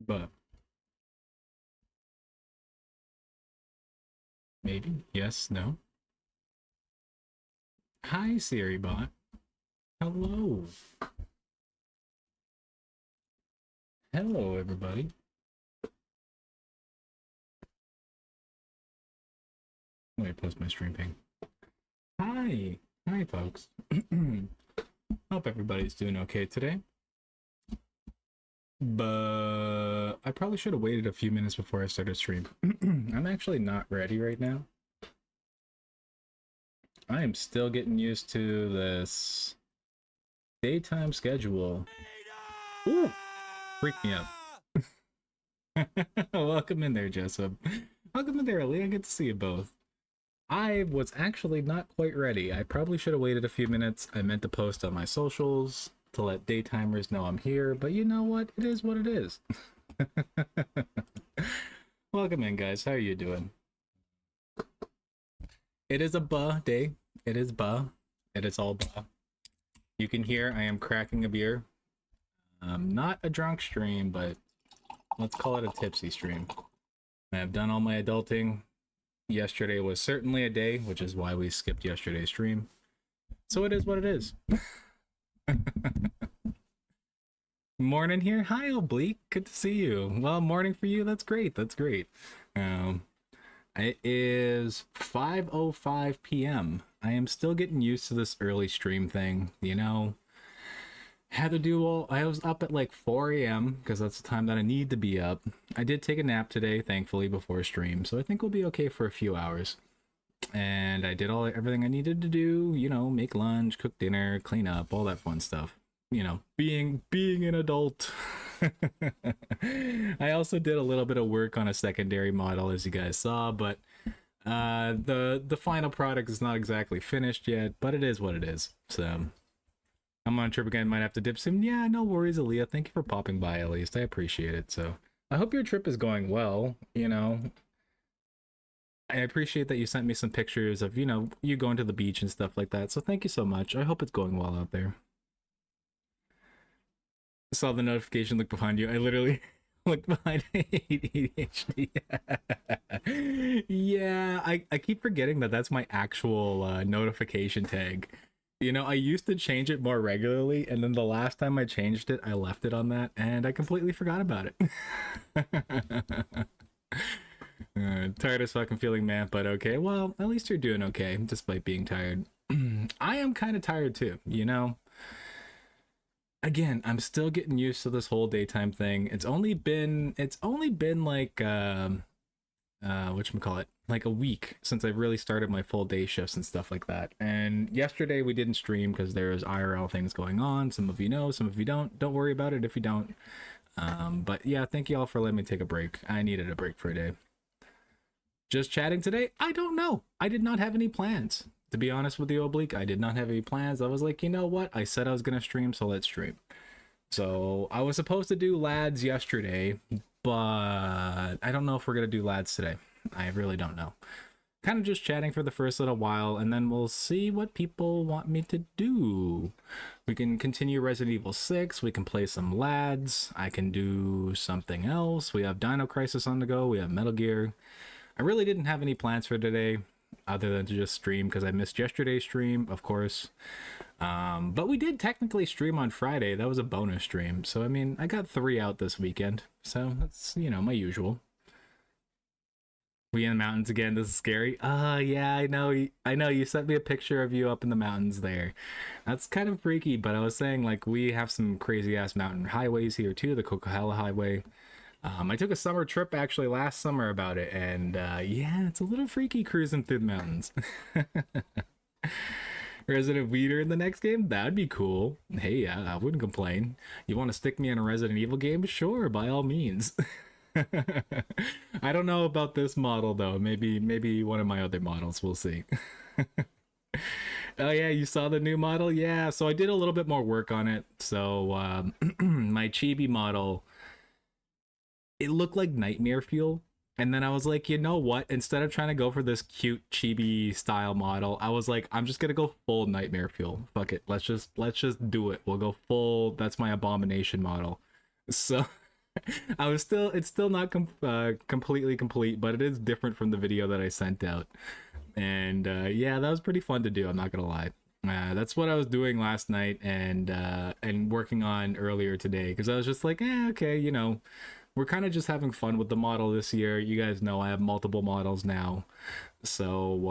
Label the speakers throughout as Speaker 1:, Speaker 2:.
Speaker 1: But maybe yes, no. Hi, Siri bot. Hello. Hello, everybody. Let me post my stream ping. Hi. Hi, folks. Hope everybody's doing okay today. But I probably should have waited a few minutes before I started stream. I'm actually not ready right now. I am still getting used to this daytime schedule. Ooh, freak me out. Welcome in there, Jessup. Welcome in there, Ali. I get to see you both. I was actually not quite ready. I probably should have waited a few minutes. I meant to post on my socials to let daytimers know I'm here, but you know what? It is what it is. Welcome in, guys. How are you doing? It is a day. It is It is all You can hear I am cracking a beer. Not a drunk stream, but let's call it a tipsy stream. I have done all my adulting. Yesterday was certainly a day, which is why we skipped yesterday's stream. So it is what it is. Morning here. Hi, Oblique. Good to see you. Well, morning for you. That's great. That's great. It is 5:05 p.m. I am still getting used to this early stream thing. You know, had to do all. I was up at like 4 a.m. because that's the time that I need to be up. I did take a nap today, thankfully, before stream, so I think we'll be okay for a few hours. And I did everything I needed to do. You know, make lunch, cook dinner, clean up, all that fun stuff. You know, being an adult. I also did a little bit of work on a secondary model, as you guys saw, but the final product is not exactly finished yet, but it is what it is. So I'm on a trip again, might have to dip soon. Yeah, no worries, Aaliyah. Thank you for popping by, at least. I appreciate it. So I hope your trip is going well. You know, I appreciate that you sent me some pictures of, you know, you going to the beach and stuff like that. So thank you so much. I hope it's going well out there. I saw the notification look behind you. I literally looked behind ADHD. Yeah, I keep forgetting that that's my actual notification tag. You know, I used to change it more regularly, and then the last time I changed it, I left it on that, and I completely forgot about it. Tired as fucking feeling, man, but okay. Well, at least you're doing okay, despite being tired. I am kind of tired too, you know? Again, I'm still getting used to this whole daytime thing. It's only been like whatchamacallit, like a week since I really started my full day shifts and stuff like that. And yesterday we didn't stream because there was IRL things going on. Some of you know, some of you don't. Don't worry about it if you don't. But yeah, thank you all for letting me take a break. I needed a break for a day. Just chatting today? I don't know. I did not have any plans. To be honest with you, Oblique, I did not have any plans. I was like, you know what? I said I was going to stream, so let's stream. So I was supposed to do lads yesterday, but I don't know if we're going to do lads today. I really don't know. Kind of just chatting for the first little while, and then we'll see what people want me to do. We can continue Resident Evil 6. We can play some lads. I can do something else. We have Dino Crisis on the go. We have Metal Gear. I really didn't have any plans for today other than to just stream because I missed yesterday's stream, of course. But we did technically stream on Friday. That was a bonus stream. So, I mean, I got 3 out this weekend. So that's, you know, my usual. We in the mountains again. This is scary. Yeah, I know. I know. You sent me a picture of you up in the mountains there. That's kind of freaky, but I was saying, like, we have some crazy ass mountain highways here too. The Coquihalla Highway. I took a summer trip actually last summer about it, and yeah, it's a little freaky cruising through the mountains. Resident Weeder in the next game? That'd be cool. Hey, yeah, I wouldn't complain. You want to stick me in a Resident Evil game? Sure, by all means. I don't know about this model though. Maybe one of my other models. We'll see. Oh yeah, you saw the new model? Yeah, so I did a little bit more work on it. So my chibi model, it looked like nightmare fuel, and then I was like, you know what, instead of trying to go for this cute chibi style model, I was like, I'm just gonna go full nightmare fuel. Fuck it, let's just do it. We'll go full. That's my abomination model. So it's still not completely complete, but it is different from the video that I sent out. And yeah, that was pretty fun to do. I'm not gonna lie. That's what I was doing last night and working on earlier today because I was just like, okay, you know, we're kind of just having fun with the model this year. You guys know I have multiple models now, so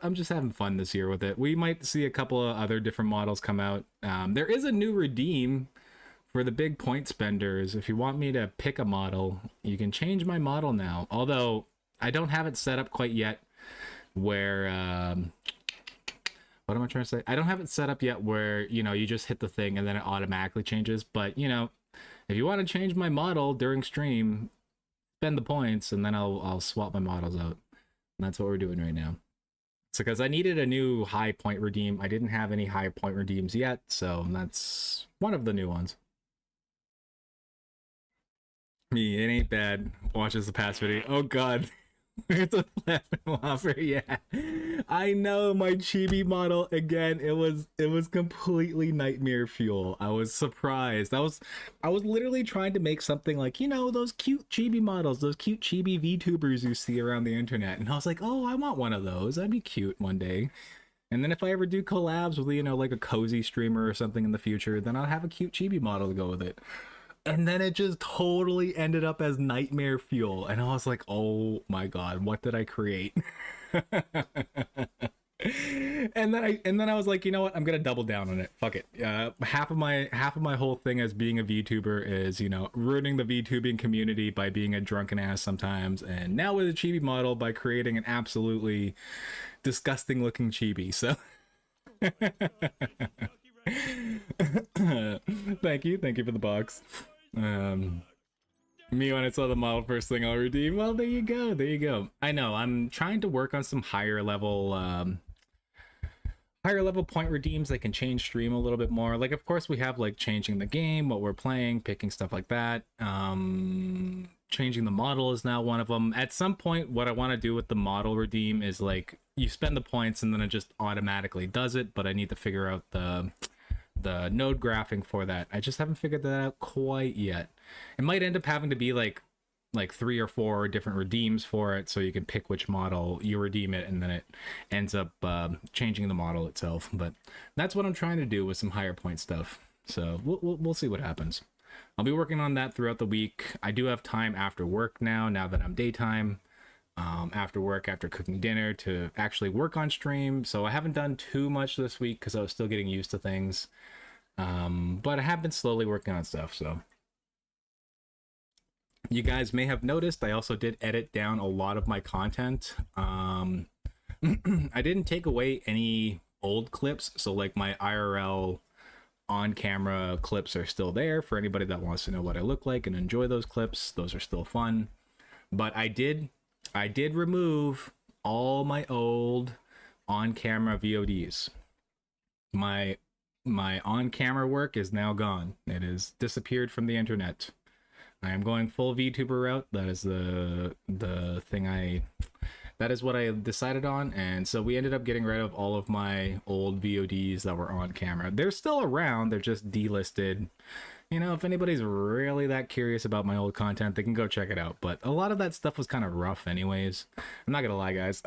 Speaker 1: I'm just having fun this year with it. We might see a couple of other different models come out. There is a new redeem for the big point spenders. If you want me to pick a model, you can change my model now. Although I don't have it set up quite yet where what am I trying to say? I don't have it set up yet where, you know, you just hit the thing and then it automatically changes. But, you know, if you want to change my model during stream, spend the points and then I'll swap my models out. And that's what we're doing right now. So because I needed a new high point redeem. I didn't have any high point redeems yet, so that's one of the new ones. Me, it ain't bad. Watches the past video. Oh god. It's a platinum offer, yeah. I know, my chibi model again. It was completely nightmare fuel. I was surprised. I was literally trying to make something like, you know, those cute chibi models, those cute chibi VTubers you see around the internet. And I was like, oh, I want one of those. That'd be cute one day. And then if I ever do collabs with, you know, like a cozy streamer or something in the future, then I'll have a cute chibi model to go with it. And then it just totally ended up as nightmare fuel. And I was like, oh my god, what did I create? And then I was like, you know what? I'm gonna double down on it. Fuck it. Half of my whole thing as being a VTuber is, you know, ruining the VTubing community by being a drunken ass sometimes. And now with a chibi model by creating an absolutely disgusting looking chibi. So thank you for the box. Me, when I saw the model first thing, I'll redeem. Well, there you go. I know I'm trying to work on some higher level point redeems that can change stream a little bit more. Like, of course we have like changing the game, what we're playing, picking stuff like that. Changing the model is now one of them. At some point, what I want to do with the model redeem is like you spend the points and then it just automatically does it, but I need to figure out the node graphing for that. I just haven't figured that out quite yet. It might end up having to be like 3 or 4 different redeems for it, so you can pick which model you redeem it, and then it ends up changing the model itself. But that's what I'm trying to do with some higher point stuff. So we'll see what happens. I'll be working on that throughout the week. I do have time after work now that I'm daytime. After work, after cooking dinner, to actually work on stream. So I haven't done too much this week because I was still getting used to things. But I have been slowly working on stuff, so. You guys may have noticed I also did edit down a lot of my content. I didn't take away any old clips, so like my IRL on-camera clips are still there for anybody that wants to know what I look like and enjoy those clips. Those are still fun. But I did remove all my old on-camera VODs. My on-camera work is now gone. It has disappeared from the internet. I am going full VTuber route. That is the thing that is what I decided on. And so we ended up getting rid of all of my old VODs that were on camera. They're still around, they're just delisted. You know, if anybody's really that curious about my old content, they can go check it out. But a lot of that stuff was kind of rough anyways. I'm not gonna lie, guys.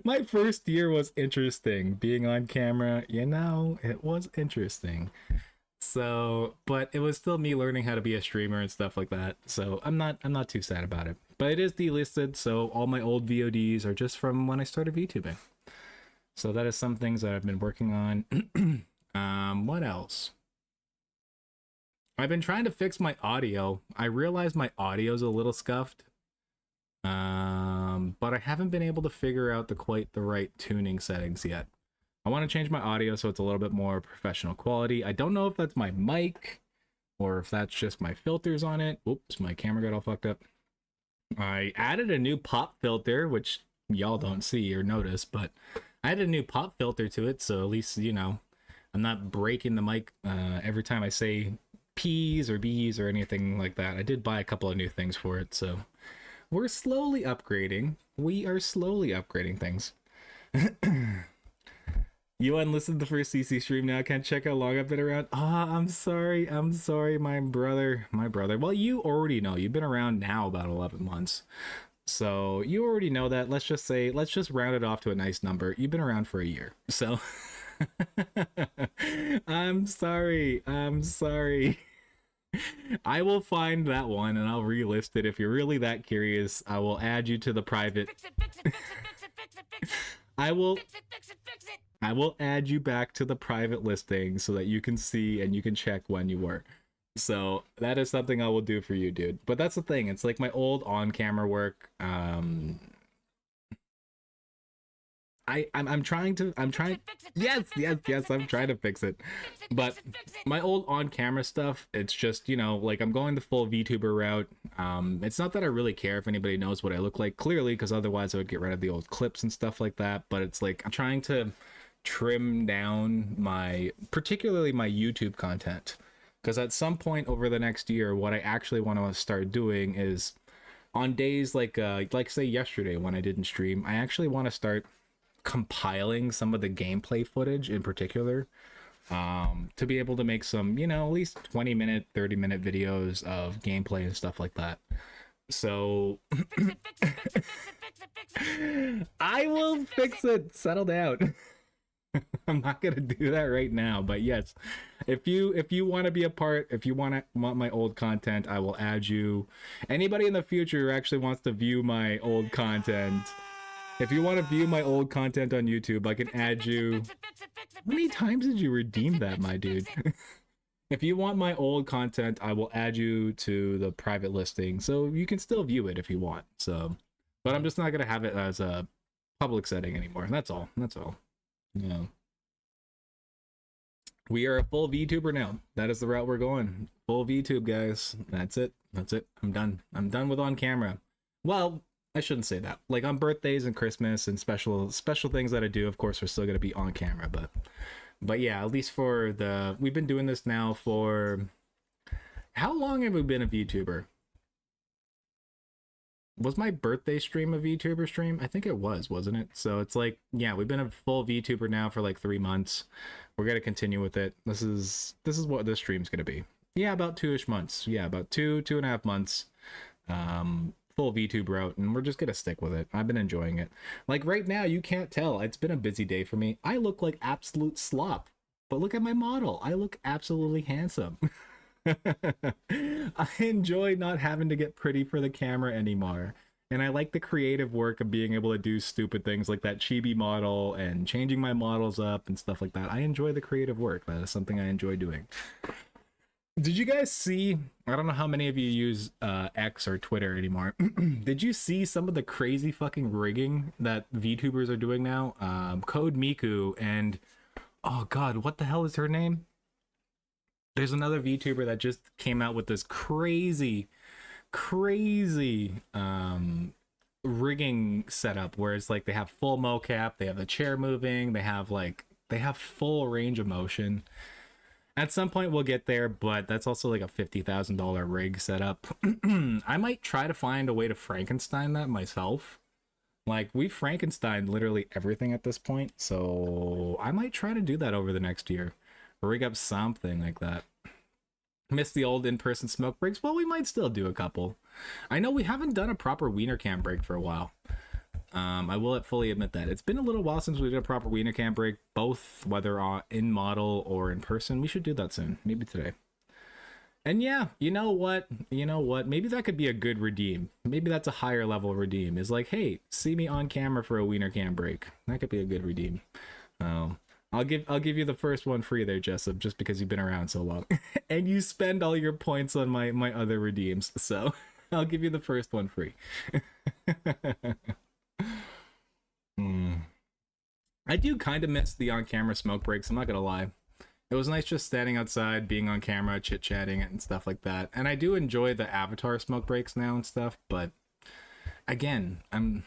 Speaker 1: My first year was interesting. Being on camera, you know, it was interesting. So, but it was still me learning how to be a streamer and stuff like that. So I'm not too sad about it. But it is delisted, so all my old VODs are just from when I started VTubing. So that is some things that I've been working on. What else? I've been trying to fix my audio. I realize my audio's a little scuffed. But I haven't been able to figure out quite the right tuning settings yet. I want to change my audio so it's a little bit more professional quality. I don't know if that's my mic or if that's just my filters on it. Oops, my camera got all fucked up. I added a new pop filter, which y'all don't see or notice, but I added a new pop filter to it, so at least, you know, I'm not breaking the mic every time I say P's or B's or anything like that. I did buy a couple of new things for it, so we're slowly upgrading. We are slowly upgrading things. You unlisted the first CC stream now. Can't check how long I've been around. I'm sorry. I'm sorry, my brother. My brother. Well, you already know. You've been around now about 11 months. So you already know that. Let's just say, let's just round it off to a nice number. You've been around for a year. So I'm sorry. I'm sorry. I will find that one and I'll relist it. If you're really that curious, I will add you to the private. I will add you back to the private listing so that you can see and you can check when you were. So that is something I will do for you, dude. But that's the thing. It's like my old on-camera work. I'm trying. Yes, I'm trying to fix it. But my old on-camera stuff, it's just, you know, like I'm going the full VTuber route. It's not that I really care if anybody knows what I look like, clearly, because otherwise I would get rid of the old clips and stuff like that. But it's like I'm trying to trim down particularly my YouTube content, because at some point over the next year, what I actually want to start doing is on days like say yesterday when I didn't stream, I actually want to start compiling some of the gameplay footage in particular, to be able to make some, you know, at least 20-minute 30-minute videos of gameplay and stuff like that. So I will fix it. Settle down. I'm not gonna do that right now, but yes, if you want to be a part, if you want my old content, I will add you. Anybody in the future who actually wants to view my old content, if you want to view my old content on YouTube, I can add you. How many times did you redeem that, my dude? If you want my old content, I will add you to the private listing, so you can still view it if you want. So, but I'm just not gonna have it as a public setting anymore. That's all. That's all. Yeah. We are a full VTuber now. That is the route we're going. Full VTube, guys. That's it. That's it. I'm done. I'm done with on camera. Well, I shouldn't say that. Like on birthdays and Christmas and special things that I do, of course, we're still gonna be on camera. But yeah, at least for we've been doing this now for how long have we been a VTuber? Was my birthday stream a VTuber stream? I think it was, wasn't it? So it's like, yeah, we've been a full VTuber now for like 3 months. We're gonna continue with it. This is what this stream's gonna be. Yeah, about 2-ish months. Yeah, about 2.5 months. Full VTube route, and we're just gonna stick with it. I've been enjoying it. Like right now, you can't tell. It's been a busy day for me. I look like absolute slop, but look at my model. I look absolutely handsome. I enjoy not having to get pretty for the camera anymore. And I like the creative work of being able to do stupid things like that chibi model and changing my models up and stuff like that. I enjoy the creative work. That is something I enjoy doing. Did you guys see, I don't know how many of you use X or Twitter anymore. Did you see some of the crazy fucking rigging that VTubers are doing now? Code Miku and, oh god, what the hell is her name? There's another VTuber that just came out with this crazy rigging setup where it's like they have full mocap, they have the chair moving, they have full range of motion. At some point we'll get there, but that's also like a $50,000 rig setup. I might try to find a way to Frankenstein that myself. Like, we Frankenstein literally everything at this point, so I might try to do that over the next year. Rig up something like that. Miss the old in-person smoke breaks? Well, we might still do a couple. I know we haven't done a proper wiener cam break for a while. I will fully admit that. It's been a little while since we did a proper wiener cam break, both whether in model or in person. We should do that soon, maybe today. And yeah, you know what? Maybe that could be a good redeem. Maybe that's a higher level redeem. Is like, hey, see me on camera for a wiener cam break. That could be a good redeem. I'll give you the first one free there, Jessup, just because you've been around so long. And you spend all your points on my other redeems, so I'll give you the first one free. I do kind of miss the on-camera smoke breaks, I'm not gonna lie. It was nice just standing outside, being on camera, chit-chatting and stuff like that. And I do enjoy the avatar smoke breaks now and stuff, but again, I'm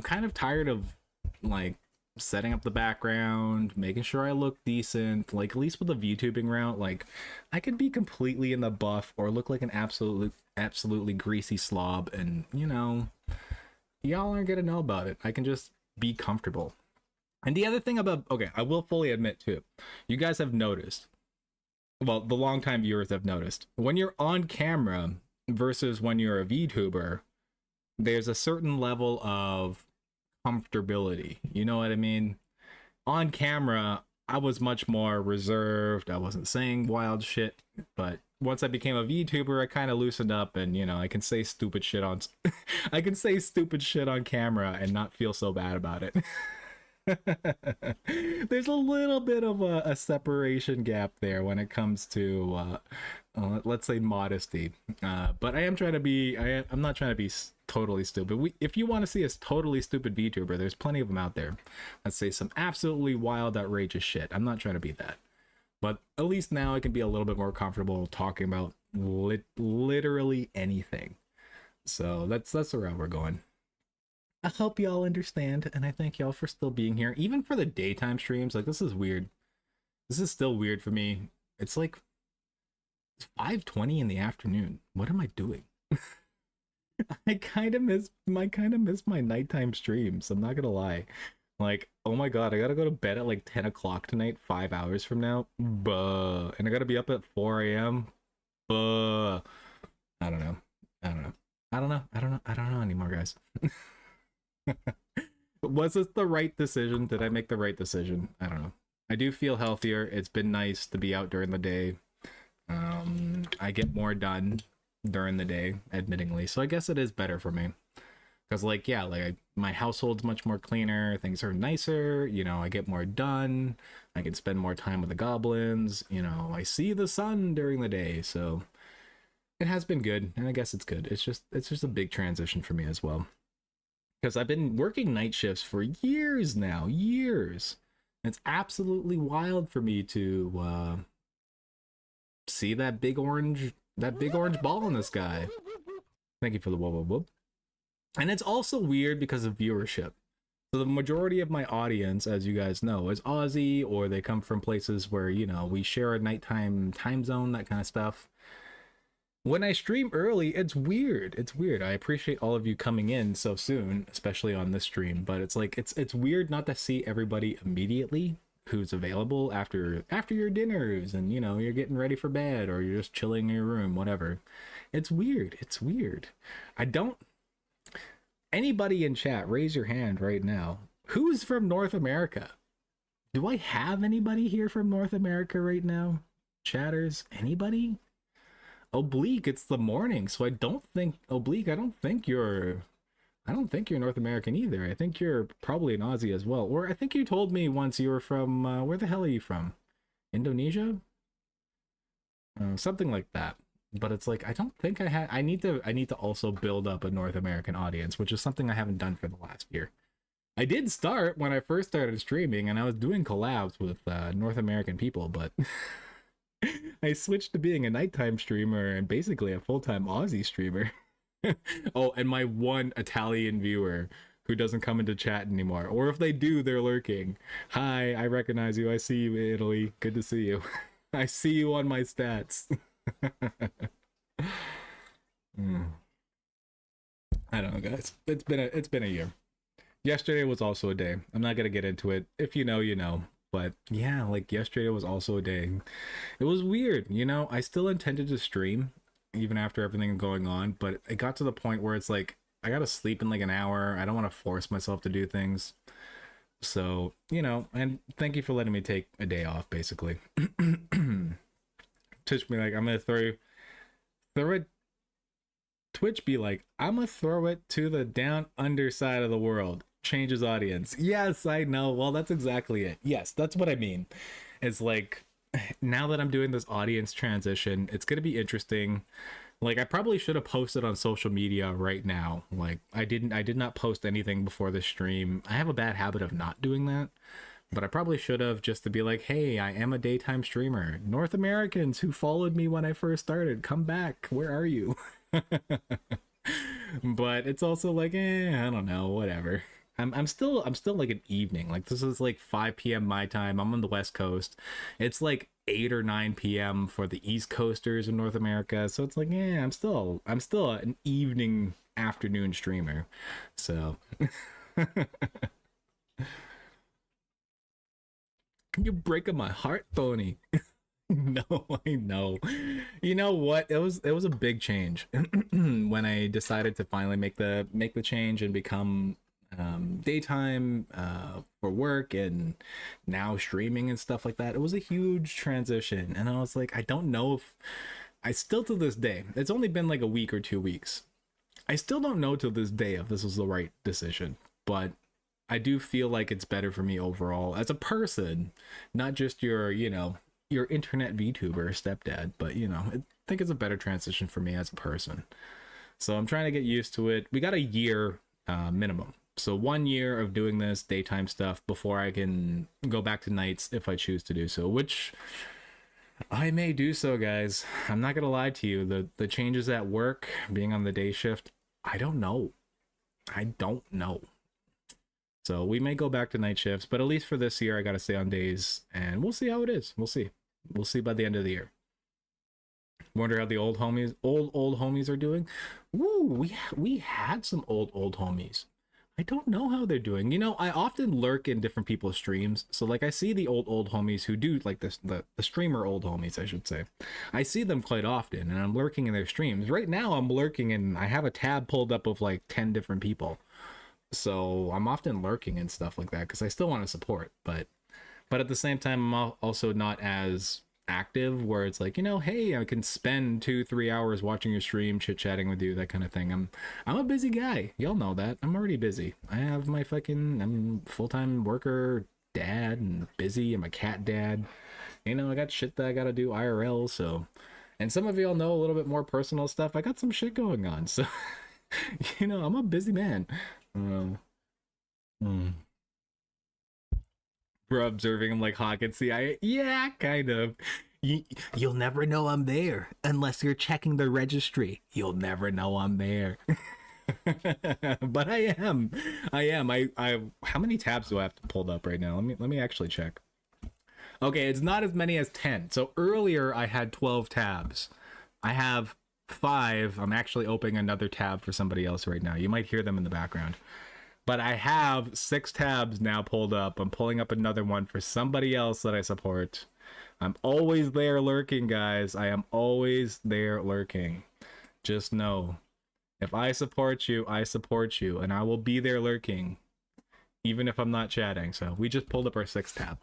Speaker 1: kind of tired of like setting up the background, making sure I look decent, like at least with the VTubing route. Like I could be completely in the buff or look like an absolutely greasy slob, and you know, y'all aren't gonna know about it. I can just be comfortable. And the other thing about, okay, I will fully admit too, you guys have noticed, well, the longtime viewers have noticed, when you're on camera versus when you're a VTuber, there's a certain level of comfortability. You know what I mean? On camera, I was much more reserved. I wasn't saying wild shit, but once I became a VTuber, I kind of loosened up, and I can say stupid shit on I can say stupid shit on camera and not feel so bad about it. There's a little bit of a separation gap there when it comes to let's say modesty, but I am trying to be I'm not trying to be totally stupid. If you want to see a totally stupid VTuber, there's plenty of them out there. Let's say some absolutely wild, outrageous shit. I'm not trying to be that, but at least now I can be a little bit more comfortable talking about literally anything. So that's the route we're going. I hope y'all understand, and I thank y'all for still being here, even for the daytime streams. Like, this is weird. This is still weird for me. It's like 5:20 in the afternoon. What am I doing? I kind of miss my nighttime streams. I'm not gonna lie. Like, oh my god, I gotta go to bed at like 10 o'clock tonight, 5 hours from now. Buh. And I gotta be up at 4 a.m. Buh. I don't know. I don't know. I don't know. I don't know. I don't know anymore, guys. Was this the right decision? Did I make the right decision? I don't know. I do feel healthier. It's been nice to be out during the day. I get more done during the day, admittingly. So I guess it is better for me. Because, like, yeah, like my household's much more cleaner. Things are nicer. I get more done. I can spend more time with the goblins. I see the sun during the day. So it has been good. And I guess it's good. It's just a big transition for me as well. Because I've been working night shifts for years now. Years. It's absolutely wild for me to see that big orange ball in the sky. Thank you for the whoop whoop whoop. And it's also weird because of viewership. So the majority of my audience, as you guys know, is Aussie, or they come from places where, we share a nighttime time zone, that kind of stuff. When I stream early, it's weird. It's weird. I appreciate all of you coming in so soon, especially on this stream, but it's like it's weird not to see everybody immediately who's available after your dinners, and you're getting ready for bed, or you're just chilling in your room, whatever. It's weird. It's weird. I don't Anybody in chat, raise your hand right now. Who's from North America? Do I have anybody here from North America right now? Chatters, anybody? Oblique, it's the morning, so I don't think Oblique, I don't think you're North American either. I think you're probably an Aussie as well. Or I think you told me once you were from where the hell are you from? Indonesia? Something like that. But it's like I don't think I need to also build up a North American audience, which is something I haven't done for the last year. I did start when I first started streaming, and I was doing collabs with North American people, but I switched to being a nighttime streamer and basically a full-time Aussie streamer. Oh, and my one Italian viewer who doesn't come into chat anymore. Or if they do, they're lurking. Hi, I recognize you. I see you, Italy. Good to see you. I see you on my stats. I don't know, guys. It's been a year. Yesterday was also a day. I'm not gonna get into it. If you know, you know. But yeah, like yesterday was also a day. It was weird, I still intended to stream even after everything going on, but it got to the point where it's like I gotta sleep in like an hour. I don't want to force myself to do things. So, and thank you for letting me take a day off, basically. Twitch be like, I'm gonna throw it. Twitch be like, I'm gonna throw it to the down under side of the world. Changes audience. Yes, I know. Well, that's exactly it. Yes, that's what I mean. It's like, now that I'm doing this audience transition, it's gonna be interesting. Like, I probably should have posted on social media right now. Like, I did not post anything before the stream. I have a bad habit of not doing that, but I probably should have, just to be like, hey, I am a daytime streamer. North Americans who followed me when I first started, come back. Where are you? But it's also like, I don't know, whatever. I'm still like an evening. Like, this is like 5 p.m. my time. I'm on the West Coast. It's like 8 or 9 p.m. for the East Coasters in North America. So it's like, I'm still an evening afternoon streamer. So You're breaking my heart, Tony. No, I know. You know what? It was a big change when I decided to finally make the change and become daytime for work and now streaming and stuff like that. It was a huge transition, and I was like, I don't know if I still to this day. It's only been like a week or 2 weeks. I still don't know to this day if this was the right decision, but I do feel like it's better for me overall as a person, not just your internet VTuber stepdad, but I think it's a better transition for me as a person. So I'm trying to get used to it. We got a year minimum. So 1 year of doing this daytime stuff before I can go back to nights if I choose to do so, which I may do so, guys. I'm not gonna lie to you. The changes at work, being on the day shift, I don't know. I don't know. So we may go back to night shifts, but at least for this year, I gotta stay on days, and we'll see how it is. We'll see. We'll see by the end of the year. Wonder how the old homies are doing. Woo, we had some old homies. I don't know how they're doing. I often lurk in different people's streams. So like I see the old homies who do like this the streamer old homies, I should say. I see them quite often and I'm lurking in their streams. Right now I'm lurking and I have a tab pulled up of like 10 different people. So I'm often lurking and stuff like that because I still want to support, but at the same time I'm also not as active where it's like, hey, I can spend 2-3 hours watching your stream, chit-chatting with you, that kind of thing. I'm a busy guy, y'all know that. I'm already busy. I'm full-time worker, dad, and busy. I'm a cat dad. I got shit that I gotta do IRL. So, and some of y'all know a little bit more personal stuff. I got some shit going on, so I'm a busy man. Hmm. We're observing him like Hawk and see. Yeah, kind of. You'll never know I'm there unless you're checking the registry. You'll never know I'm there. But I am. I how many tabs do I have to pulled up right now? Let me actually check. Okay, it's not as many as 10. So earlier I had 12 tabs. I have 5. I'm actually opening another tab for somebody else right now. You might hear them in the background. But I have 6 tabs now pulled up. I'm pulling up another one for somebody else that I support. I'm always there lurking, guys. I am always there lurking. Just know, if I support you, I support you, and I will be there lurking, even if I'm not chatting. So we just pulled up our 6th tab.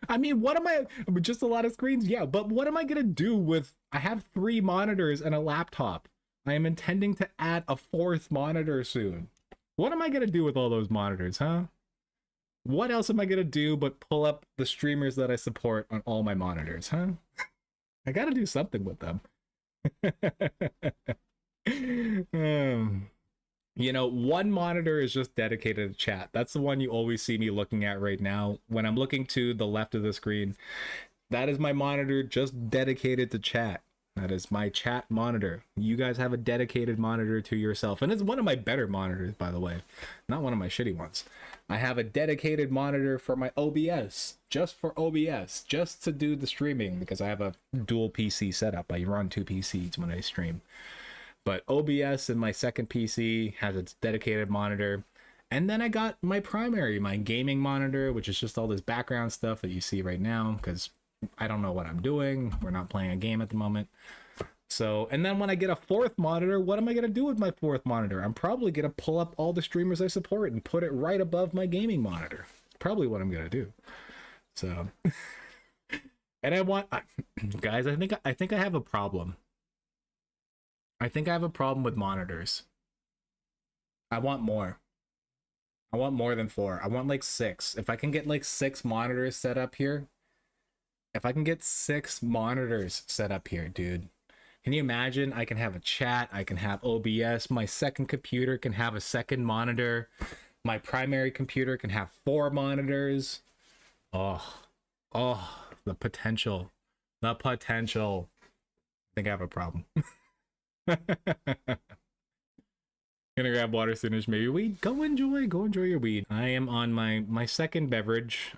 Speaker 1: I mean, what am I? Just a lot of screens? Yeah, but what am I gonna do with? I have 3 monitors and a laptop. I am intending to add a 4th monitor soon. What am I gonna do with all those monitors, huh? What else am I gonna do but pull up the streamers that I support on all my monitors, huh? I gotta do something with them. um, one monitor is just dedicated to chat. That's the one you always see me looking at right now. When I'm looking to the left of the screen, that is my monitor just dedicated to chat. That is my chat monitor. You guys have a dedicated monitor to yourself. And it's one of my better monitors, by the way. Not one of my shitty ones. I have a dedicated monitor for my OBS. Just for OBS. Just to do the streaming. Because I have a dual PC setup. I run 2 PCs when I stream. But OBS in my second PC has its dedicated monitor. And then I got my primary, my gaming monitor, which is just all this background stuff that you see right now. Because I don't know what I'm doing. We're not playing a game at the moment. So, and then when I get a 4th monitor, what am I going to do with my 4th monitor? I'm probably going to pull up all the streamers I support and put it right above my gaming monitor. It's probably what I'm going to do. So, and I want, guys, I think I have a problem. I think I have a problem with monitors. I want more. I want more than 4. I want like 6. If I can get like 6 monitors set up here, if I can get 6 monitors set up here, dude, can you imagine? I can have a chat, I can have OBS, my second computer can have a second monitor, my primary computer can have 4 monitors. Oh, the potential. The potential. I think I have a problem. Gonna grab water soon as maybe weed. Go enjoy your weed. I am on my second beverage.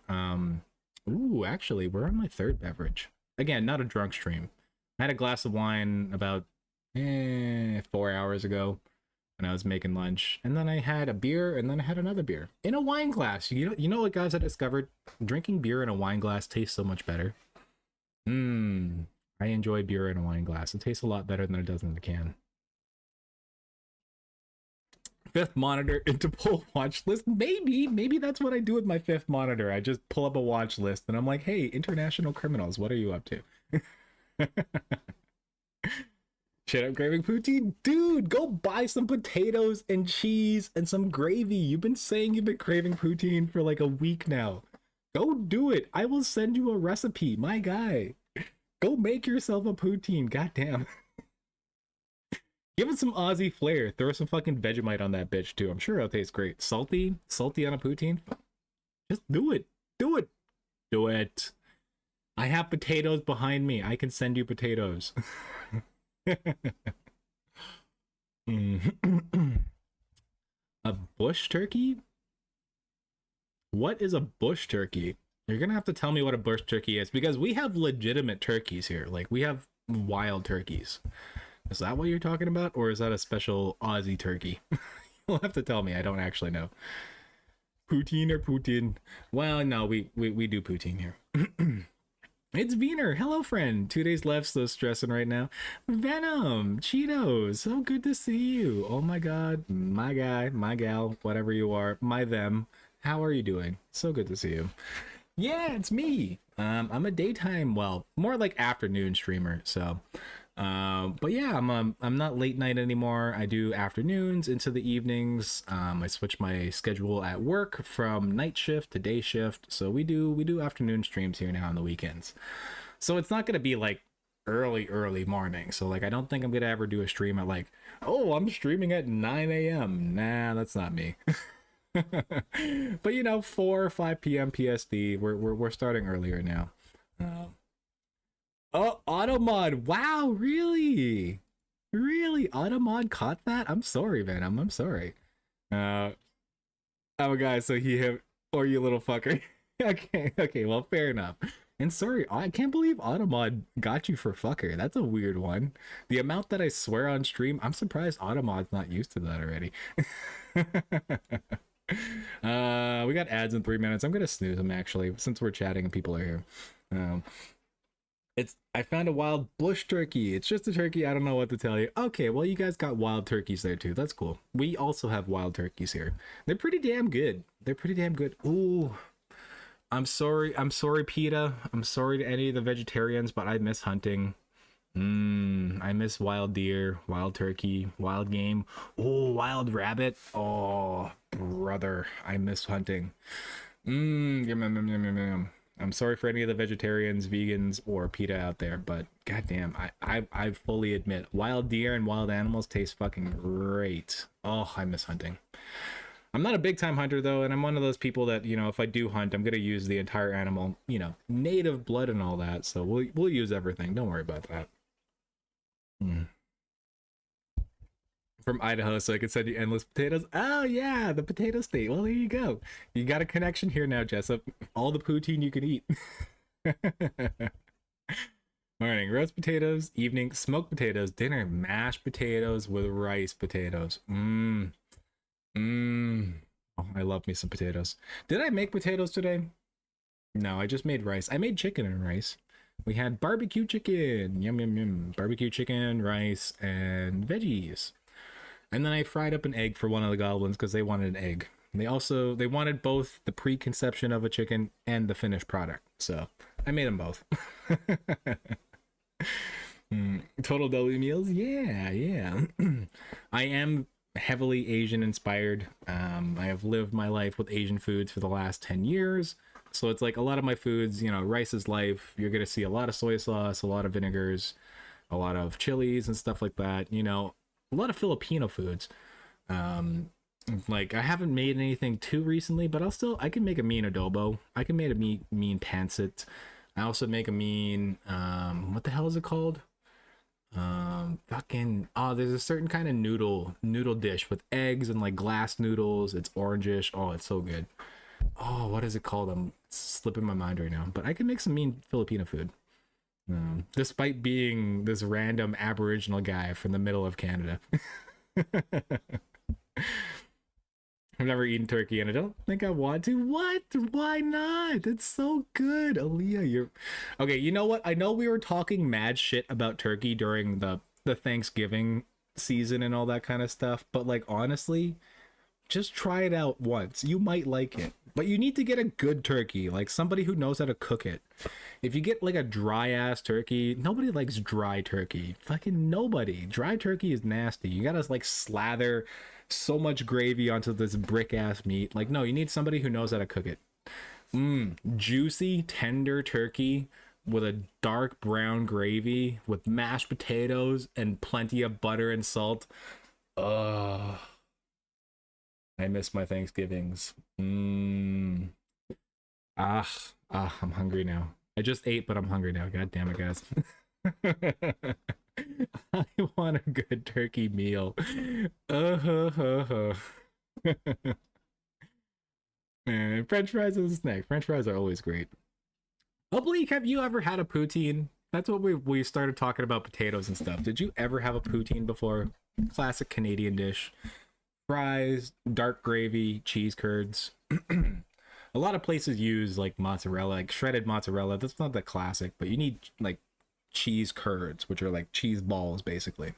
Speaker 1: Ooh, actually, we're on my 3rd beverage. Again, not a drunk stream. I had a glass of wine about 4 hours ago. when I was making lunch, and then I had a beer, and then I had another beer in a wine glass. You know what, guys? I discovered drinking beer in a wine glass tastes so much better. Mmm. I enjoy beer in a wine glass. It tastes a lot better than it does in the can. Fifth monitor into pull watch list. Maybe that's what I do with my fifth monitor. I just pull up a watch list and I'm like, hey, international criminals, what are you up to? Shit, I'm craving poutine. Dude, go buy some potatoes and cheese and some gravy. You've been saying you've been craving poutine for like a week now. Go do it. I will send you a recipe, my guy. Go make yourself a poutine. Goddamn. Give it some Aussie flair. Throw some fucking Vegemite on that bitch too. I'm sure it'll taste great. Salty on a poutine. Just do it. Do it. Do it. I have potatoes behind me. I can send you potatoes. A bush turkey? What is a bush turkey? You're gonna have to tell me what a bush turkey is, because we have legitimate turkeys here. Like, we have wild turkeys. Is that what you're talking about? Or is that a special Aussie turkey? You'll have to tell me. I don't actually know. Poutine or Putin? Well, no, we do poutine here. It's Wiener. Hello, friend. 2 days left, so stressing right now. Venom, Cheetos, so good to see you. Oh my god, my guy, my gal, whatever you are, my them. How are you doing? So good to see you. Yeah, it's me. I'm a daytime, well, more like afternoon streamer, so but yeah, I'm not late night anymore. I do afternoons into the evenings. I switch my schedule at work from night shift to day shift, so we do afternoon streams here now on the weekends. So it's not gonna be like early morning. So like, I don't think I'm gonna ever do a stream at like, oh, I'm streaming at 9 a.m. Nah, that's not me. But you know, 4 or 5 p.m. PSD. We're starting earlier now. Oh, Automod. Wow, really? Really? Automod caught that? I'm sorry, man. I'm sorry. Oh, guy, so he him or you little fucker. Okay, well, fair enough. And sorry, I can't believe Automod got you for fucker. That's a weird one. The amount that I swear on stream, I'm surprised Automod's not used to that already. We got ads in 3 minutes. I'm gonna snooze them actually, since we're chatting and people are here. I found a wild bush turkey. It's just a turkey. I don't know what to tell you. Okay, well, you guys got wild turkeys there too. That's cool. We also have wild turkeys here. They're pretty damn good. They're pretty damn good. Ooh, I'm sorry, PETA. I'm sorry to any of the vegetarians, but I miss hunting. I miss wild deer, wild turkey, wild game. Oh, wild rabbit. Oh, brother, I miss hunting. Yum, yum, yum, yum, yum, yum. I'm sorry for any of the vegetarians, vegans, or PETA out there, but goddamn, I fully admit, wild deer and wild animals taste fucking great. Oh, I miss hunting. I'm not a big time hunter though, and I'm one of those people that, you know, if I do hunt, I'm gonna use the entire animal, you know, native blood and all that. So we'll use everything. Don't worry about that. From Idaho, so I could send you endless potatoes. Oh yeah, the potato state. Well, there you go. You got a connection here now, Jessup. All the poutine you can eat. Morning, roast potatoes. Evening, smoked potatoes. Dinner, mashed potatoes with rice potatoes. Oh, I love me some potatoes. Did I make potatoes today? No, I just made rice. I made chicken and rice. We had barbecue chicken. Yum, yum, yum. Barbecue chicken, rice, and veggies. And then I fried up an egg for one of the goblins because they wanted an egg. And they wanted both the preconception of a chicken and the finished product. So I made them both. Total W meals? Yeah. I am heavily Asian inspired. I have lived my life with Asian foods for the last 10 years. So it's like a lot of my foods, you know, rice is life. You're going to see a lot of soy sauce, a lot of vinegars, a lot of chilies and stuff like that. You know, a lot of Filipino foods. Like, I haven't made anything too recently, but I can make a mean adobo. I can make a mean pancit. I also make a mean, what the hell is it called? There's a certain kind of noodle dish with eggs and like glass noodles. It's orangish. Oh, it's so good. Oh, what is it called? I'm slipping my mind right now, but I can make some mean Filipino food. Despite being this random Aboriginal guy from the middle of Canada. I've never eaten turkey and I don't think I want to. What? Why not? It's so good. Aaliyah, you're okay. You know what? I know we were talking mad shit about turkey during the Thanksgiving season and all that kind of stuff, but like honestly, just try it out once. You might like it. But you need to get a good turkey, like somebody who knows how to cook it. If you get like a dry ass turkey, nobody likes dry turkey. Fucking nobody. Dry turkey is nasty. You gotta like slather so much gravy onto this brick ass meat. Like, no, you need somebody who knows how to cook it. Juicy, tender turkey with a dark brown gravy with mashed potatoes and plenty of butter and salt. Ugh. I miss my Thanksgivings. I'm hungry now. I just ate, but I'm hungry now. God damn it, guys. I want a good turkey meal. Man, French fries is a snack. French fries are always great. Oblique, have you ever had a poutine? That's what we started talking about potatoes and stuff. Did you ever have a poutine before? Classic Canadian dish. Fries, dark gravy, cheese curds. A lot of places use like mozzarella, like shredded mozzarella. That's not that classic, but you need like cheese curds, which are like cheese balls basically.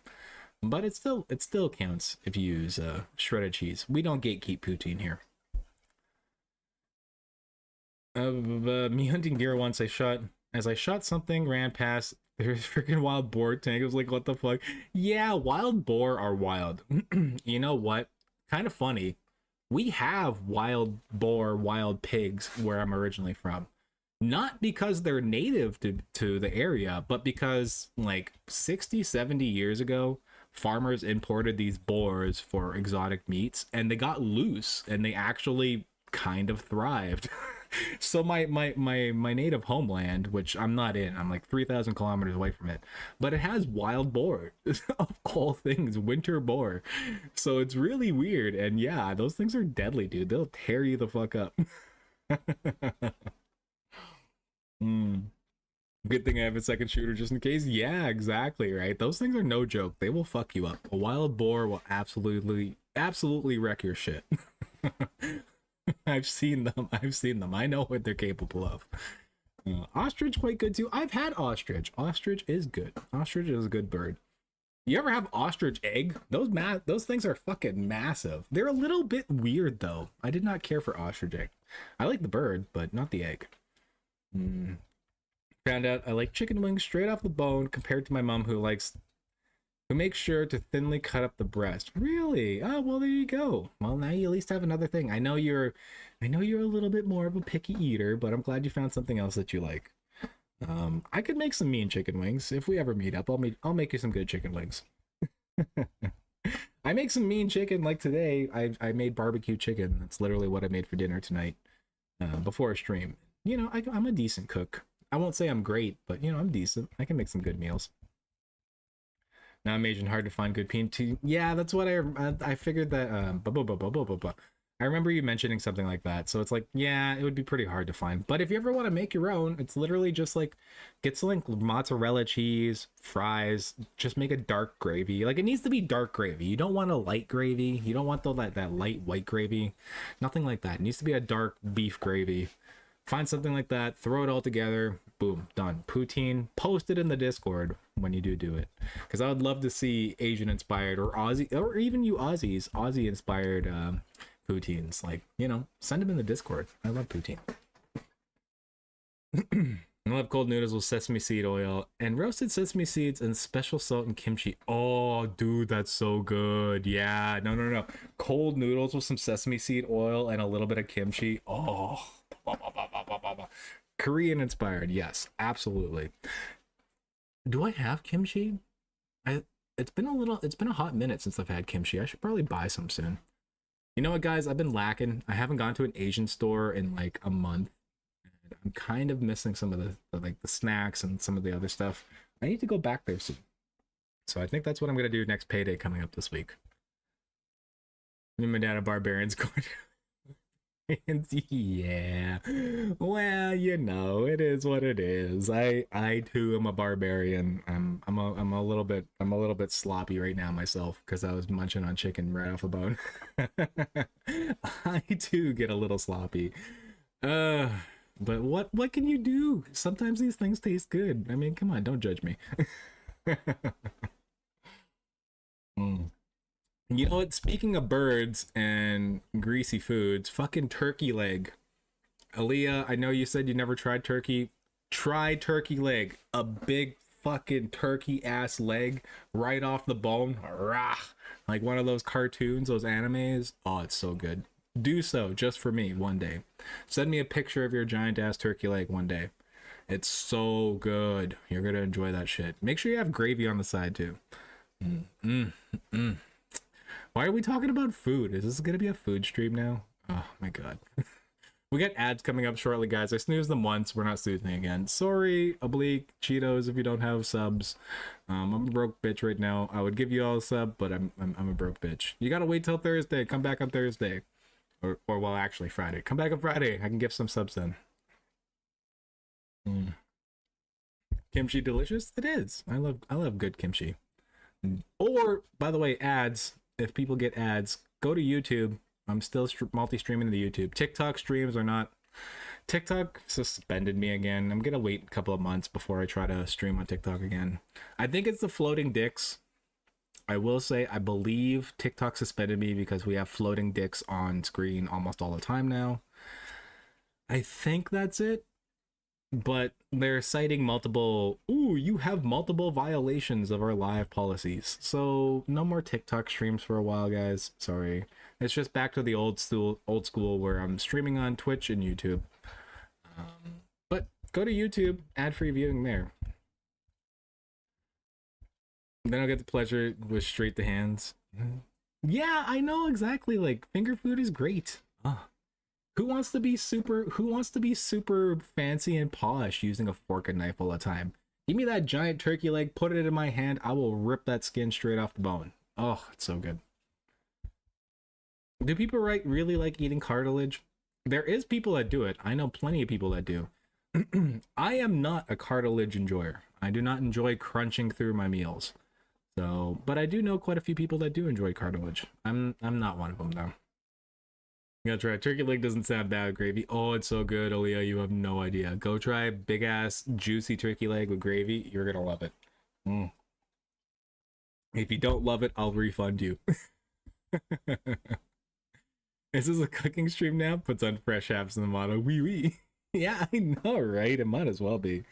Speaker 1: But it still counts if you use shredded cheese. We don't gatekeep poutine here. Me hunting deer once, I shot something, ran past, there's freaking wild boar tank. I was like, what the fuck? Yeah, wild boar are wild. You know what? Kind of funny. We have wild boar, wild pigs where I'm originally from. Not because they're native to the area, but because like 60, 70 years ago, farmers imported these boars for exotic meats and they got loose and they actually kind of thrived. So my native homeland, which I'm not in, I'm like 3,000 kilometers away from it, but it has wild boar of all things, winter boar. So it's really weird. And yeah, those things are deadly, dude. They'll tear you the fuck up. Good thing I have a second shooter just in case. Yeah, exactly, right? Those things are no joke. They will fuck you up. A wild boar will absolutely wreck your shit. I've seen them. I know what they're capable of. Ostrich quite good too. I've had ostrich. Ostrich is good. Ostrich is a good bird. You ever have ostrich egg? Those things are fucking massive. They're a little bit weird though. I did not care for ostrich egg. I like the bird, but not the egg. Found out I like chicken wings straight off the bone compared to my mom who makes sure to thinly cut up the breast. Really? Oh, well, there you go. Well, now you at least have another thing. I know you're a little bit more of a picky eater, but I'm glad you found something else that you like. I could make some mean chicken wings if we ever meet up. I'll make you some good chicken wings. I make some mean chicken like today. I made barbecue chicken. That's literally what I made for dinner tonight. Before a stream. You know, I'm a decent cook. I won't say I'm great, but you know, I'm decent. I can make some good meals. Now I'm Asian, hard to find good PMT. Yeah, that's what I figured that. I remember you mentioning something like that. So it's like, yeah, it would be pretty hard to find. But if you ever want to make your own, it's literally just like get some like mozzarella cheese, fries, just make a dark gravy. Like it needs to be dark gravy. You don't want a light gravy. You don't want that light white gravy. Nothing like that. It needs to be a dark beef gravy. Find something like that, throw it all together, boom, done. Poutine, post it in the Discord when you do it. Because I would love to see Asian inspired or Aussie, or even you Aussies, Aussie inspired poutines. Like, you know, send them in the Discord. I love poutine. I love cold noodles with sesame seed oil and roasted sesame seeds and special salt and kimchi. Oh, dude, that's so good. Yeah, no. Cold noodles with some sesame seed oil and a little bit of kimchi. Oh, Korean inspired. Yes, absolutely. Do I have kimchi? It's been a hot minute since I've had kimchi. I should probably buy some soon. You know what, guys? I've been lacking. I haven't gone to an Asian store in like a month. I'm kind of missing some of the snacks and some of the other stuff. I need to go back there soon. So I think that's what I'm gonna do next payday coming up this week. Me and my dad are barbarians going. Yeah. Well, you know, it is what it is. I too am a barbarian. I'm a little bit sloppy right now myself because I was munching on chicken right off the bone. I too get a little sloppy. Uh but what can you do? Sometimes these things taste good. I mean, come on, don't judge me. Mm. You know what? Speaking of birds and greasy foods, fucking turkey leg. Aaliyah, I know you said you never tried turkey. Try turkey leg. A big fucking turkey ass leg right off the bone. Rah! Like one of those cartoons, those animes. Oh, it's so good. Do so just for me one day. Send me a picture of your giant ass turkey leg one day. It's so good. You're gonna enjoy that shit. Make sure you have gravy on the side too. Mm, mm, mm. Why are we talking about food? Is this gonna be a food stream now? Oh my god. We got ads coming up shortly, guys. I snoozed them once. We're not snoozing again. Sorry, Oblique, Cheetos, if you don't have subs. I'm a broke bitch right now. I would give you all a sub, but I'm a broke bitch. You gotta wait till Thursday. Come back on Thursday. Or well, actually Friday. Come back on Friday. I can give some subs then. Mm. Kimchi delicious? It is. I love good kimchi. Or, by the way, ads. If people get ads, go to YouTube. I'm still multi-streaming to the YouTube. TikTok streams are not. TikTok suspended me again. I'm gonna wait a couple of months before I try to stream on TikTok again. I think it's the floating dicks. I will say I believe TikTok suspended me because we have floating dicks on screen almost all the time now. I think that's it. But they're citing multiple, ooh, you have multiple violations of our live policies. So no more TikTok streams for a while, guys. Sorry. It's just back to the old school where I'm streaming on Twitch and YouTube. But go to YouTube, ad-free viewing there. Then I'll get the pleasure with straight to hands. Yeah, I know exactly. Like, finger food is great. Oh. Who wants to be super fancy and posh using a fork and knife all the time? Give me that giant turkey leg, put it in my hand, I will rip that skin straight off the bone. Oh, it's so good. Do people really like eating cartilage? There is people that do it. I know plenty of people that do. I am not a cartilage enjoyer. I do not enjoy crunching through my meals. So, but I do know quite a few people that do enjoy cartilage. I'm not one of them though. You gotta try it. Turkey leg doesn't sound bad with gravy. Oh, it's so good, Aaliyah. You have no idea. Go try big ass juicy turkey leg with gravy. You're gonna love it. Mm. If you don't love it, I'll refund you. Is this a cooking stream now? Puts on fresh apps in the motto. Wee wee. Yeah, I know, right? It might as well be.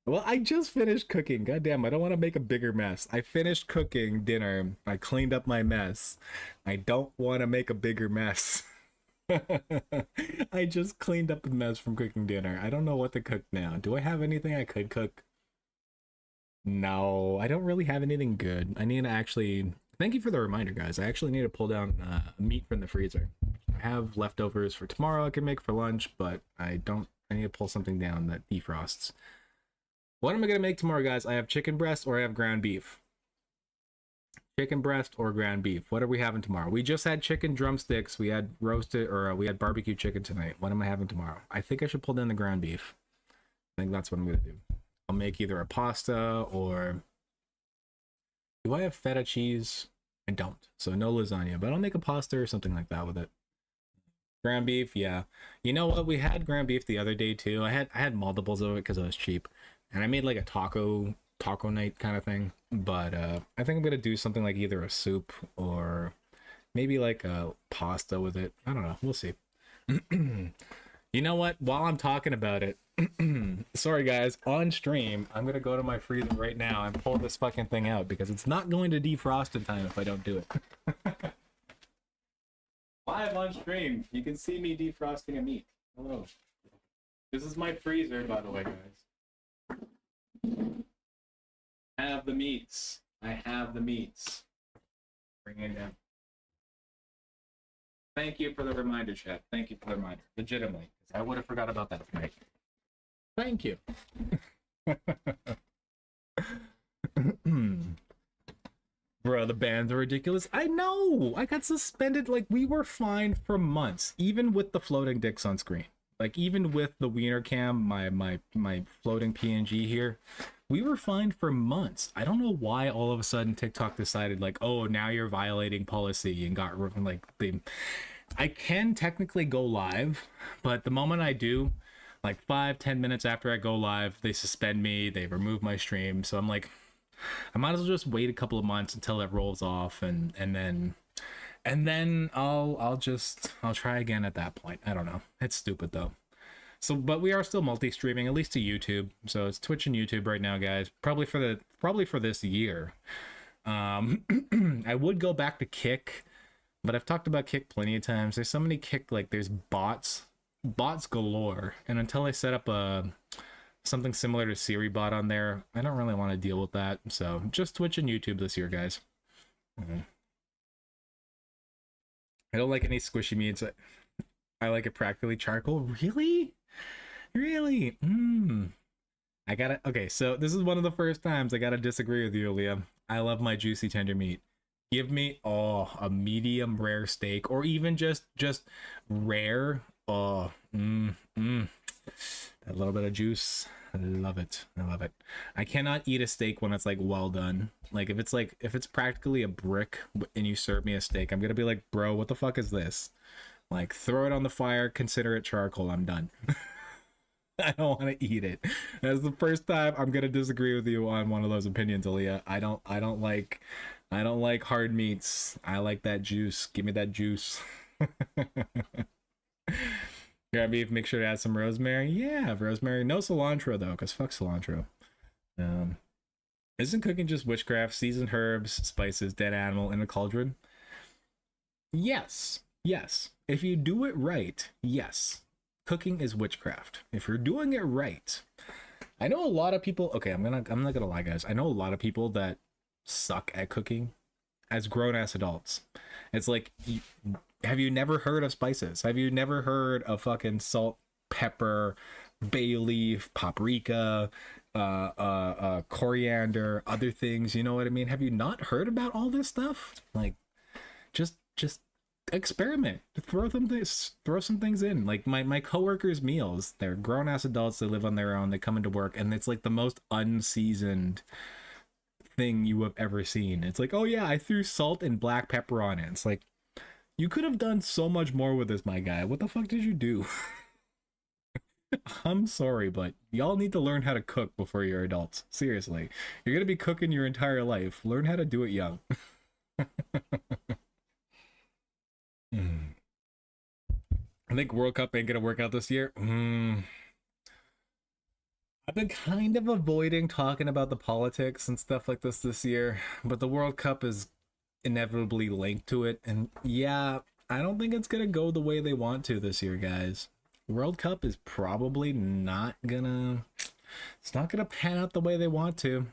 Speaker 1: Well, I just finished cooking. Goddamn, I don't want to make a bigger mess. I finished cooking dinner. I cleaned up my mess. I don't want to make a bigger mess. I just cleaned up the mess from cooking dinner. I don't know what to cook now. Do I have anything I could cook? No, I don't really have anything good. I need to actually... Thank you for the reminder, guys. I actually need to pull down meat from the freezer. I have leftovers for tomorrow I can make for lunch, but I don't... I need to pull something down that defrosts. What am I going to make tomorrow, guys? I have chicken breast or I have ground beef. Chicken breast or ground beef. What are we having tomorrow? We just had chicken drumsticks. We had roasted or we had barbecue chicken tonight. What am I having tomorrow? I think I should pull down the ground beef. I think that's what I'm going to do. I'll make either a pasta or... Do I have feta cheese? I don't. So no lasagna, but I'll make a pasta or something like that with it. Ground beef, yeah. You know what? We had ground beef the other day too. I had multiples of it because it was cheap. And I made like a taco night kind of thing. But I think I'm gonna do something like either a soup or maybe like a pasta with it. I don't know. We'll see. You know what? While I'm talking about it, sorry guys, on stream, I'm gonna go to my freezer right now and pull this fucking thing out because it's not going to defrost in time if I don't do it. Live on stream, you can see me defrosting a meat. Hello. This is my freezer, by the way, guys. I have the meats. I have the meats. Bring it down. Thank you for the reminder, chat. Thank you for the reminder. Legitimately, because I would have forgot about that tonight. Thank you. Bro, the bans are ridiculous. I know. I got suspended. Like, we were fined for months, even with the floating dicks on screen. Like, even with the wiener cam, my floating PNG here, we were fined for months. I don't know why all of a sudden TikTok decided like, oh, now you're violating policy and got like they. I can technically go live, but the moment I do, like 5-10 minutes after I go live, they suspend me. They remove my stream. So I'm like, I might as well just wait a couple of months until it rolls off, and then I'll try again at that point. I don't know. It's stupid though. So, but we are still multi-streaming, at least to YouTube. So it's Twitch and YouTube right now, guys. Probably for this year. I would go back to Kick, but I've talked about Kick plenty of times. There's so many Kick, like there's bots galore, and until I set up a something similar to Siri bot on there, I don't really want to deal with that. So just Twitch and YouTube this year, guys. I don't like any squishy meats. I like it practically charcoal. Really? Really? I gotta. Okay, so this is one of the first times I gotta disagree with you, Leah. I love my juicy tender meat. Give me a medium rare steak, or even just rare. That little bit of juice. I love it. I love it. I cannot eat a steak when it's like well done. Like if it's practically a brick and you serve me a steak, I'm gonna be like, bro, what the fuck is this? Like, throw it on the fire, consider it charcoal. I'm done. I don't want to eat it. That's the first time I'm gonna disagree with you on one of those opinions, Aaliyah. I don't like hard meats. I like that juice. Give me that juice. Grab beef, make sure to add some rosemary. Yeah, rosemary. No cilantro though, because fuck cilantro. Isn't cooking just witchcraft? Seasoned herbs, spices, dead animal in a cauldron? Yes. Yes. If you do it right, yes. Cooking is witchcraft. If you're doing it right. I know a lot of people, okay, I'm not gonna lie, guys. I know a lot of people that suck at cooking as grown-ass adults. It's like, have you never heard of spices? Have you never heard of fucking salt, pepper, bay leaf, paprika, coriander, other things? You know what I mean? Have you not heard about all this stuff? Like, just experiment. Throw some things in. Like my coworkers' meals. They're grown-ass adults. They live on their own. They come into work, and it's like the most unseasoned thing you have ever seen. It's like, oh yeah, I threw salt and black pepper on it. It's like, you could have done so much more with this, my guy. What the fuck did you do? I'm sorry, but y'all need to learn how to cook before you're adults. Seriously. You're gonna be cooking your entire life. Learn how to do it young. I think World Cup ain't gonna work out this year. I've been kind of avoiding talking about the politics and stuff like this year, but the World Cup is inevitably linked to it, and yeah, I don't think it's gonna go the way they want to this year, guys. World Cup is probably not gonna pan out the way they want to.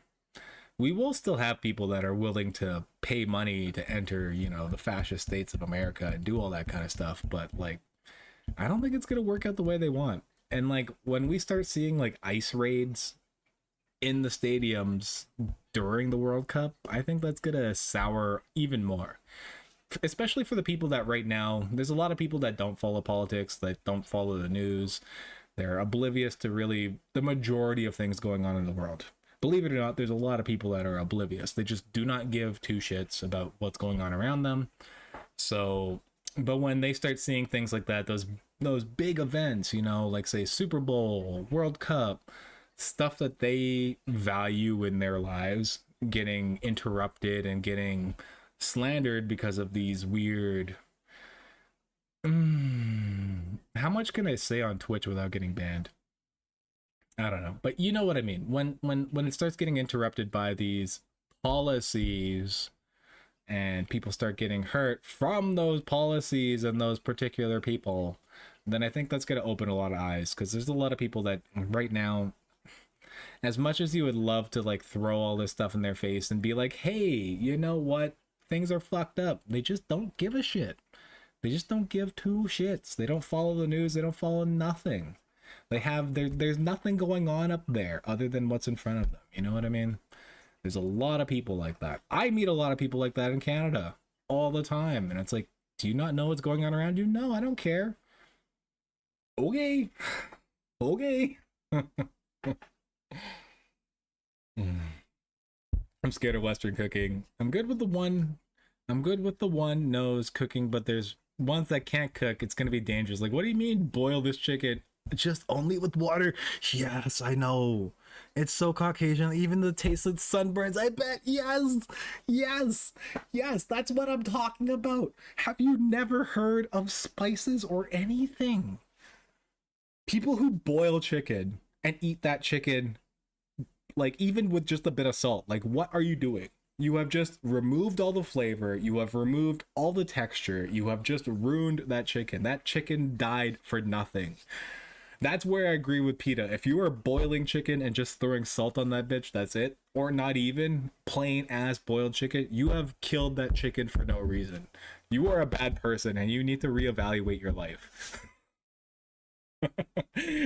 Speaker 1: We will still have people that are willing to pay money to enter, you know, the fascist states of America and do all that kind of stuff, but like, I don't think it's gonna work out the way they want. And like, when we start seeing like ICE raids in the stadiums during the World Cup, I think that's gonna sour even more. Especially for the people that right now, there's a lot of people that don't follow politics, that don't follow the news. They're oblivious to really the majority of things going on in the world. Believe it or not, there's a lot of people that are oblivious. They just do not give two shits about what's going on around them. So, but when they start seeing things like that, those big events, you know, like say Super Bowl, World Cup, stuff that they value in their lives, getting interrupted and getting slandered because of these weird how much can I say on Twitch without getting banned? I don't know, but you know what I mean. When it starts getting interrupted by these policies and people start getting hurt from those policies and those particular people, then I think that's going to open a lot of eyes, because there's a lot of people that right now, as much as you would love to like throw all this stuff in their face and be like, hey, you know what, things are fucked up, they just don't give a shit. They just don't give two shits. They don't follow the news. They don't follow nothing. They have there's nothing going on up there other than what's in front of them. You know what I mean? There's a lot of people like that. I meet a lot of people like that in Canada all the time. And it's like, do you not know what's going on around you? No, I don't care. Okay. Okay. I'm scared of Western cooking. I'm good with the one nose cooking, but there's ones that can't cook. It's gonna be dangerous. Like, what do you mean boil this chicken? Just only with water? Yes, I know. It's so Caucasian. Even the tasteless sunburns, I bet. Yes, yes, yes. That's what I'm talking about. Have you never heard of spices or anything? People who boil chicken and eat that chicken, like even with just a bit of salt, like what are you doing? You have just removed all the flavor, you have removed all the texture, you have just ruined that chicken. That chicken died for nothing. That's where I agree with PETA. If you are boiling chicken and just throwing salt on that bitch, that's it, or not even plain ass boiled chicken, you have killed that chicken for no reason. You are a bad person and you need to reevaluate your life.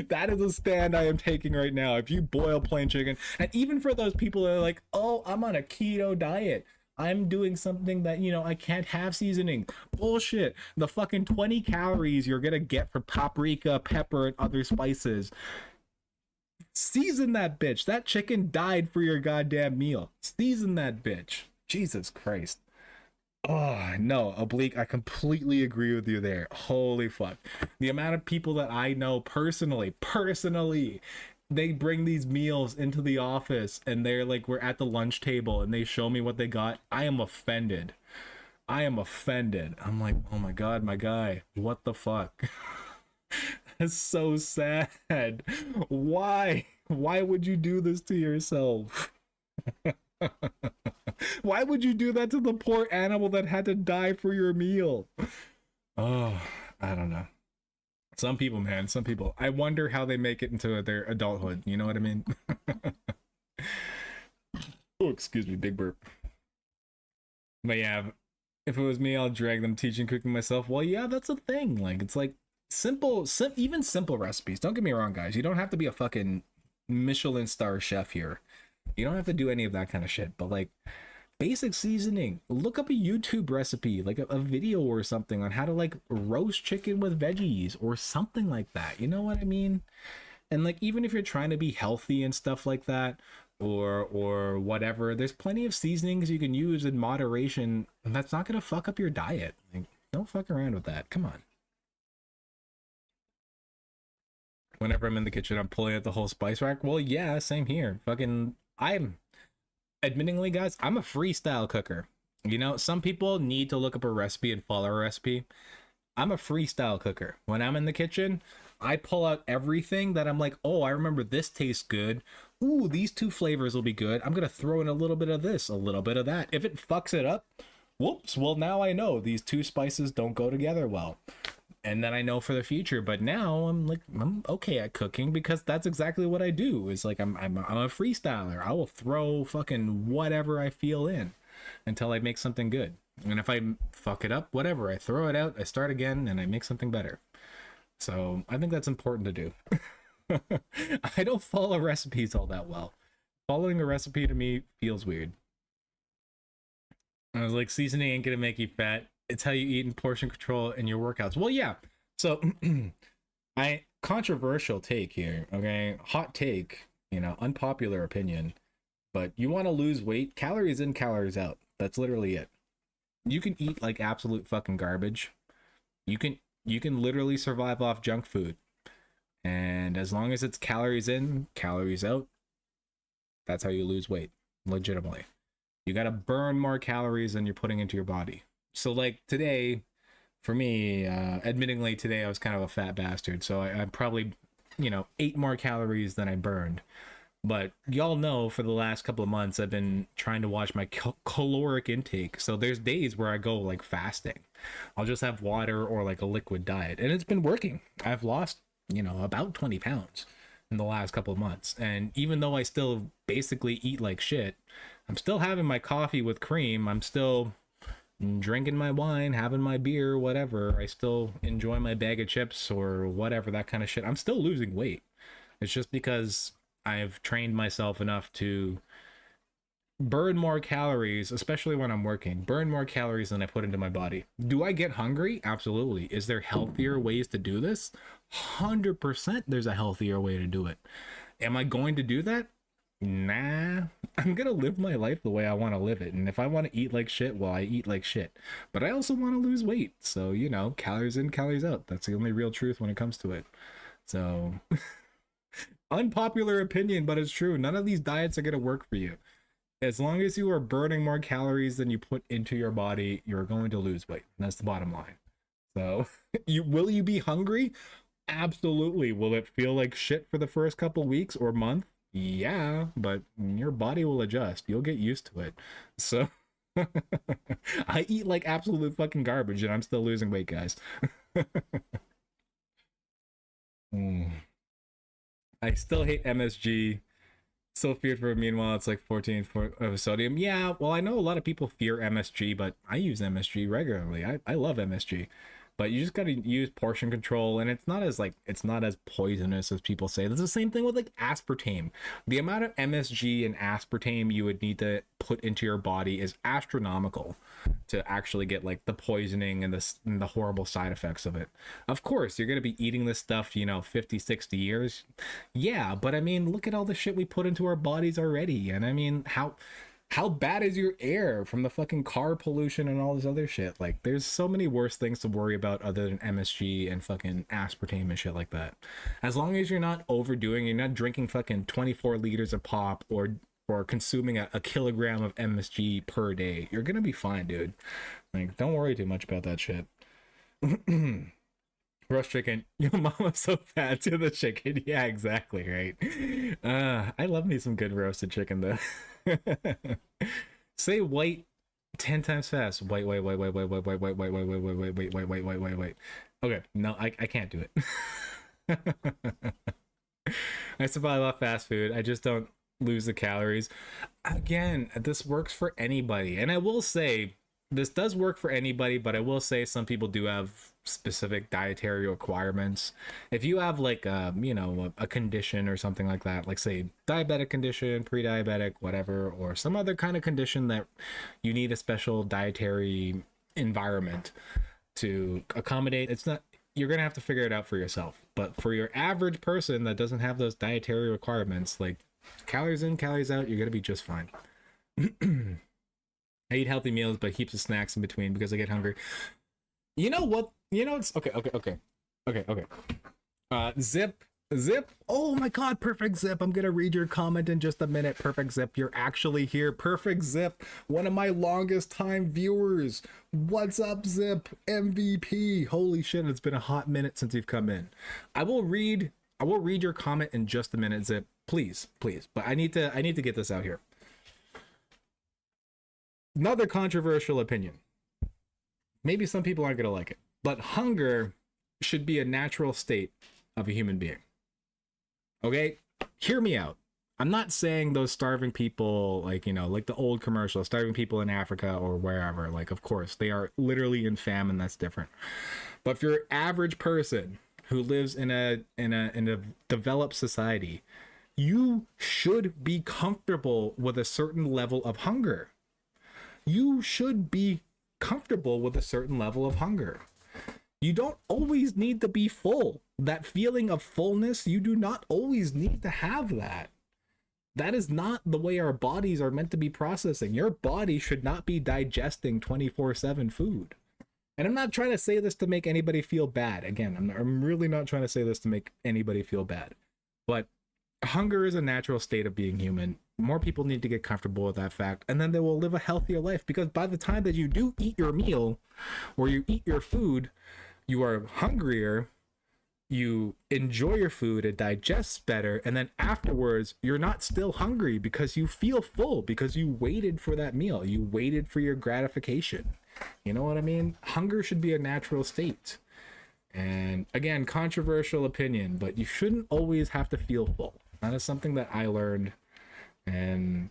Speaker 1: That is a stand I am taking right now. If you boil plain chicken, and even for those people that are like, oh, I'm on a keto diet, I'm doing something that, you know, I can't have seasoning. Bullshit. The fucking 20 calories you're gonna get from paprika, pepper, and other spices. Season that bitch. That chicken died for your goddamn meal. Season that bitch. Jesus Christ. Oh, no, Oblique, I completely agree with you there. Holy fuck. The amount of people that I know personally, they bring these meals into the office and they're like, we're at the lunch table and they show me what they got. I am offended. I am offended. I'm like, oh my God, my guy, what the fuck? That's so sad. Why? Why would you do this to yourself? Why would you do that to the poor animal that had to die for your meal? Oh, I don't know. Some people, man, some people. I wonder how they make it into their adulthood. You know what I mean? Oh, excuse me, big burp. But yeah, if it was me, I'll drag them teaching cooking myself. Well, yeah, that's a thing. Like, it's like even simple recipes. Don't get me wrong, guys. You don't have to be a fucking Michelin star chef here. You don't have to do any of that kind of shit. But like, basic seasoning. Look up a YouTube recipe, like a video or something on how to like roast chicken with veggies or something like that. You know what I mean? And like, even if you're trying to be healthy and stuff like that, or whatever, there's plenty of seasonings you can use in moderation, and that's not gonna fuck up your diet. Like, don't fuck around with that. Come on. Whenever I'm in the kitchen, I'm pulling out the whole spice rack. Well, yeah, same here. Fucking, I'm admittingly, guys, I'm a freestyle cooker. You know, some people need to look up a recipe and follow a recipe. I'm a freestyle cooker. When I'm in the kitchen, I pull out everything that I'm like, oh, I remember this tastes good. Ooh, these two flavors will be good. I'm gonna throw in a little bit of this, a little bit of that. If it fucks it up, whoops, well, now I know these two spices don't go together well. And then I know for the future. But now I'm like, I'm okay at cooking because that's exactly what I do. It's like I'm a freestyler. I will throw fucking whatever I feel in until I make something good. And if I fuck it up, whatever, I throw it out, I start again, and I make something better. So I think that's important to do. I don't follow recipes all that well. Following a recipe to me feels weird. I was like, seasoning ain't gonna make you fat. It's how you eat and portion control in your workouts. Well, yeah. So I controversial take here, okay? Hot take, you know, unpopular opinion. But you want to lose weight, calories in, calories out. That's literally it. You can eat like absolute fucking garbage. You can literally survive off junk food. And as long as it's calories in, calories out, that's how you lose weight, legitimately. You got to burn more calories than you're putting into your body. So like today, for me, admittingly today I was kind of a fat bastard. So I probably, you know, ate more calories than I burned. But y'all know for the last couple of months, I've been trying to watch my caloric intake. So there's days where I go like fasting. I'll just have water or like a liquid diet. And it's been working. I've lost, you know, about 20 pounds in the last couple of months. And even though I still basically eat like shit, I'm still having my coffee with cream. I'm still drinking my wine, having my beer, whatever. I still enjoy my bag of chips or whatever, that kind of shit. I'm still losing weight. It's just because I've trained myself enough to burn more calories, especially when I'm working, burn more calories than I put into my body. Do I get hungry? Absolutely. Is there healthier ways to do this? 100% there's a healthier way to do it. Am I going to do that? Nah. I'm gonna live my life the way I want to live it. And if I want to eat like shit, well, I eat like shit. But I also want to lose weight. So, you know, calories in, calories out. That's the only real truth when it comes to it. So, unpopular opinion, but it's true. None of these diets are gonna work for you. As long as you are burning more calories than you put into your body, you're going to lose weight. That's the bottom line. So, will you be hungry? Absolutely. Will it feel like shit for the first couple weeks or month? Yeah, but your body will adjust. You'll get used to it. So, I eat like absolute fucking garbage and I'm still losing weight, guys. Mm. I still hate MSG. Still feared for it. Meanwhile, it's like 14 of sodium. Yeah, well, I know a lot of people fear MSG, but I use MSG regularly. I love MSG, but you just got to use portion control, and it's not as poisonous as people say. That's the same thing with like aspartame. The amount of MSG and aspartame you would need to put into your body is astronomical to actually get like the poisoning and the horrible side effects of it. Of course, you're going to be eating this stuff, you know, 50, 60 years. Yeah, but I mean, look at all the shit we put into our bodies already. And I mean, how bad is your air from the fucking car pollution and all this other shit? Like, there's so many worse things to worry about other than MSG and fucking aspartame and shit like that. As long as you're not overdoing, you're not drinking fucking 24 liters of pop or consuming a kilogram of MSG per day, you're gonna be fine, dude. Like, don't worry too much about that shit. Roast chicken. Your mama's so fat to the chicken. Yeah, exactly, right? I love me some good roasted chicken though. Say white 10 times fast. Wait. Okay, no, I can't do it. I survive off fast food. I just don't lose the calories. Again, this works for anybody. And I will say, this does work for anybody, but I will say some people do have specific dietary requirements. If you have like a condition or something like that, like say diabetic condition, pre-diabetic, whatever, or some other kind of condition that you need a special dietary environment to accommodate, it's not, you're gonna have to figure it out for yourself. But for your average person that doesn't have those dietary requirements, like calories in, calories out, you're gonna be just fine. I eat healthy meals, but heaps of snacks in between because I get hungry. You know what? You know, it's okay. Zip. Oh my God, Perfect Zip. I'm gonna read your comment in just a minute. Perfect Zip, you're actually here. Perfect Zip, one of my longest time viewers. What's up, Zip? MVP. Holy shit, it's been a hot minute since you've come in. I will read your comment in just a minute, Zip. Please. But I need to get this out here. Another controversial opinion. Maybe some people aren't going to like it, but hunger should be a natural state of a human being. Okay? Hear me out. I'm not saying those starving people, like, you know, like the old commercial, starving people in Africa or wherever, like, of course, they are literally in famine. That's different. But for your average person who lives in a developed society, you should be comfortable with a certain level of hunger. You should be comfortable with a certain level of hunger. You don't always need to be full. That feeling of fullness, you do not always need to have that. That is not the way our bodies are meant to be processing. Your body should not be digesting 24/7 food. And I'm not trying to say this to make anybody feel bad. Again, I'm really not trying to say this to make anybody feel bad. But hunger is a natural state of being human. More people need to get comfortable with that fact, and then they will live a healthier life, because by the time that you do eat your meal or you eat your food, you are hungrier, you enjoy your food, it digests better, and then afterwards you're not still hungry because you feel full, because you waited for that meal, you waited for your gratification. You know what I mean? Hunger should be a natural state. And again, controversial opinion, but you shouldn't always have to feel full. That is something that I learned. And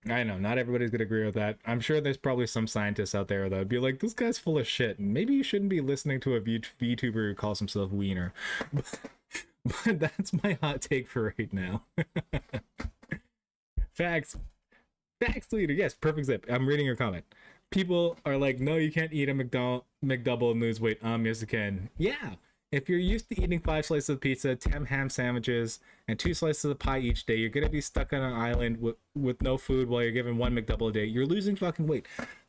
Speaker 1: I know not everybody's gonna agree with that. I'm sure there's probably some scientists out there that would be like, this guy's full of shit, and maybe you shouldn't be listening to a VTuber who calls himself Wiener. But that's my hot take for right now. Facts. Back leader. Yes, perfect Zip. I'm reading your comment. People are like, no, you can't eat a McDouble and lose weight. Yes, you can. Yeah. If you're used to eating 5 slices of pizza, 10 ham sandwiches, and 2 slices of pie each day, you're gonna be stuck on an island with no food while you're given one McDouble a day. You're losing fucking weight.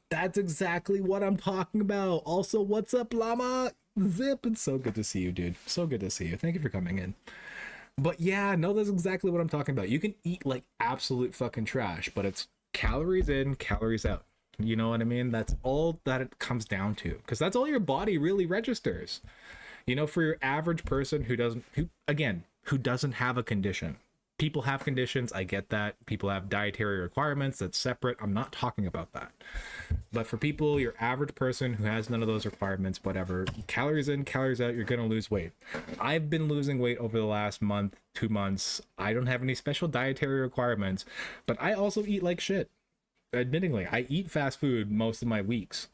Speaker 1: That's exactly what I'm talking about. Also, what's up, Llama? Zip, it's so good to see you, dude. So good to see you. Thank you for coming in. But yeah, no, that's exactly what I'm talking about. You can eat like absolute fucking trash, but it's calories in, calories out. You know what I mean? That's all that it comes down to, because that's all your body really registers. You know, for your average person who doesn't have a condition. People have conditions, I get that. People have dietary requirements, that's separate. I'm not talking about that. But for people, your average person who has none of those requirements, whatever, calories in, calories out, you're gonna lose weight. I've been losing weight over the last month, 2 months. I don't have any special dietary requirements, but I also eat like shit. Admittingly, I eat fast food most of my weeks.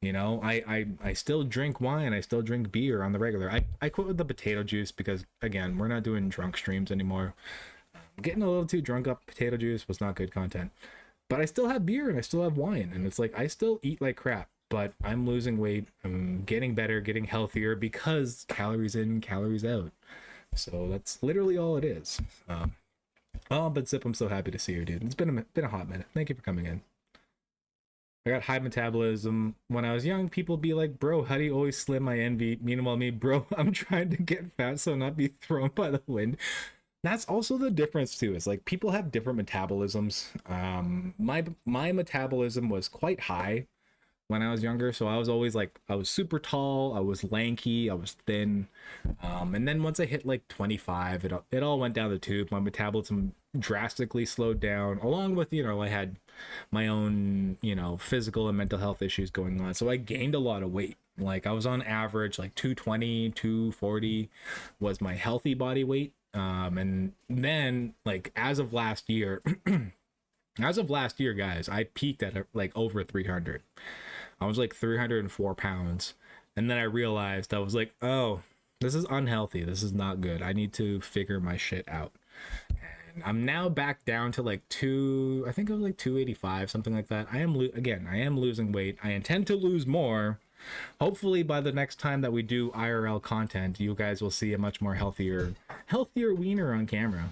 Speaker 1: You know, I still drink wine, I still drink beer on the regular. I quit with the potato juice because, again, we're not doing drunk streams anymore. Getting a little too drunk off potato juice was not good content. But I still have beer and I still have wine, and it's like I still eat like crap, but I'm losing weight. I'm getting better, getting healthier because calories in, calories out. So that's literally all it is. But Zip, I'm so happy to see you, dude. It's been a hot minute. Thank you for coming in. I got high metabolism. When I was young, people be like, bro, how do you always slim? I envy. Meanwhile, me, bro, I'm trying to get fat so not be thrown by the wind. That's also the difference too. Is like people have different metabolisms. My metabolism was quite high when I was younger, so I was always like, I was super tall, I was lanky, I was thin. And then once I hit like 25, it all went down the tube. My metabolism drastically slowed down, along with, you know, I had my own, you know, physical and mental health issues going on. So I gained a lot of weight. Like I was on average like 220, 240 was my healthy body weight. And then like as of last year, guys, I peaked at like over 300. I was like 304 pounds. And then I realized, I was like, oh, this is unhealthy. This is not good. I need to figure my shit out. And I'm now back down to like I think it was like 285, something like that. I am losing weight. I intend to lose more. Hopefully by the next time that we do IRL content, you guys will see a much more healthier wiener on camera.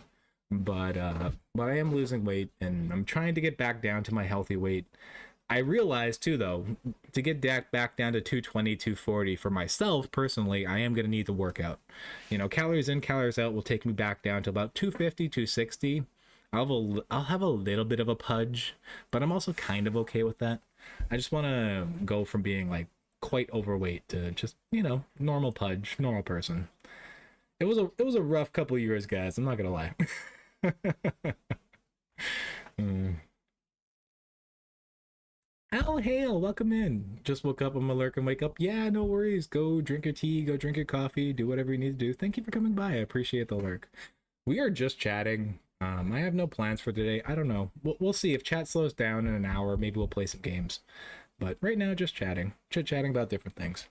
Speaker 1: But I am losing weight and I'm trying to get back down to my healthy weight. I realized too, though, to get back down to 220, 240 for myself personally, I am going to need to work out. You know, calories in, calories out will take me back down to about 250, 260. I'll have a little bit of a pudge, but I'm also kind of okay with that. I just want to go from being like quite overweight to just, you know, normal pudge, normal person. It was a rough couple of years, guys. I'm not gonna lie. mm. Al Hale, welcome in. Just woke up. I'm alert and wake up. Yeah, no worries. Go drink your tea. Go drink your coffee. Do whatever you need to do. Thank you for coming by. I appreciate the lurk. We are just chatting. I have no plans for today. I don't know. We'll see if chat slows down in an hour. Maybe we'll play some games. But right now, just chatting. Chit-chatting about different things.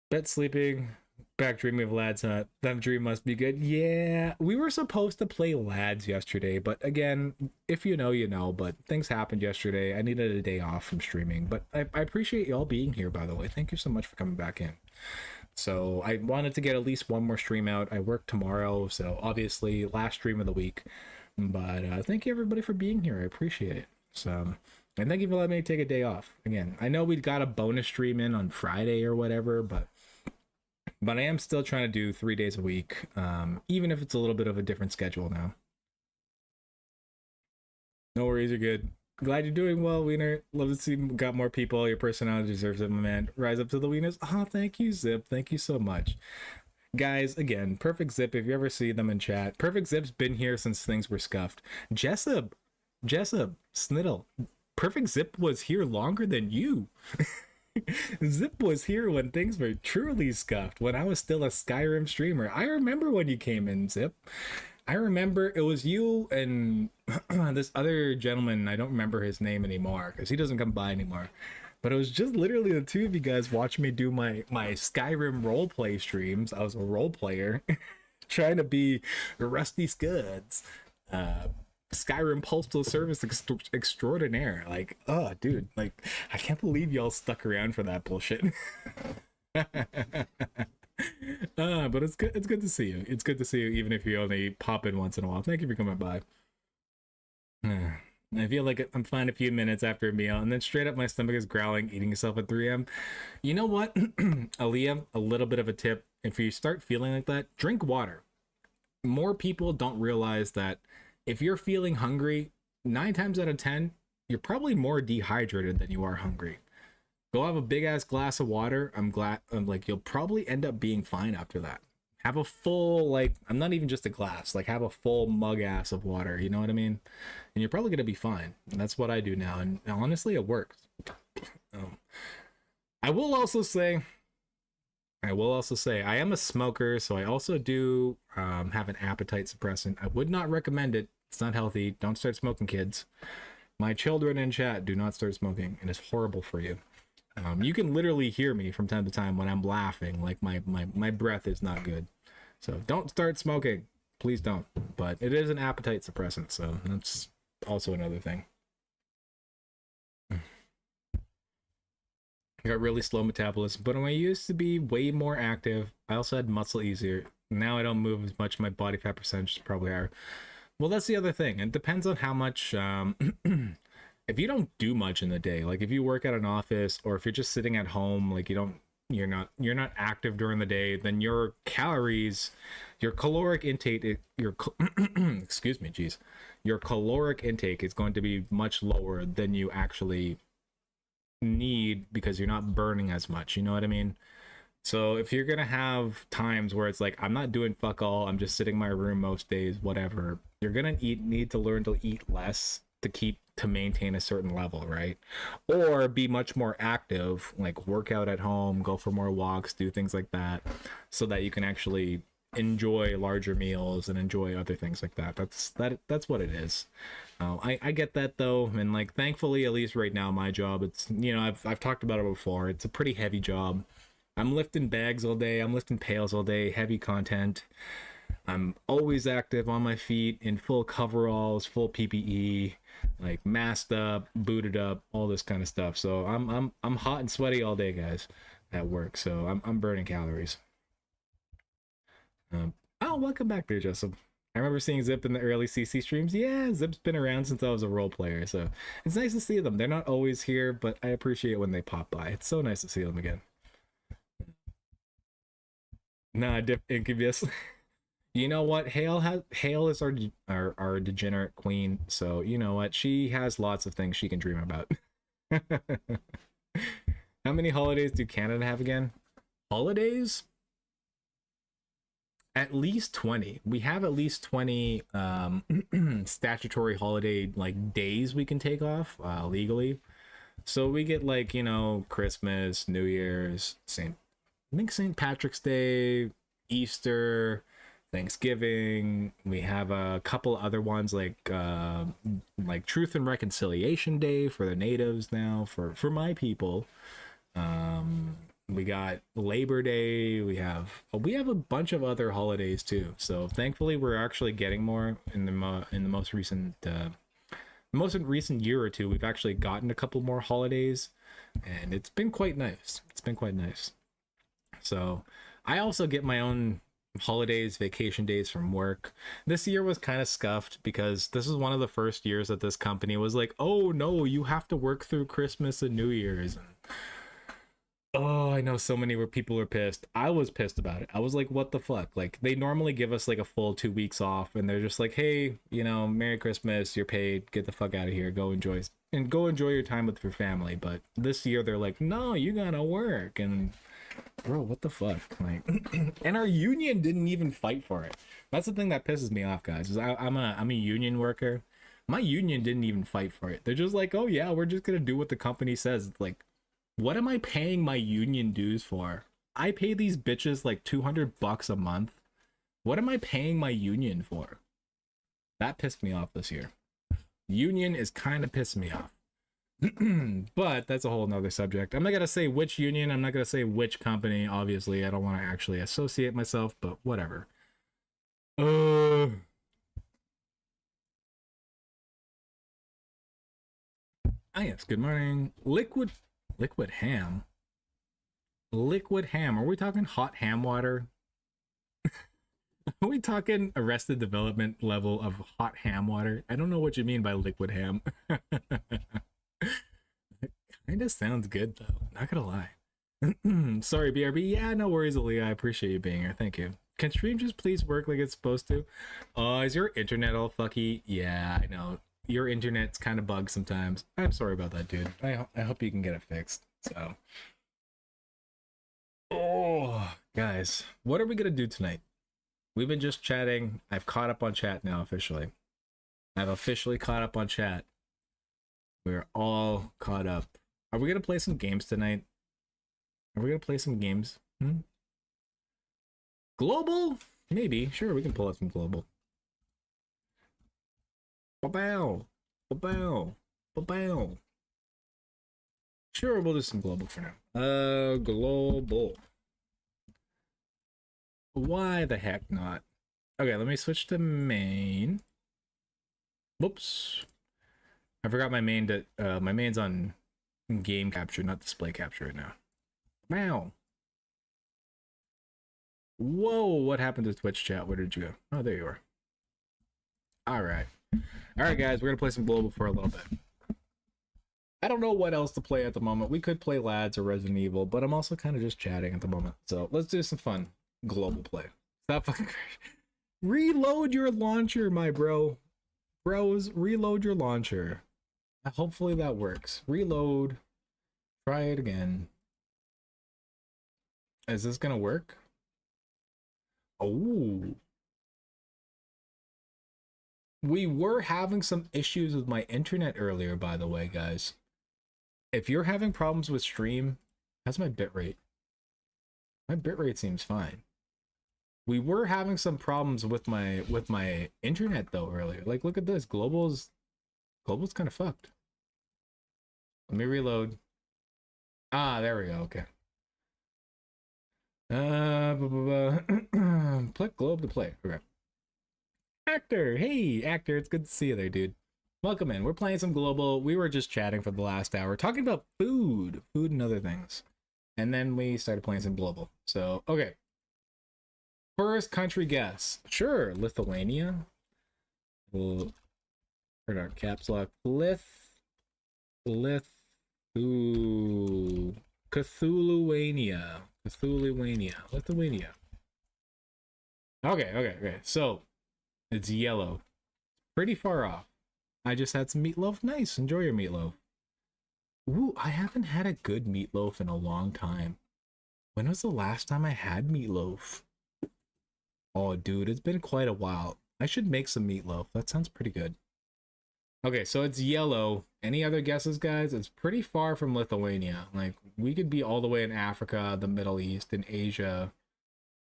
Speaker 1: Bet sleeping. Back dreaming of Lads Hut. That dream must be good. Yeah, we were supposed to play Lads yesterday, but again, if you know, you know. But things happened yesterday. I needed a day off from streaming. But I appreciate y'all being here, by the way. Thank you so much for coming back in. So I wanted to get at least one more stream out. I work tomorrow, so obviously last stream of the week. But thank you everybody for being here. I appreciate it. So, and thank you for letting me take a day off. Again, I know we've got a bonus stream in on Friday or whatever, but I am still trying to do 3 days a week, even if it's a little bit of a different schedule now. No worries, you're good. Glad you're doing well, Wiener. Love to see you got more people. Your personality deserves it, my man. Rise up to the wieners. Oh, thank you, Zip. Thank you so much. Guys, again, Perfect Zip, if you ever see them in chat, Perfect Zip's been here since things were scuffed. Jessup, Sniddle, Perfect Zip was here longer than you. Zip was here when things were truly scuffed, when I was still a Skyrim streamer. I remember when you came in, Zip. I remember it was you and this other gentleman. I don't remember his name anymore because he doesn't come by anymore. But it was just literally the two of you guys watching me do my Skyrim roleplay streams. I was a role player trying to be Rusty Scuds. Skyrim postal service extraordinaire. Like, oh, dude, like I can't believe y'all stuck around for that bullshit. But it's good. It's good to see you. It's good to see you, even if you only pop in once in a while. Thank you for coming by. I feel like I'm fine a few minutes after a meal, and then straight up my stomach is growling, eating yourself at 3 a.m. You know what, Aaliyah? A little bit of a tip: if you start feeling like that, drink water. More people don't realize that if you're feeling hungry, 9 times out of 10, you're probably more dehydrated than you are hungry. Go have a big ass glass of water. I'm like, you'll probably end up being fine after that. Have a full, like, I'm not even just a glass, like, have a full mug ass of water. You know what I mean? And you're probably going to be fine. And that's what I do now. And honestly, it works. Um, I will also say, I am a smoker, so I also do have an appetite suppressant. I would not recommend it. It's not healthy. Don't start smoking, kids. My children in chat, do not start smoking. It is horrible for you. You can literally hear me from time to time when I'm laughing. Like my breath is not good. So don't start smoking. Please don't. But it is an appetite suppressant, so that's also another thing. I got really slow metabolism, but when I used to be way more active, I also had muscle easier. Now I don't move as much. My body fat percentage is probably higher. Well, that's the other thing. It depends on how much if you don't do much in the day, like if you work at an office or if you're just sitting at home, like you're not active during the day, then your calories, your caloric intake, excuse me, geez, your caloric intake is going to be much lower than you actually need because you're not burning as much. You know what I mean? So if you're gonna have times where it's like I'm not doing fuck all, I'm just sitting in my room most days, whatever, you're gonna need to learn to eat less to maintain a certain level, right? Or be much more active, like work out at home, go for more walks, do things like that, so that you can actually enjoy larger meals and enjoy other things like that. That's what it is. I get that though, and like thankfully, at least right now, my job, it's, you know, I've talked about it before. It's a pretty heavy job. I'm lifting bags all day. I'm lifting pails all day. Heavy content. I'm always active on my feet in full coveralls, full PPE, like masked up, booted up, all this kind of stuff. So I'm hot and sweaty all day, guys, at work. So I'm burning calories. Oh, welcome back there, Joseph. I remember seeing Zip in the early CC streams. Yeah, Zip's been around since I was a role player, so it's nice to see them. They're not always here, but I appreciate when they pop by. It's so nice to see them again. Nah, Incubus. You know what? Hale is our degenerate queen. So you know what? She has lots of things she can dream about. How many holidays do Canada have again? Holidays? At least 20. We have at least 20 statutory holiday like days we can take off legally. So we get like, you know, Christmas, New Year's, I think St. Patrick's Day, Easter, Thanksgiving. We have a couple other ones like Truth and Reconciliation Day for the natives now for my people. We got Labor Day. We have a bunch of other holidays too. So thankfully, we're actually getting more in the most recent year or two. We've actually gotten a couple more holidays, and it's been quite nice. It's been quite nice. So I also get my own holidays, vacation days from work. This year was kind of scuffed because this is one of the first years that this company was like, oh no, you have to work through Christmas and New Year's. Oh, I know so many where people were pissed. I was pissed about it. I was like, what the fuck? Like, they normally give us like a full 2 weeks off, and they're just like, hey, you know, Merry Christmas, you're paid, get the fuck out of here, go enjoy your time with your family. But this year they're like, no, you gotta work. And bro, what the fuck? Like, and our union didn't even fight for it. That's the thing that pisses me off, guys. Is I'm a union worker. My union didn't even fight for it. They're just like, oh yeah, we're just gonna do what the company says. It's like, what am I paying my union dues for? I pay these bitches like $200 a month. What am I paying my union for? That pissed me off this year. Union is kind of pissing me off. But that's a whole nother subject. I'm not gonna say which union, I'm not gonna say which company. Obviously, I don't want to actually associate myself, but whatever. Ah, yes, good morning. Liquid ham. Liquid ham. Are we talking hot ham water? Are we talking Arrested Development level of hot ham water? I don't know what you mean by liquid ham. Kinda sounds good though. Not gonna lie. Sorry, BRB. Yeah, no worries, Aaliyah. I appreciate you being here. Thank you. Can stream just please work like it's supposed to? Is your internet all fucky? Yeah, I know. Your internet's kind of bugged sometimes. I'm sorry about that, dude. I hope you can get it fixed. So, oh, guys, what are we gonna do tonight? We've been just chatting. I've caught up on chat now officially. I've officially caught up on chat. We're all caught up. Are we gonna play some games tonight? Are we gonna play some games? Global? Maybe. Sure, we can pull up some global. Ba-bow. Ba-bow. Ba-bow. Sure, we'll do some global for now. Global. Why the heck not? Okay, let me switch to main. Whoops. I forgot my main to my main's on game capture, not display capture right now. Wow. Whoa, what happened to Twitch chat? Where did you go? Oh, there you are. Alright. Alright, guys, we're gonna play some global for a little bit. I don't know what else to play at the moment. We could play Lads or Resident Evil, but I'm also kind of just chatting at the moment. So let's do some fun global play. Stop fucking reload your launcher, my bro. Bros, reload your launcher. Hopefully that works. Reload. Try it again. Is this gonna work? Oh. We were having some issues with my internet earlier, by the way, guys. If you're having problems with stream, how's my bitrate? My bitrate seems fine. We were having some problems with my internet though earlier. Like, look at this. Global's kind of fucked. Let me reload. Ah, there we go. Okay. Click globe to play. Okay. Actor, hey, Actor, it's good to see you there, dude. Welcome in. We're playing some global. We were just chatting for the last hour, talking about food and other things. And then we started playing some global. So, okay. First country guess. Sure, Lithuania. We'll put our caps lock. Ooh. Cthulhuania. Lithuania. Okay. So, it's yellow. Pretty far off. I just had some meatloaf. Nice. Enjoy your meatloaf. Ooh, I haven't had a good meatloaf in a long time. When was the last time I had meatloaf? Oh, dude, it's been quite a while. I should make some meatloaf. That sounds pretty good. Okay, so it's yellow. Any other guesses, guys? It's pretty far from Lithuania. Like, we could be all the way in Africa, the Middle East, in Asia.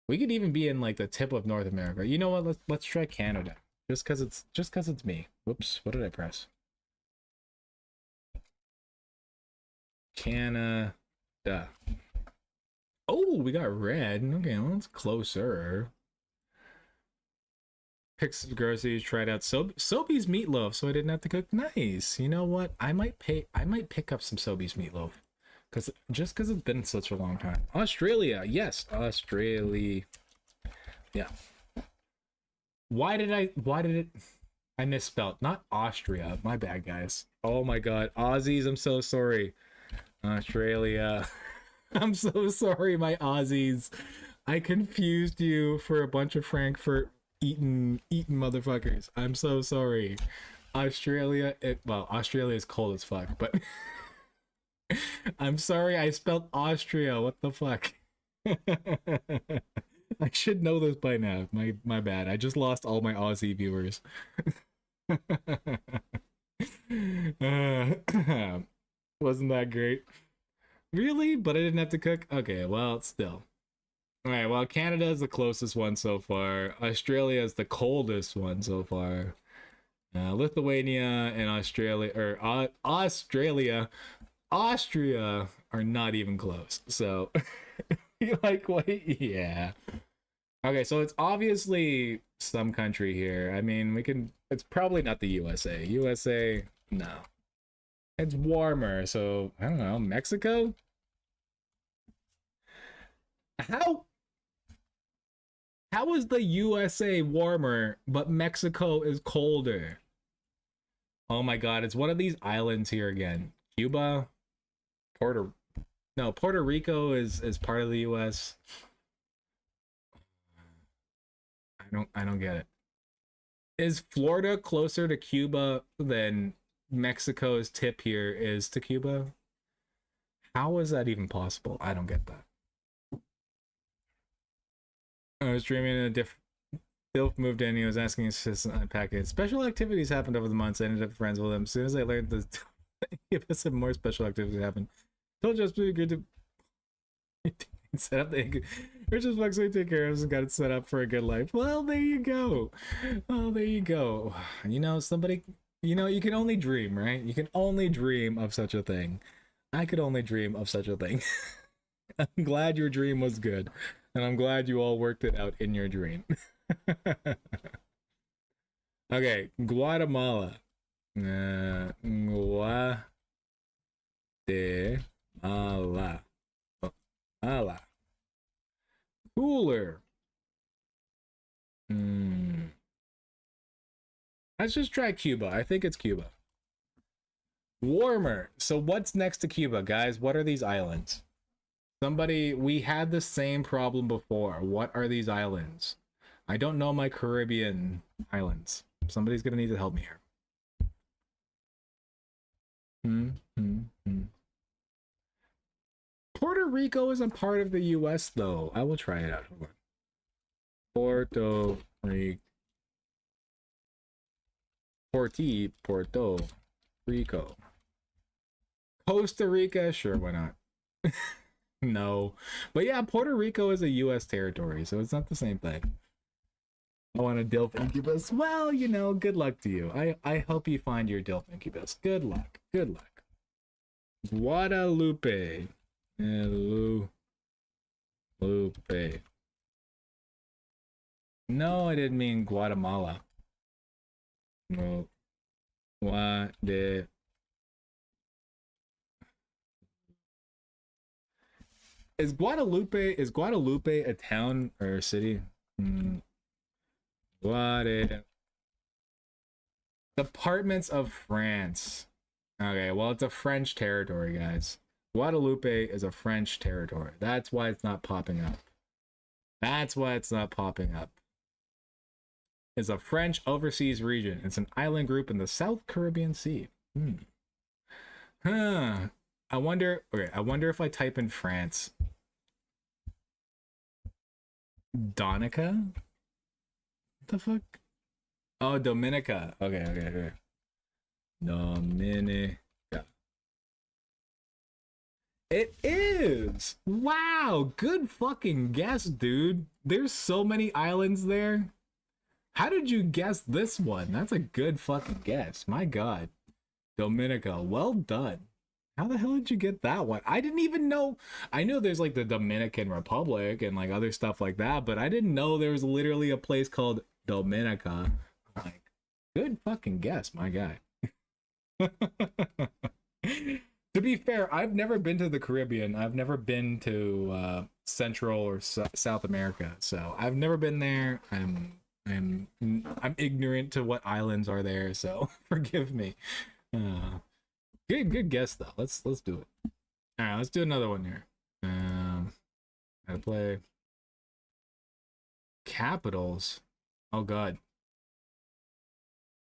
Speaker 1: We could even be in like the tip of North America. You know what? Let's try Canada. Just cause it's me. Whoops, what did I press? Canada. Oh, we got red. Okay, well, it's closer. Pick some groceries, tried out Sobeys meatloaf, so I didn't have to cook. Nice. You know what? I might pick up some Sobeys meatloaf. Cause it's been such a long time. Australia, yes, Australia. Yeah. Why did it I misspelled, not Austria. My bad, guys. Oh my god. Aussies, I'm so sorry. Australia. I'm so sorry, my Aussies. I confused you for a bunch of Frankfurt eating motherfuckers. I'm so sorry. Australia, Australia is cold as fuck, but I'm sorry I spelled Austria. What the fuck? I should know this by now. My bad. I just lost all my Aussie viewers. Wasn't that great? Really? But I didn't have to cook? Okay, well, still. Alright, well, Canada is the closest one so far. Australia is the coldest one so far. Lithuania and Australia, or Austria are not even close. So, like, what? Yeah. Okay, so it's obviously some country here. I mean, it's probably not the USA. USA, no. It's warmer, so I don't know. Mexico? How how is the USA warmer, but Mexico is colder? Oh my god, it's one of these islands here again. Cuba, Puerto no, Puerto Rico is part of the US. I don't get it. Is Florida closer to Cuba than Mexico's tip here is to Cuba? How is that even possible? I don't get that. I was dreaming in a different Dilf moved in. He was asking his assistant to unpack it. Special activities happened over the months. I ended up friends with him. As soon as I learned the some more special activities happened. Told you I was pretty good to set up the Richard's flexible take care of us and got it set up for a good life. Well, there you go. Oh, there you go. You know, somebody, you know, you can only dream, right? You can only dream of such a thing. I could only dream of such a thing. I'm glad your dream was good, and I'm glad you all worked it out in your dream. Okay, Guatemala. Guatemala. Ala. Cooler. Let's just try Cuba. I think it's Cuba. Warmer. So what's next to Cuba, guys? What are these islands? Somebody, we had the same problem before. What are these islands? I don't know my Caribbean islands. Somebody's gonna need to help me here. Puerto Rico isn't part of the US though. I will try it out. Hold on. Puerto Rico. Costa Rica, sure, why not? No. But yeah, Puerto Rico is a US territory, so it's not the same thing. I want a DILF incubus. Well, you know, good luck to you. I hope you find your DILF incubus. Good luck. Good luck. Guadalupe. Lupe. No, I didn't mean Guatemala. No. What did? Is Guadalupe a town or a city? Guadalupe. Departments of France. Okay, well, it's a French territory, guys. Guadalupe is a French territory. That's why it's not popping up. That's why it's not popping up. It's a French overseas region. It's an island group in the South Caribbean Sea. Huh. I wonder if I type in France. Donica? What the fuck? Oh, Dominica. Okay. Dominica. It is! Wow, good fucking guess, dude. There's so many islands there. How did you guess this one? That's a good fucking guess. My god. Dominica, well done. How the hell did you get that one? I didn't even know. I knew there's like the Dominican Republic and like other stuff like that, but I didn't know there was literally a place called Dominica. Like, good fucking guess, my guy. To be fair, I've never been to the Caribbean. I've never been to Central or South America, so I've never been there. I'm ignorant to what islands are there, so forgive me. Good guess though. Let's do it. All right, let's do another one here. Gotta play capitals. Oh god.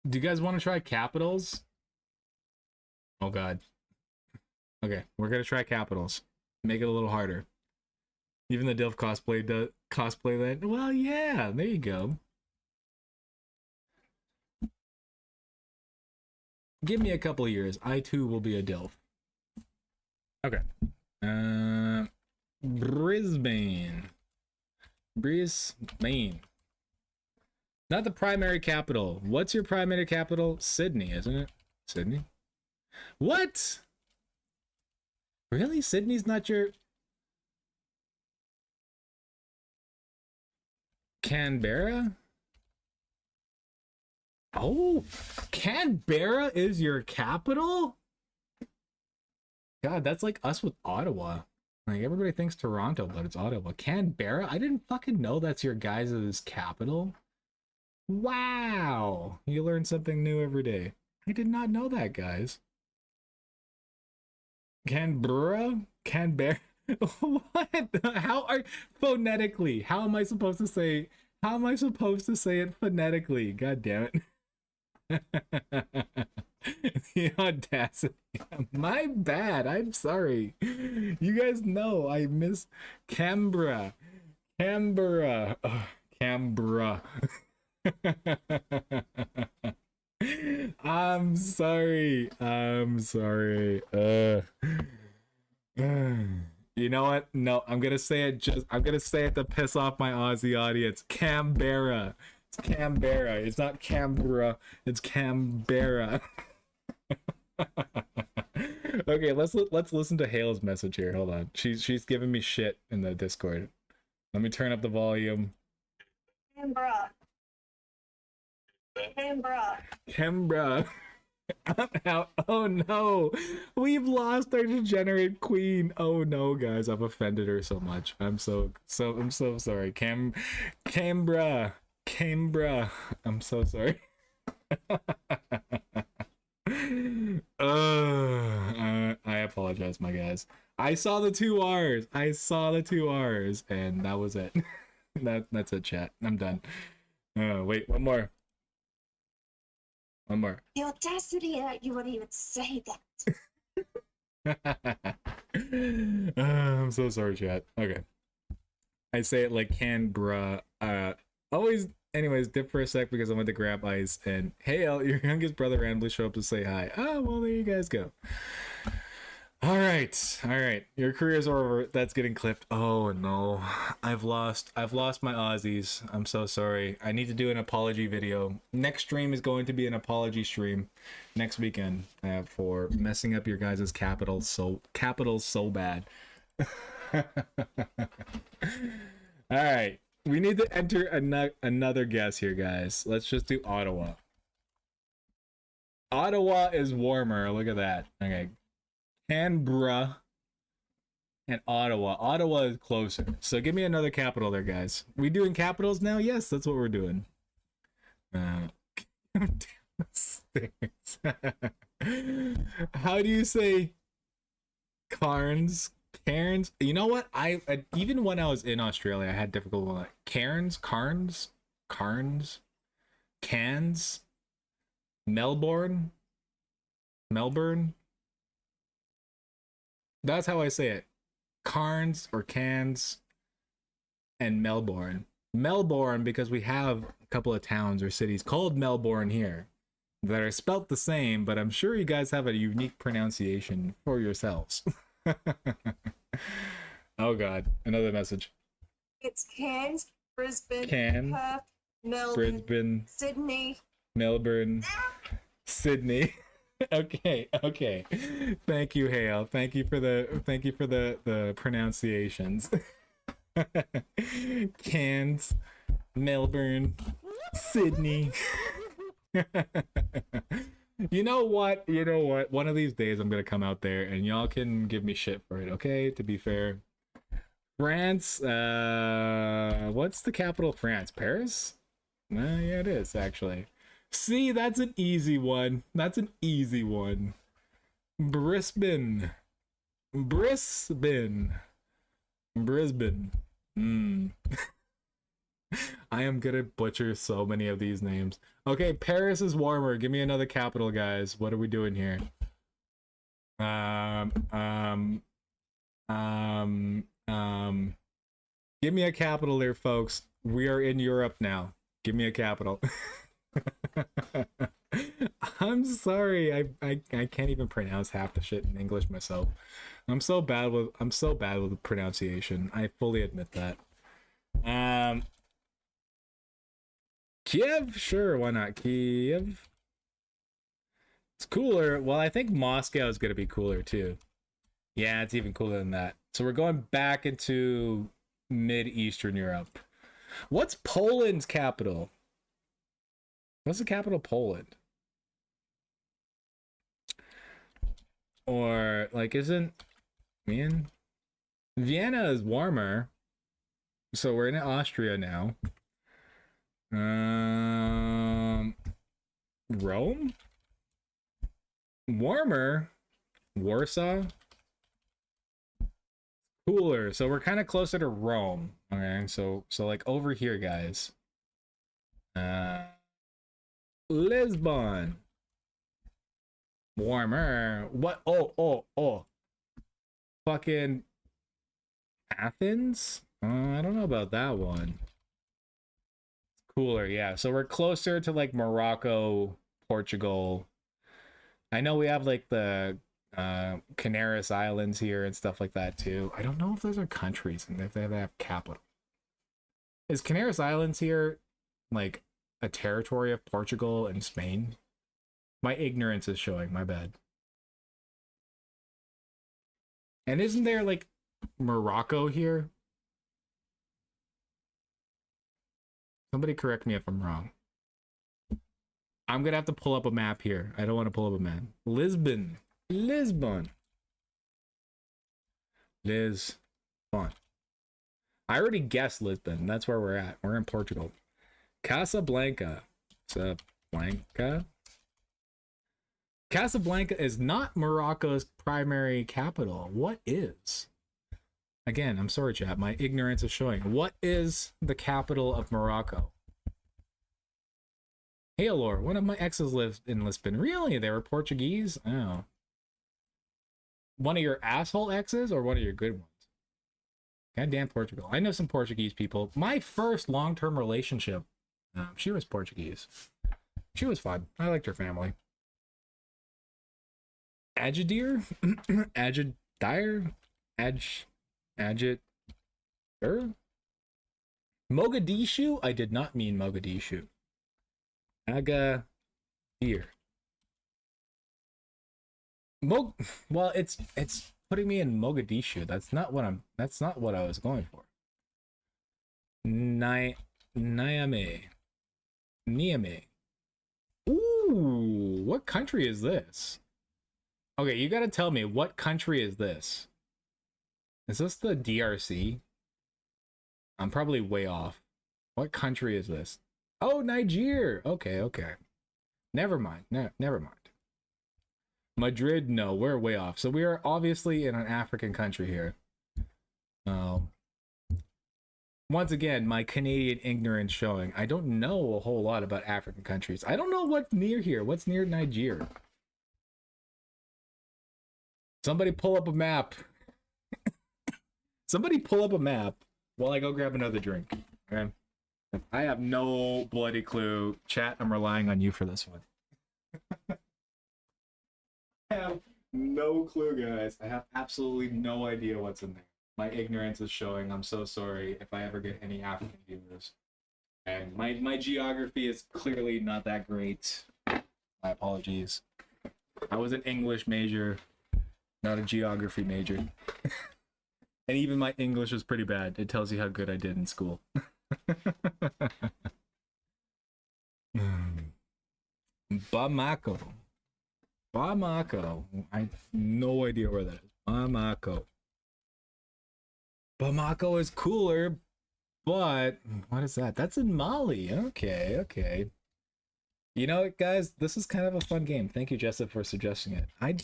Speaker 1: Do you guys want to try capitals? Oh god. Okay, we're gonna try capitals. Make it a little harder. Even the Dilf cosplay that. Well, yeah, there you go. Give me a couple years. I too will be a Dilf. Okay. Brisbane. Not the primary capital. What's your primary capital? Sydney, isn't it? Sydney? What? Really? Sydney's not your... Canberra? Oh, Canberra is your capital? God, that's like us with Ottawa. Like everybody thinks Toronto, but it's Ottawa. Canberra? I didn't fucking know that's your guys' capital. Wow. You learn something new every day. I did not know that, guys. Canberra? Canberra? What? How are phonetically? How am I supposed to say? How am I supposed to say it phonetically? God damn it! The audacity. My bad. I'm sorry. You guys know I miss Canberra. Canberra. Ugh, Canberra. I'm sorry. I'm sorry. You know what? No, I'm gonna say it I'm gonna say it to piss off my Aussie audience. Canberra. It's Canberra. It's not Canberra. It's Canberra. Okay, let's listen to Hale's message here. Hold on. She's giving me shit in the Discord. Let me turn up the volume.
Speaker 2: Canberra. Canberra.
Speaker 1: Canberra. Oh no, we've lost our degenerate queen. Oh no, guys, I've offended her so much. I'm so sorry. Canberra. I'm so sorry. I apologize, my guys. I saw the two R's. And that was it. That's it, chat. I'm done. Wait, one more.
Speaker 2: The audacity that you would even say
Speaker 1: that. I'm so sorry, chat. Okay. I say it like Canberra. Always. Anyways, dip for a sec because I went to grab ice, and Hale, your youngest brother, randomly showed up to say hi. Oh, well, there you guys go. All right. Your career's over. That's getting clipped. Oh no, I've lost my Aussies. I'm so sorry. I need to do an apology video. Next stream is going to be an apology stream next weekend for messing up your guys' capitals so bad. All right. We need to enter another guess here, guys. Let's just do Ottawa. Ottawa is warmer. Look at that. Okay. Canberra and Ottawa. Ottawa is closer. So give me another capital there, guys. We doing capitals now? Yes, that's what we're doing. How do you say Cairns? Cairns. You know what? I even when I was in Australia, I had difficulty with that. Cairns, Cairns, Melbourne. That's how I say it. Cairns or Cairns and Melbourne. Melbourne because we have a couple of towns or cities called Melbourne here that are spelt the same, but I'm sure you guys have a unique pronunciation for yourselves. Oh god, another message.
Speaker 2: It's Cairns, Brisbane,
Speaker 1: Perth,
Speaker 2: Melbourne,
Speaker 1: Brisbane,
Speaker 2: Sydney,
Speaker 1: Melbourne, Sydney. Okay. Thank you, Hale. Thank you for the pronunciations. Cairns, Melbourne, Sydney. You know what? One of these days I'm gonna come out there and y'all can give me shit for it, okay? To be fair. France, what's the capital of France? Paris? Yeah, it is actually. See, that's an easy one. Brisbane. I am gonna butcher so many of these names. Okay, Paris is warmer. Give me another capital, guys. What are we doing here? Give me a capital there, folks. We are in Europe now. Give me a capital. I'm sorry. I can't even pronounce half the shit in English myself. I'm so bad with pronunciation. I fully admit that. Kiev? Sure, why not? Kiev. It's cooler. Well, I think Moscow is gonna be cooler too. Yeah, it's even cooler than that. So we're going back into mid-Eastern Europe. What's Poland's capital? What's the capital of Poland? Or like, isn't man? Vienna is warmer, so we're in Austria now. Um, Rome, warmer. Warsaw, cooler. So we're kind of closer to Rome. Okay, so like over here, guys. Uh, Lisbon, warmer. What? Oh. Fucking Athens. I don't know about that one. Cooler, yeah. So we're closer to like Morocco, Portugal. I know we have like the Canaris Islands here and stuff like that too. I don't know if those are countries and if they have capital. Is Canaris Islands here like a territory of Portugal and Spain? My ignorance is showing, my bad. And isn't there like Morocco here? Somebody correct me if I'm wrong. I'm gonna have to pull up a map here. I don't want to pull up a map. Lisbon. Lisbon. I already guessed Lisbon. That's where we're at. We're in Portugal. Casablanca. Casablanca is not Morocco's primary capital. What is? Again, I'm sorry, chat. My ignorance is showing. What is the capital of Morocco? Hey, Alor, one of my exes lived in Lisbon. Really? They were Portuguese? Oh. One of your asshole exes or one of your good ones? Goddamn Portugal. I know some Portuguese people. My first long-term relationship, she was Portuguese. She was fun. I liked her family. Agadir? Agidire? Agit? Mogadishu? I did not mean Mogadishu. Agadir. Well, it's putting me in Mogadishu. That's not what I was going for. Niamey. Ooh, what country is this? Okay, you gotta tell me, what country is this? Is this the DRC? I'm probably way off. What country is this? Oh, Niger. Okay. Never mind. Never mind. Madrid, no, we're way off. So we are obviously in an African country here. Once again, my Canadian ignorance showing. I don't know a whole lot about African countries. I don't know what's near here. What's near Niger? Somebody pull up a map. Somebody pull up a map while I go grab another drink. Okay. I have no bloody clue. Chat, I'm relying on you for this one. I have no clue, guys. I have absolutely no idea what's in there. My ignorance is showing. I'm so sorry if I ever get any African viewers. And my geography is clearly not that great. My apologies. I was an English major, not a geography major. And even my English was pretty bad. It tells you how good I did in school. Bamako. I have no idea where that is. Bamako is cooler, but what is that? That's in Mali. Okay. You know what, guys? This is kind of a fun game. Thank you, Jessup, for suggesting it. I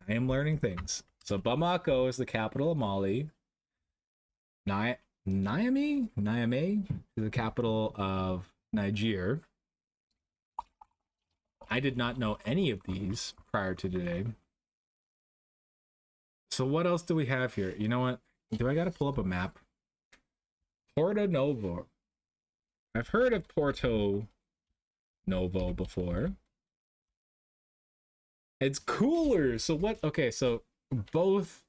Speaker 1: am learning things. So Bamako is the capital of Mali. Niamey is the capital of Niger. I did not know any of these prior to today. So what else do we have here? You know what? Do I gotta pull up a map? Porto Novo. I've heard of Porto Novo before. It's cooler. So what? Okay, so both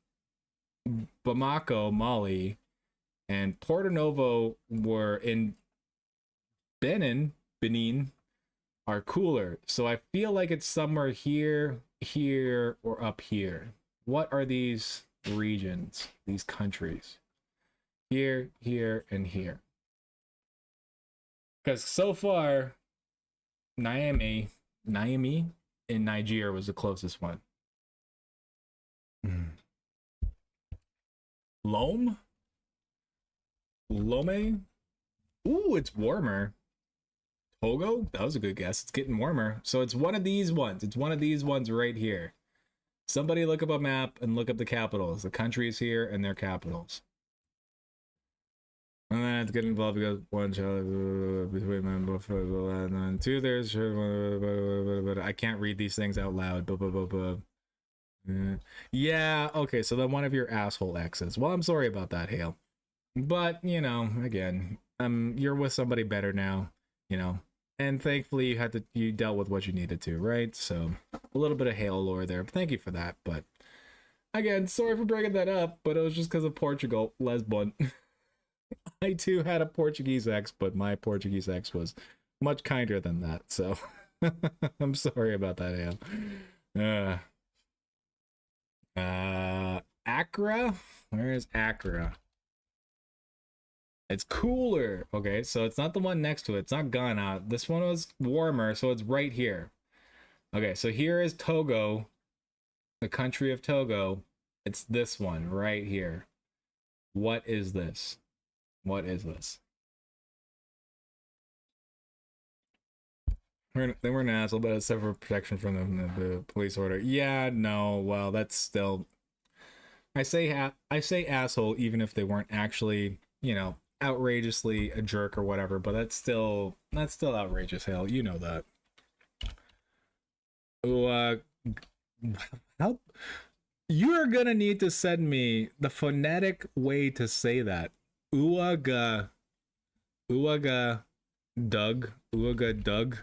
Speaker 1: Bamako, Mali, and Porto Novo were in Benin, are cooler. So I feel like it's somewhere here, or up here. What are these regions, these countries? Here, and here. Because so far, Niamey in Niger was the closest one. Loam? Lome? Ooh, it's warmer. Togo? That was a good guess. It's getting warmer. So it's one of these ones. It's one of these ones right here. Somebody look up a map and look up the capitals. The countries here and their capitals. And then it's getting involved because one child between men before and two. There's I can't read these things out loud. Yeah, okay, so then one of your asshole exes. Well, I'm sorry about that, Hale. But, you know, again, you're with somebody better now, you know. And thankfully you dealt with what you needed to, right? So a little bit of Hale lore there. Thank you for that. But again, sorry for bringing that up, but it was just because of Portugal, Lesbon. I too had a Portuguese ex, but my Portuguese ex was much kinder than that. So I'm sorry about that, Hale. Accra? Where is Accra? It's cooler. Okay, so it's not the one next to it. It's not Ghana. This one was warmer, so it's right here. Okay, so here is Togo, the country of Togo. It's this one right here. What is this? What is this? They were an asshole, but it's separate protection from the police order. Yeah, no, well, that's still... I say asshole even if they weren't actually, you know, outrageously a jerk or whatever, but that's still outrageous, Hale. You know that. Oh, how you're gonna need to send me the phonetic way to say that. Uaga Doug. Uaga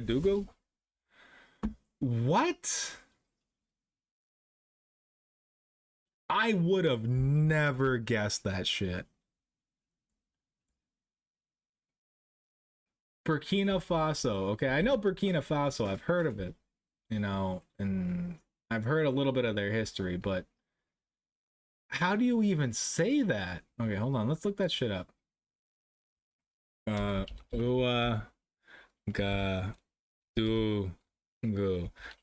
Speaker 1: Dugo? What? I would have never guessed that shit. Burkina Faso. Okay, I know Burkina Faso. I've heard of it, you know, and I've heard a little bit of their history, but how do you even say that? Okay, hold on. Let's look that shit up. Go.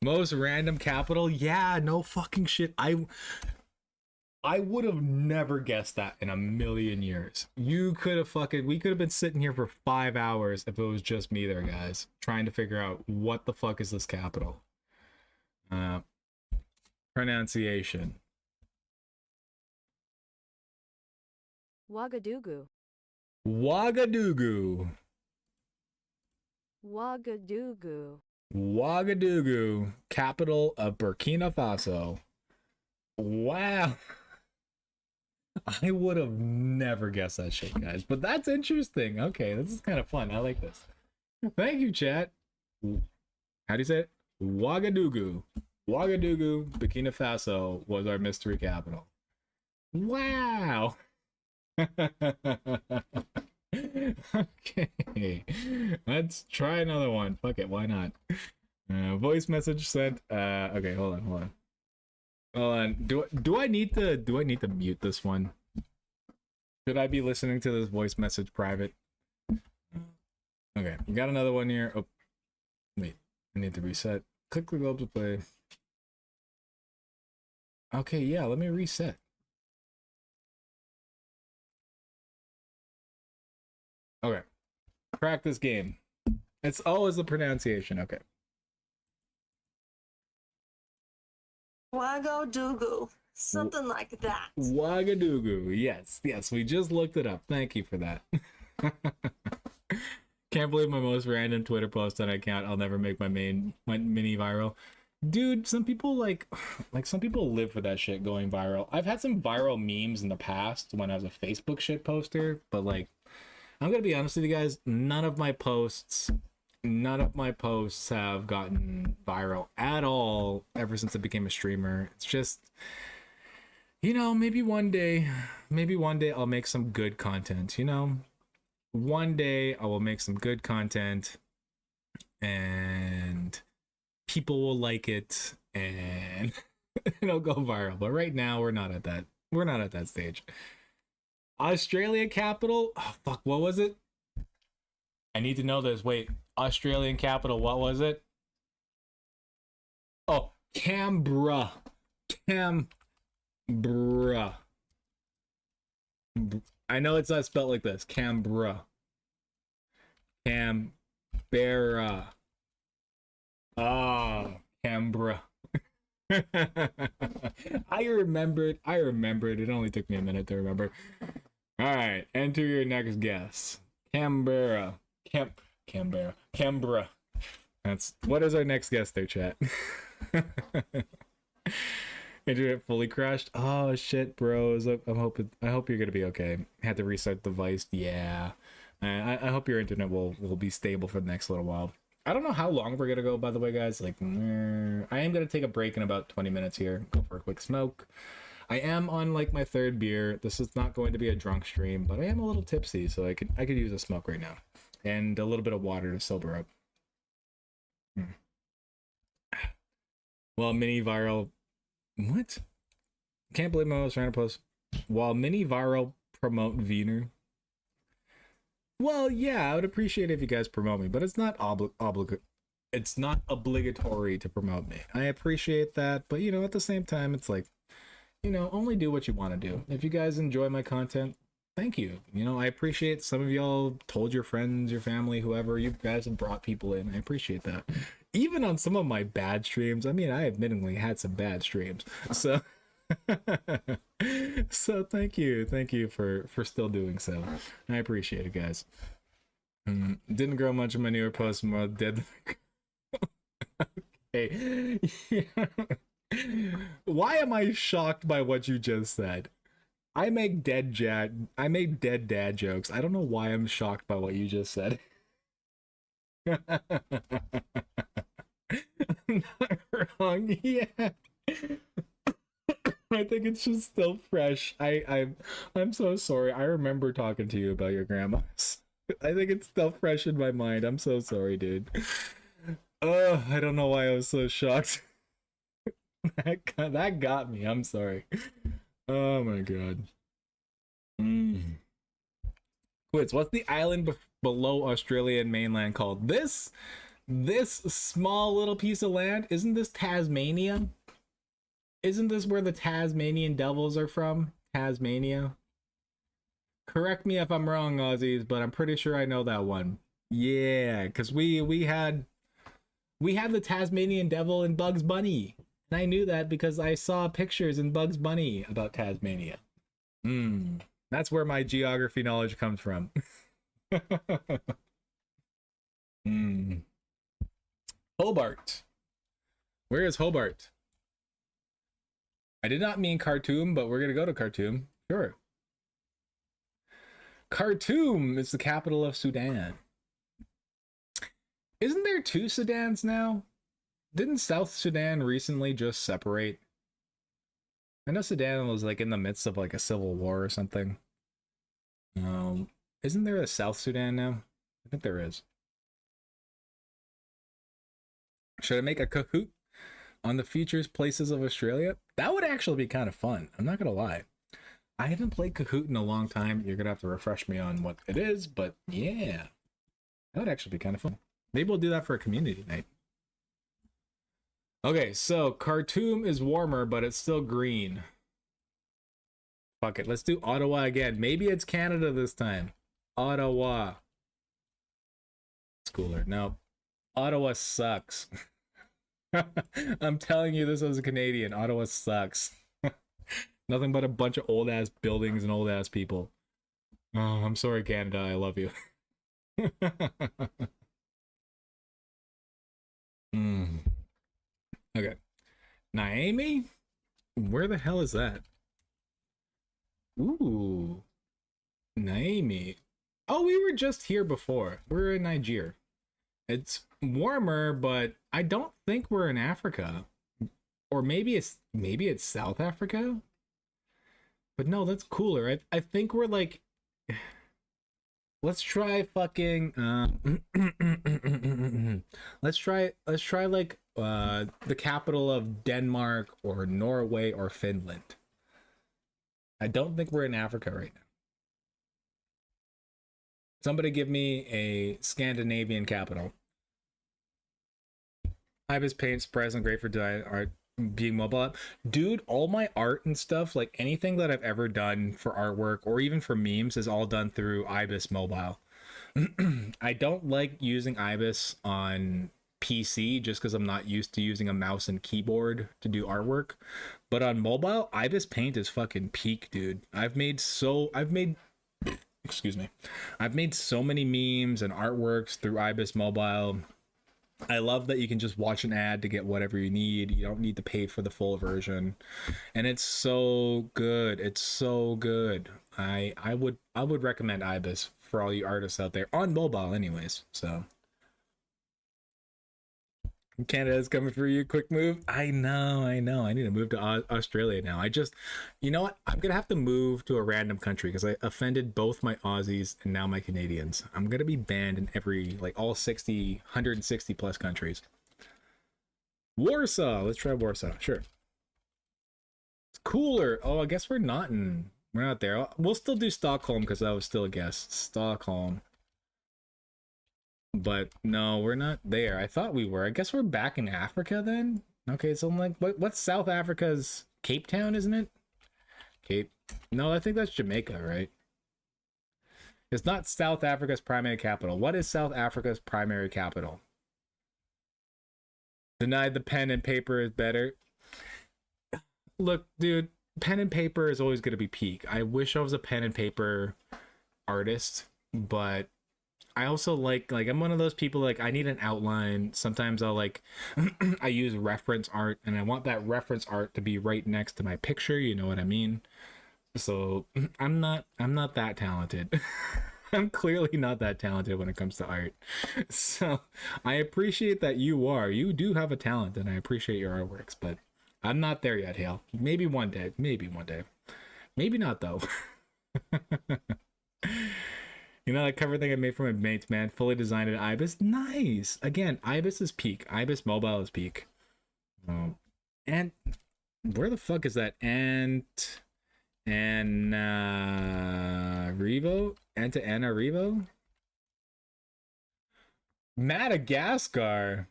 Speaker 1: Most random capital? Yeah, no fucking shit. I would have never guessed that in a million years. We could have been sitting here for 5 hours if it was just me there, guys, trying to figure out what the fuck is this capital. Pronunciation.
Speaker 3: Ouagadougou.
Speaker 1: Ouagadougou.
Speaker 3: Ouagadougou.
Speaker 1: Ouagadougou, capital of Burkina Faso. Wow. I would have never guessed that shit, guys. But that's interesting. Okay, this is kind of fun. I like this. Thank you, chat. How do you say it? Ouagadougou. Ouagadougou, Burkina Faso was our mystery capital. Wow. Okay. Let's try another one. Fuck it, why not? Voice message sent. Okay, hold on. Do I need to mute this one? Should I be listening to this voice message private? Okay, we got another one here. Oh, wait, I need to reset. Click the globe to play. Okay, yeah, let me reset. Okay, crack this game. It's always the pronunciation. Okay.
Speaker 2: Ouagadougou. Something like that.
Speaker 1: Ouagadougou. Yes, we just looked it up. Thank you for that. Can't believe my most random Twitter post on account. I'll never make my mini viral. Dude, some people some people live for that shit going viral. I've had some viral memes in the past when I was a Facebook shit poster, but like, I'm gonna be honest with you guys, none of my posts have gotten viral at all ever since I became a streamer. It's just, you know, maybe one day I'll make some good content, you know? One day I will make some good content and people will like it and it'll go viral. But right now we're not at that stage. Australia capital? Oh, fuck, what was it? I need to know this. Wait, Australian capital, what was it? Oh, Canberra. Canberra. I know it's not spelled like this. Canberra. Canberra. Ah, Canberra. I remembered. It only took me a minute to remember. All right, enter your next guess. Canberra. Canberra. That's what is our next guess there, chat? Internet fully crashed. Oh shit, bros. I hope you're gonna be okay. Had to restart the device. Yeah. I hope your internet will be stable for the next little while. I don't know how long we're gonna go, by the way, guys. Like, I am gonna take a break in about 20 minutes here. Go for a quick smoke. I am on like my third beer. This is not going to be a drunk stream, but I am a little tipsy, so I could use a smoke right now, and a little bit of water to sober up. Well, mini viral. What? Can't believe my most random post. While mini viral promote Wiener. Well, yeah, I would appreciate it if you guys promote me, but it's not it's not obligatory to promote me. I appreciate that, but you know, at the same time, it's like, you know, only do what you want to do. If you guys enjoy my content, thank you. You know, I appreciate some of y'all told your friends, your family, whoever, you guys have brought people in. I appreciate that. Even on some of my bad streams, I mean, I admittedly had some bad streams. So so thank you for still doing so. I appreciate it, guys. Didn't grow much of my newer posts, more dead. Hey. Why am I shocked by what you just said? I make dead dad jokes. I don't know why I'm shocked by what you just said. I'm not wrong. Yeah. I think it's just still fresh. I'm so sorry. I remember talking to you about your grandmas. I think it's still fresh in my mind. I'm so sorry, dude. Oh, I don't know why I was so shocked. That got me. I'm sorry. Oh my god. Quits. What's the island below Australian mainland called? This small little piece of land? Isn't this Tasmania? Isn't this where the Tasmanian devils are from? Tasmania? Correct me if I'm wrong, Aussies, but I'm pretty sure I know that one. Yeah, because we had the Tasmanian devil in Bugs Bunny. And I knew that because I saw pictures in Bugs Bunny about Tasmania. That's where my geography knowledge comes from. Hobart. Where is Hobart? I did not mean Khartoum, but we're gonna go to Khartoum. Sure. Khartoum is the capital of Sudan. Isn't there two Sudans now? Didn't South Sudan recently just separate? I know Sudan was like in the midst of like a civil war or something. Isn't there a South Sudan now? I think there is. Should I make a Kahoot on the features places of Australia? That would actually be kind of fun. I'm not gonna lie. I haven't played Kahoot in a long time. You're gonna have to refresh me on what it is, but yeah, that would actually be kind of fun. Maybe we'll do that for a community night. Okay, so Khartoum is warmer, but it's still green. Fuck it, let's do Ottawa again. Maybe it's Canada this time. Ottawa. It's cooler. No, Ottawa sucks. I'm telling you this as a Canadian. Ottawa sucks. Nothing but a bunch of old ass buildings and old ass people. Oh, I'm sorry, Canada. I love you. Okay. Naomi? Where the hell is that? Ooh. Naomi. Oh, we were just here before. We're in Nigeria. It's warmer, but I don't think we're in Africa. Or maybe it's South Africa? But no, that's cooler. I think we're like, let's try fucking let's try like the capital of Denmark or Norway or Finland. I don't think we're in Africa right now. Somebody give me a Scandinavian capital. Ibis paints present, great for design art. being mobile app. Dude, all my art and stuff, like anything that I've ever done for artwork or even for memes, is all done through Ibis Mobile. I don't like using Ibis on PC just because I'm not used to using a mouse and keyboard to do artwork. But on mobile, Ibis Paint is fucking peak, dude. Excuse me. I've made so many memes and artworks through Ibis Mobile. I love that you can just watch an ad to get whatever you need. You don't need to pay for the full version. And it's so good. It's so good. I would recommend Ibis for all you artists out there on mobile anyways. So Canada's coming for you. Quick move. I know. I need to move to Australia now. You know what? I'm gonna have to move to a random country because I offended both my Aussies and now my Canadians. I'm gonna be banned in all 160 plus countries. Warsaw. Let's try Warsaw. Sure. It's cooler. Oh, I guess we're not there. We'll still do Stockholm because I was still a guest. Stockholm. But no, we're not there. I thought we were. I guess we're back in Africa then. Okay, so I'm like, what's South Africa's Cape Town, isn't it? Cape. No, I think that's Jamaica, right? It's not South Africa's primary capital. What is South Africa's primary capital? Denied the pen and paper is better. Look, dude, pen and paper is always going to be peak. I wish I was a pen and paper artist, but I also like I'm one of those people, like I need an outline. Sometimes I'll I use reference art and I want that reference art to be right next to my picture, you know what I mean? So I'm not that talented. I'm clearly not that talented when it comes to art. So I appreciate that you do have a talent and I appreciate your artworks, but I'm not there yet, Hale. Maybe one day. Maybe not though. You know that cover thing I made for my mates, man? Fully designed in Ibis. Nice. Again, Ibis is peak. Ibis Mobile is peak. And where the fuck is that? Revo? Antananarivo? Madagascar.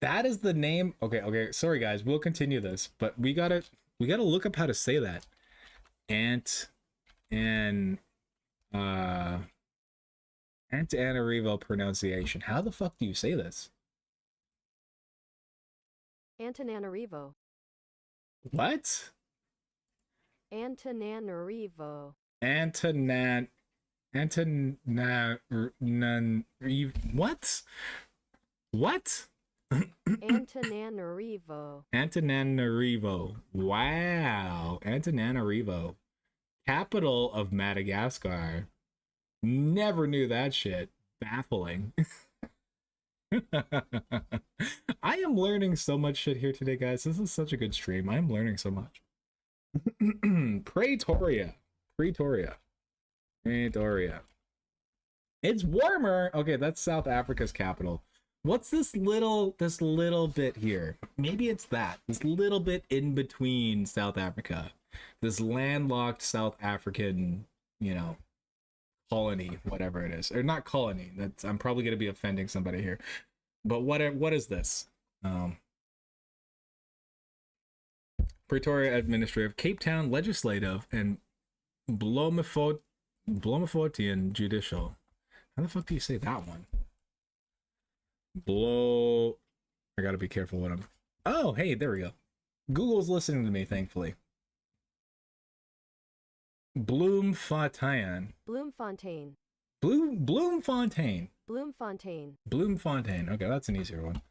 Speaker 1: That is the name. Okay. Sorry guys, we'll continue this, but we gotta look up how to say that. Antananarivo pronunciation. How the fuck do you say this?
Speaker 3: Antananarivo.
Speaker 1: What?
Speaker 3: Antananarivo.
Speaker 1: What? What?
Speaker 3: Antananarivo.
Speaker 1: Antananarivo. Wow. Antananarivo. Capital of Madagascar. Never knew that shit. Baffling. I am learning so much shit here today, guys. This is such a good stream. I am learning so much. Pretoria. It's warmer. Okay, that's South Africa's capital. What's this little bit here? Maybe it's that. This little bit in between South Africa. This landlocked South African, colony, whatever it is. Or not colony. I'm probably going to be offending somebody here. But what is this? Pretoria Administrative, Cape Town Legislative, and Bloemfontein Judicial. How the fuck do you say that one? I gotta be careful what I'm... Oh, hey, there we go. Google's listening to me, thankfully. Bloemfontein.
Speaker 3: Bloemfontein.
Speaker 1: Bloemfontein.
Speaker 3: Bloemfontein.
Speaker 1: Bloemfontein. Okay, that's an easier one.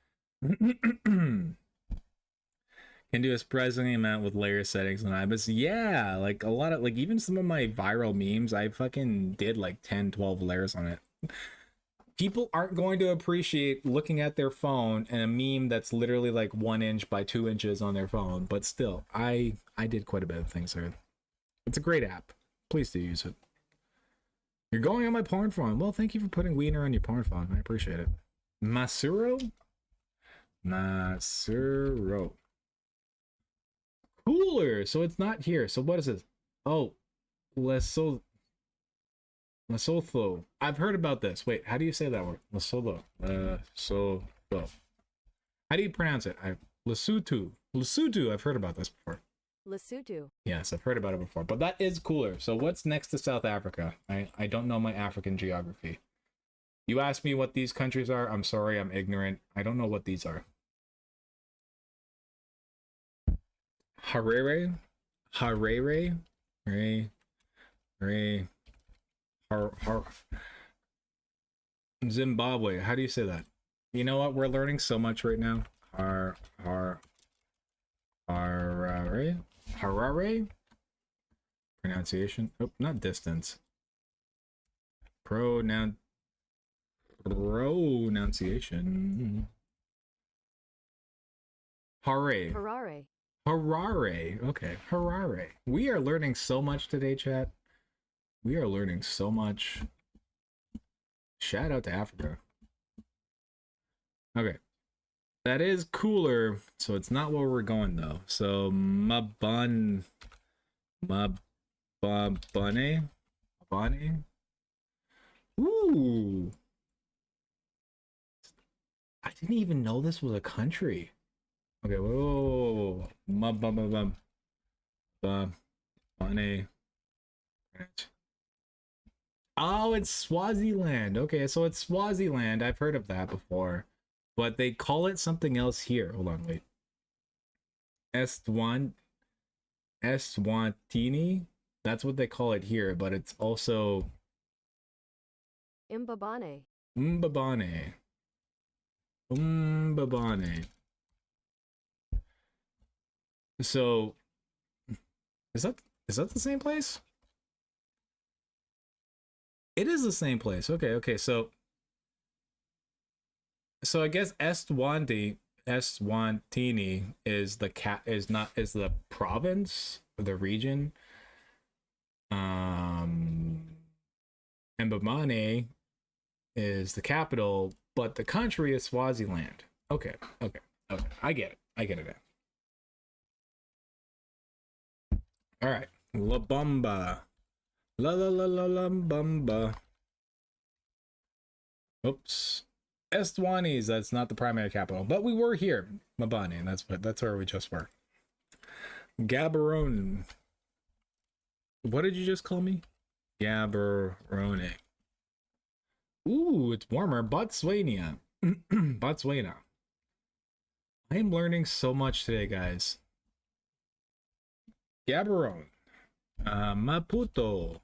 Speaker 1: Can do a surprising amount with layer settings on Ibis. Yeah, like a lot of, even some of my viral memes, I fucking did 10, 12 layers on it. People aren't going to appreciate looking at their phone and a meme that's literally 1 inch by 2 inches on their phone, but still, I did quite a bit of things there. It's a great app. Please do use it. You're going on my porn phone. Well, thank you for putting Wiener on your porn phone. I appreciate it. Masuro? Cooler. So it's not here. So what is this? Oh, Lesotho. I've heard about this. Wait, how do you say that word? Lesotho. How do you pronounce it? Lesotho. Lesotho, I've heard about this before.
Speaker 3: Lesotho.
Speaker 1: Yes, I've heard about it before, but that is cooler. So what's next to South Africa? I don't know my African geography. You asked me what these countries are. I'm sorry, I'm ignorant. I don't know what these are. Harare, Harare, Ray, Zimbabwe. How do you say that? You know what? We're learning so much right now. Harare. Pronunciation. Oh, not distance. Pronunciation. Harare.
Speaker 3: Harare.
Speaker 1: Harare. Okay, Harare. We are learning so much today, chat. We are learning so much. Shout out to Africa. Okay. That is cooler, so it's not where we're going though. So Mabane. Ooh. I didn't even know this was a country. Okay, whoa. Mabane. Oh, it's Swaziland. Okay, so it's Swaziland. I've heard of that before. But they call it something else here. Hold on, wait. Eswatini? That's what they call it here, but it's also
Speaker 3: Mbabane.
Speaker 1: Mbabane. Mbabane. So is that the same place? It is the same place. Okay, so I guess Eswatini is the province, the region. And Mbabane is the capital, but the country is Swaziland. Okay. I get it now. All right. La Bamba. La Bamba. Oops. Eswatini, that's not the primary capital, but we were here. Mbabane, that's where we just were. Gaborone. What did you just call me? Gaborone. Ooh, it's warmer. Botswana. Botswana. I am learning so much today, guys. Gaborone. Maputo.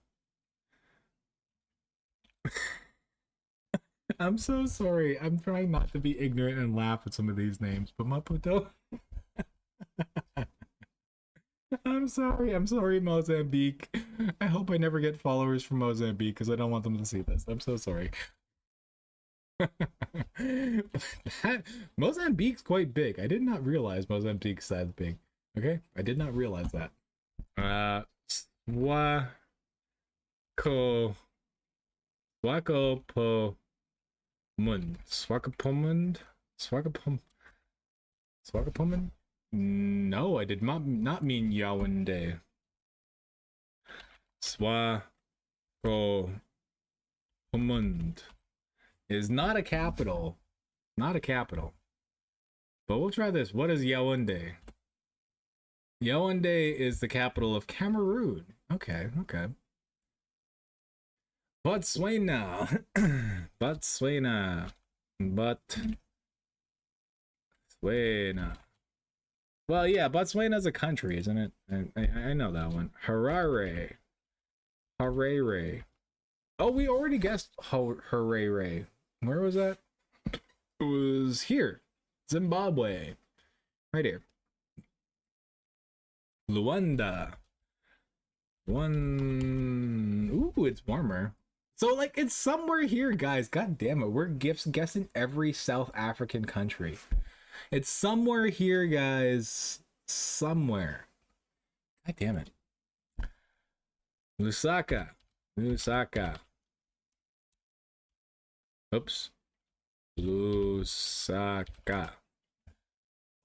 Speaker 1: I'm so sorry. I'm trying not to be ignorant and laugh at some of these names, but Maputo. I'm sorry, Mozambique. I hope I never get followers from Mozambique because I don't want them to see this. I'm so sorry. Mozambique's quite big. I did not realize Mozambique's that big. Okay, I did not realize that. Swakopmund. No, I did not mean Yaoundé. Swakopmund is not a capital. Not a capital. But we'll try this. What is Yaoundé? Yaoundé is the capital of Cameroon. Okay. Botswana. Botswana. Well, yeah, Botswana's a country, isn't it? I know that one. Harare. Oh, we already guessed Harare. Where was that? It was here. Zimbabwe. Right here. Luanda. Ooh, it's warmer. So, like, it's somewhere here, guys. God damn it. We're guessing every South African country. It's somewhere here, guys. Somewhere. God damn it. Lusaka. Oops. Lusaka.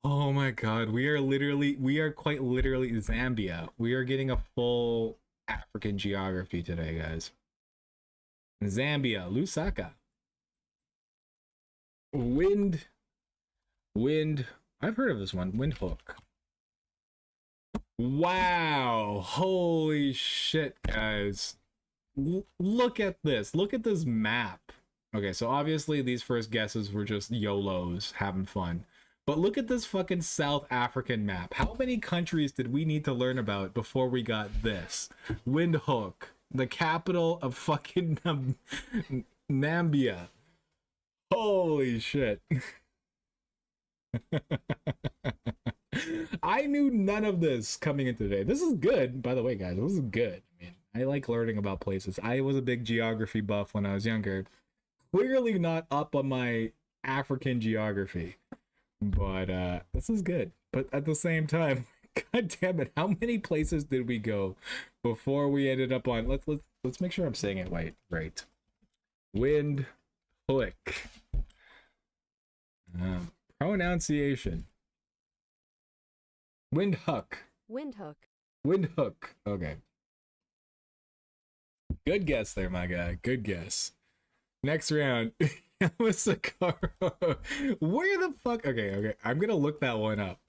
Speaker 1: Oh my god, we are quite literally Zambia. We are getting a full African geography today, guys. Zambia, Lusaka. Wind. I've heard of this one. Windhoek. Wow. Holy shit, guys. Look at this. Look at this map. Okay, so obviously these first guesses were just YOLOs having fun. But look at this fucking South African map. How many countries did we need to learn about before we got this? Windhoek, the capital of fucking Nambia. Holy shit. I knew none of this coming in today. This is good, by the way, guys. This is good. I mean, I like learning about places. I was a big geography buff when I was younger. Clearly not up on my African geography. But this is good. But at the same time, god damn it, how many places did we go before we ended up on let's make sure I'm saying it right. Windhoek. Pronunciation. Windhoek.
Speaker 3: Windhoek.
Speaker 1: Windhoek. Okay. Good guess there, my guy. Good guess. Next round. Yamoussoukro. Where the fuck? Okay. I'm gonna look that one up.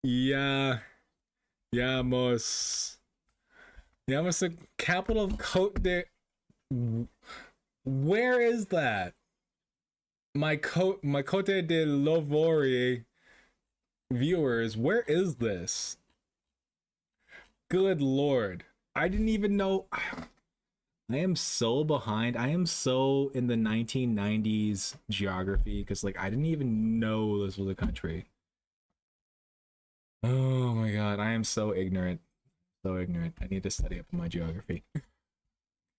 Speaker 1: Yeah. Yamoussoukro. Capital of Cote de... Where is that? My Cote de l'Ivoire viewers, where is this? Good lord. I didn't even know. I am so behind. I am so in the 1990s geography because like I didn't even know this was a country. Oh my god, I am so ignorant. So ignorant. I need to study up on my geography.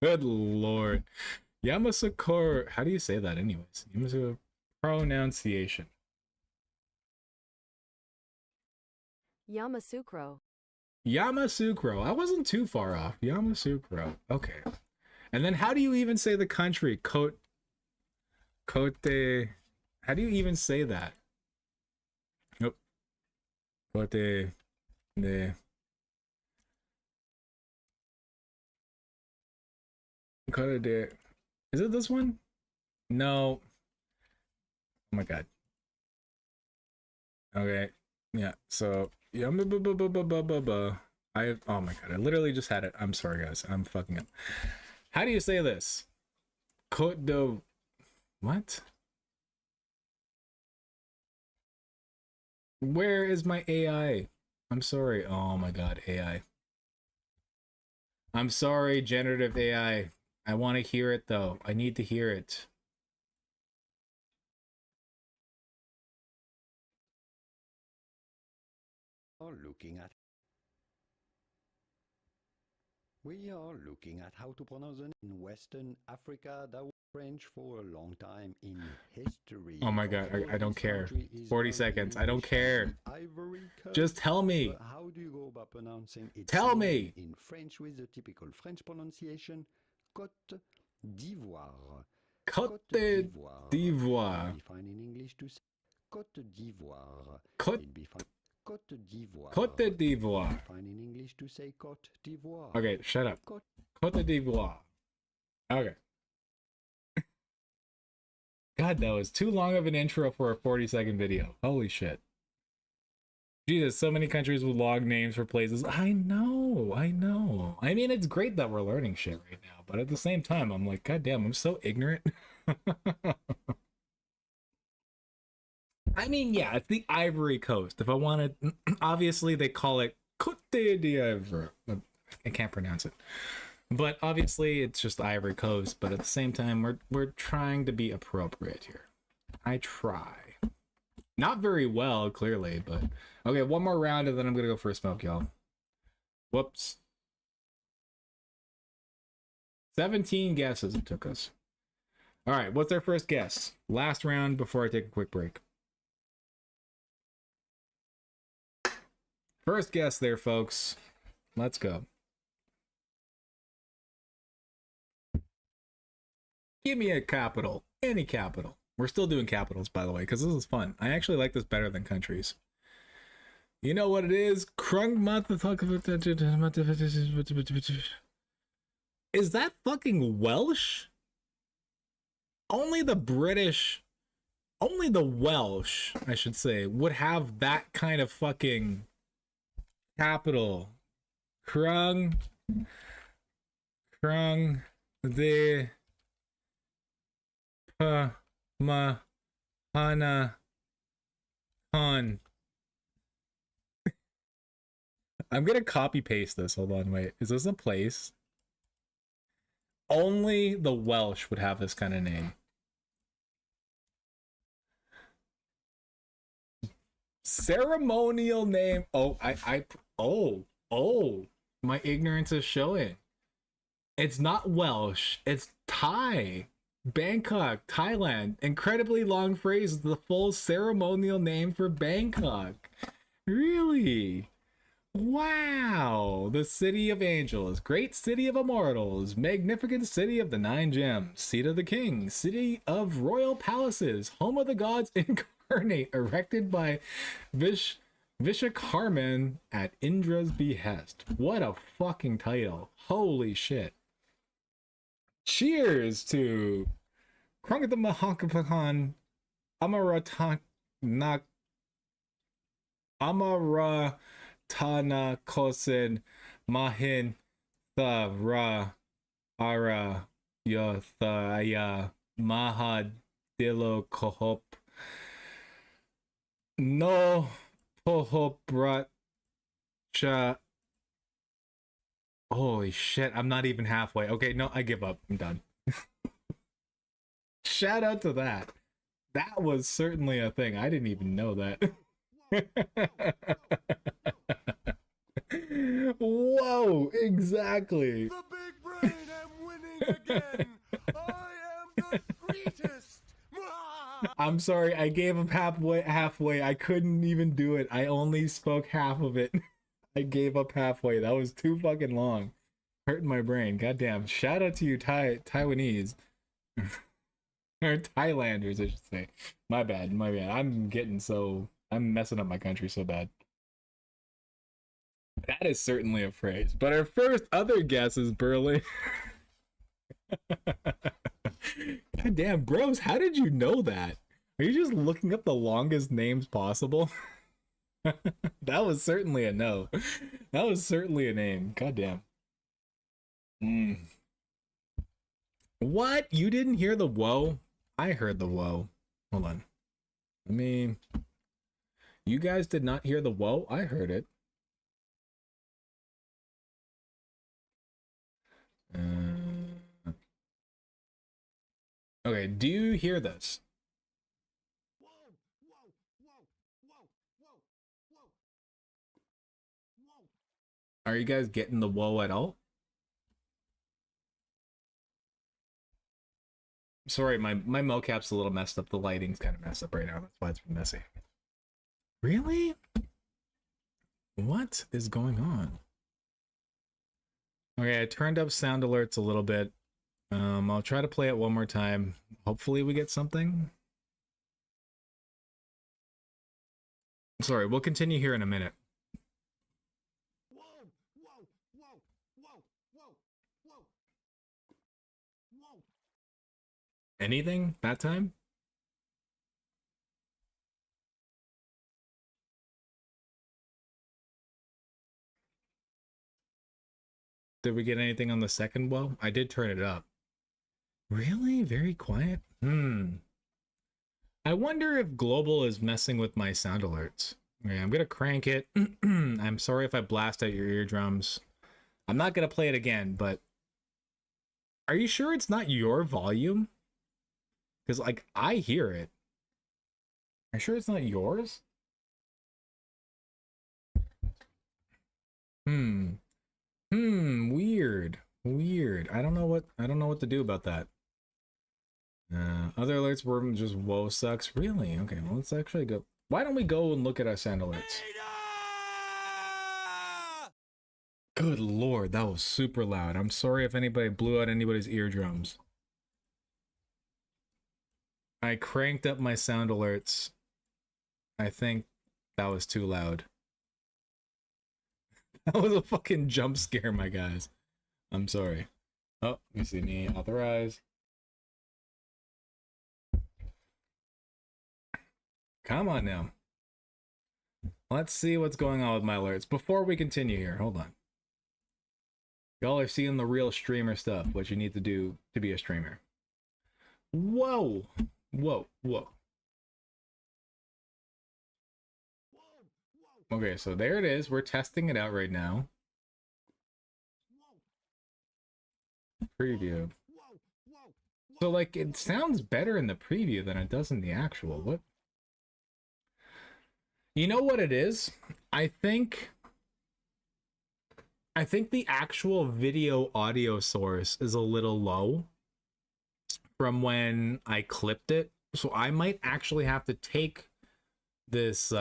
Speaker 1: Good lord. Yamoussoukro. How do you say that anyways? Yamoussoukro pronunciation.
Speaker 3: Yamoussoukro.
Speaker 1: Yamoussoukro. I wasn't too far off. Yamoussoukro. Okay. And then how do you even say the country? Cote de... How do you even say that? Nope. Cote de... Cote de... Is it this one? No. Oh my god. Okay. Yeah, so... Yeah, oh my god, I literally just had it. I'm sorry, guys. I'm fucking up. How do you say this? Cote de... What? Where is my AI? I'm sorry. Oh my god, AI. I'm sorry, generative AI. I want to hear it, though. I need to hear it.
Speaker 4: We are looking at how to pronounce it in Western Africa. That was French for a long time in history.
Speaker 1: Oh my god, I don't care. 40 seconds. I don't care. Just tell me.
Speaker 4: But how do you go about pronouncing it?
Speaker 1: Tell me.
Speaker 4: In French with the typical French pronunciation, Côte d'Ivoire.
Speaker 1: Côte d'Ivoire.
Speaker 4: Defined in English to say Côte d'Ivoire.
Speaker 1: Côte
Speaker 4: Côte d'Ivoire.
Speaker 1: Côte d'Ivoire.
Speaker 4: Defined in English to say Côte d'Ivoire.
Speaker 1: Okay, shut up. Côte d'Ivoire. Okay. God, that was too long of an intro for a 40-second video. Holy shit. Jesus, so many countries with long names for places. I know. I mean, it's great that we're learning shit right now, but at the same time, I'm like, god damn, I'm so ignorant. I mean, yeah, it's the Ivory Coast. If I wanted, obviously they call it Côte d'Ivoire. I can't pronounce it. But obviously it's just Ivory Coast, but at the same time we're trying to be appropriate here. I try. Not very well, clearly, but okay, one more round and then I'm gonna go for a smoke, y'all. Whoops. 17 guesses it took us. Alright, what's our first guess? Last round before I take a quick break. First guess there, folks. Let's go. Give me a capital. Any capital. We're still doing capitals, by the way, because this is fun. I actually like this better than countries. You know what it is? Is that fucking Welsh? Only the British, only the Welsh, I should say, would have that kind of fucking capital. Krung the Mahana Khan. I'm gonna copy paste this. Hold on, wait. Is this a place? Only the Welsh would have this kind of name. Ceremonial name. Oh, my ignorance is showing. It's not Welsh, it's Thai. Bangkok, Thailand. Incredibly long phrase is the full ceremonial name for Bangkok. Really? Wow. The City of Angels, great city of immortals, magnificent city of the nine gems, seat of the king, city of royal palaces, home of the gods incarnate, erected by Vishakarman at Indra's behest. What a fucking title. Holy shit. Cheers to Krungat the Mahakapakan Amaratana Kosin Mahin Ra Ara Yothaya Mahadilo Kohop No Pohoprat Cha. Holy shit, I'm not even halfway. Okay, no, I give up. I'm done. Shout out to that. That was certainly a thing. I didn't even know that. Whoa, exactly.
Speaker 5: The big brain am winning again. I am the greatest.
Speaker 1: I'm sorry, I gave up halfway. I couldn't even do it. I only spoke half of it. I gave up halfway. That was too fucking long. Hurting my brain. Goddamn. Shout out to you Taiwanese. Or Thailanders, I should say. My bad. I'm messing up my country so bad. That is certainly a phrase. But our first other guess is Berlin. God damn, bros, how did you know that? Are you just looking up the longest names possible? That was certainly a no. That was certainly a name. God damn. What? You didn't hear the whoa? I heard the whoa. Hold on. I mean, you guys did not hear the whoa? I heard it. Okay, do you hear this? Are you guys getting the whoa at all? Sorry, my mocap's a little messed up. The lighting's kind of messed up right now. That's why it's been messy. Really? What is going on? Okay, I turned up sound alerts a little bit. I'll try to play it one more time. Hopefully we get something. Sorry, we'll continue here in a minute. Anything that time? Did we get anything on the second whoa? I did turn it up. Really? Very quiet? I wonder if global is messing with my sound alerts. Okay, I'm gonna crank it. I'm sorry if I blast out your eardrums. I'm not gonna play it again, but are you sure it's not your volume? Because, like, I hear it. Are you sure it's not yours? Weird. I don't know what to do about that. Other alerts were just whoa sucks. Really? Okay, well, let's actually go. Why don't we go and look at our sound alerts? Good lord, that was super loud. I'm sorry if anybody blew out anybody's eardrums. I cranked up my sound alerts. I think that was too loud. That was a fucking jump scare, my guys. I'm sorry. Oh, you see me authorize. Come on now. Let's see what's going on with my alerts before we continue here. Hold on. Y'all are seeing the real streamer stuff, what you need to do to be a streamer. Whoa. Whoa. Whoa. Okay, so there it is. We're testing it out right now. Preview. So, like, it sounds better in the preview than it does in the actual. What? You know what it is? I think the actual video audio source is a little low from when I clipped it. So I might actually have to take this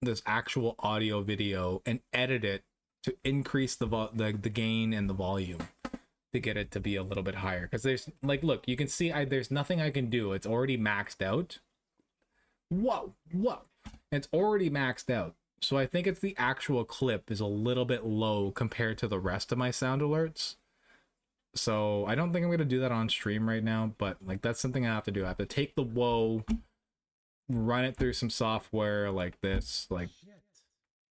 Speaker 1: this actual audio video and edit it to increase the gain and the volume to get it to be a little bit higher, because there's like, look, you can see there's nothing I can do. It's already maxed out. Whoa, it's already maxed out. So I think it's the actual clip is a little bit low compared to the rest of my sound alerts. So I don't think I'm gonna do that on stream right now, but like that's something I have to do. I have to take the whoa, run it through some software like this, like,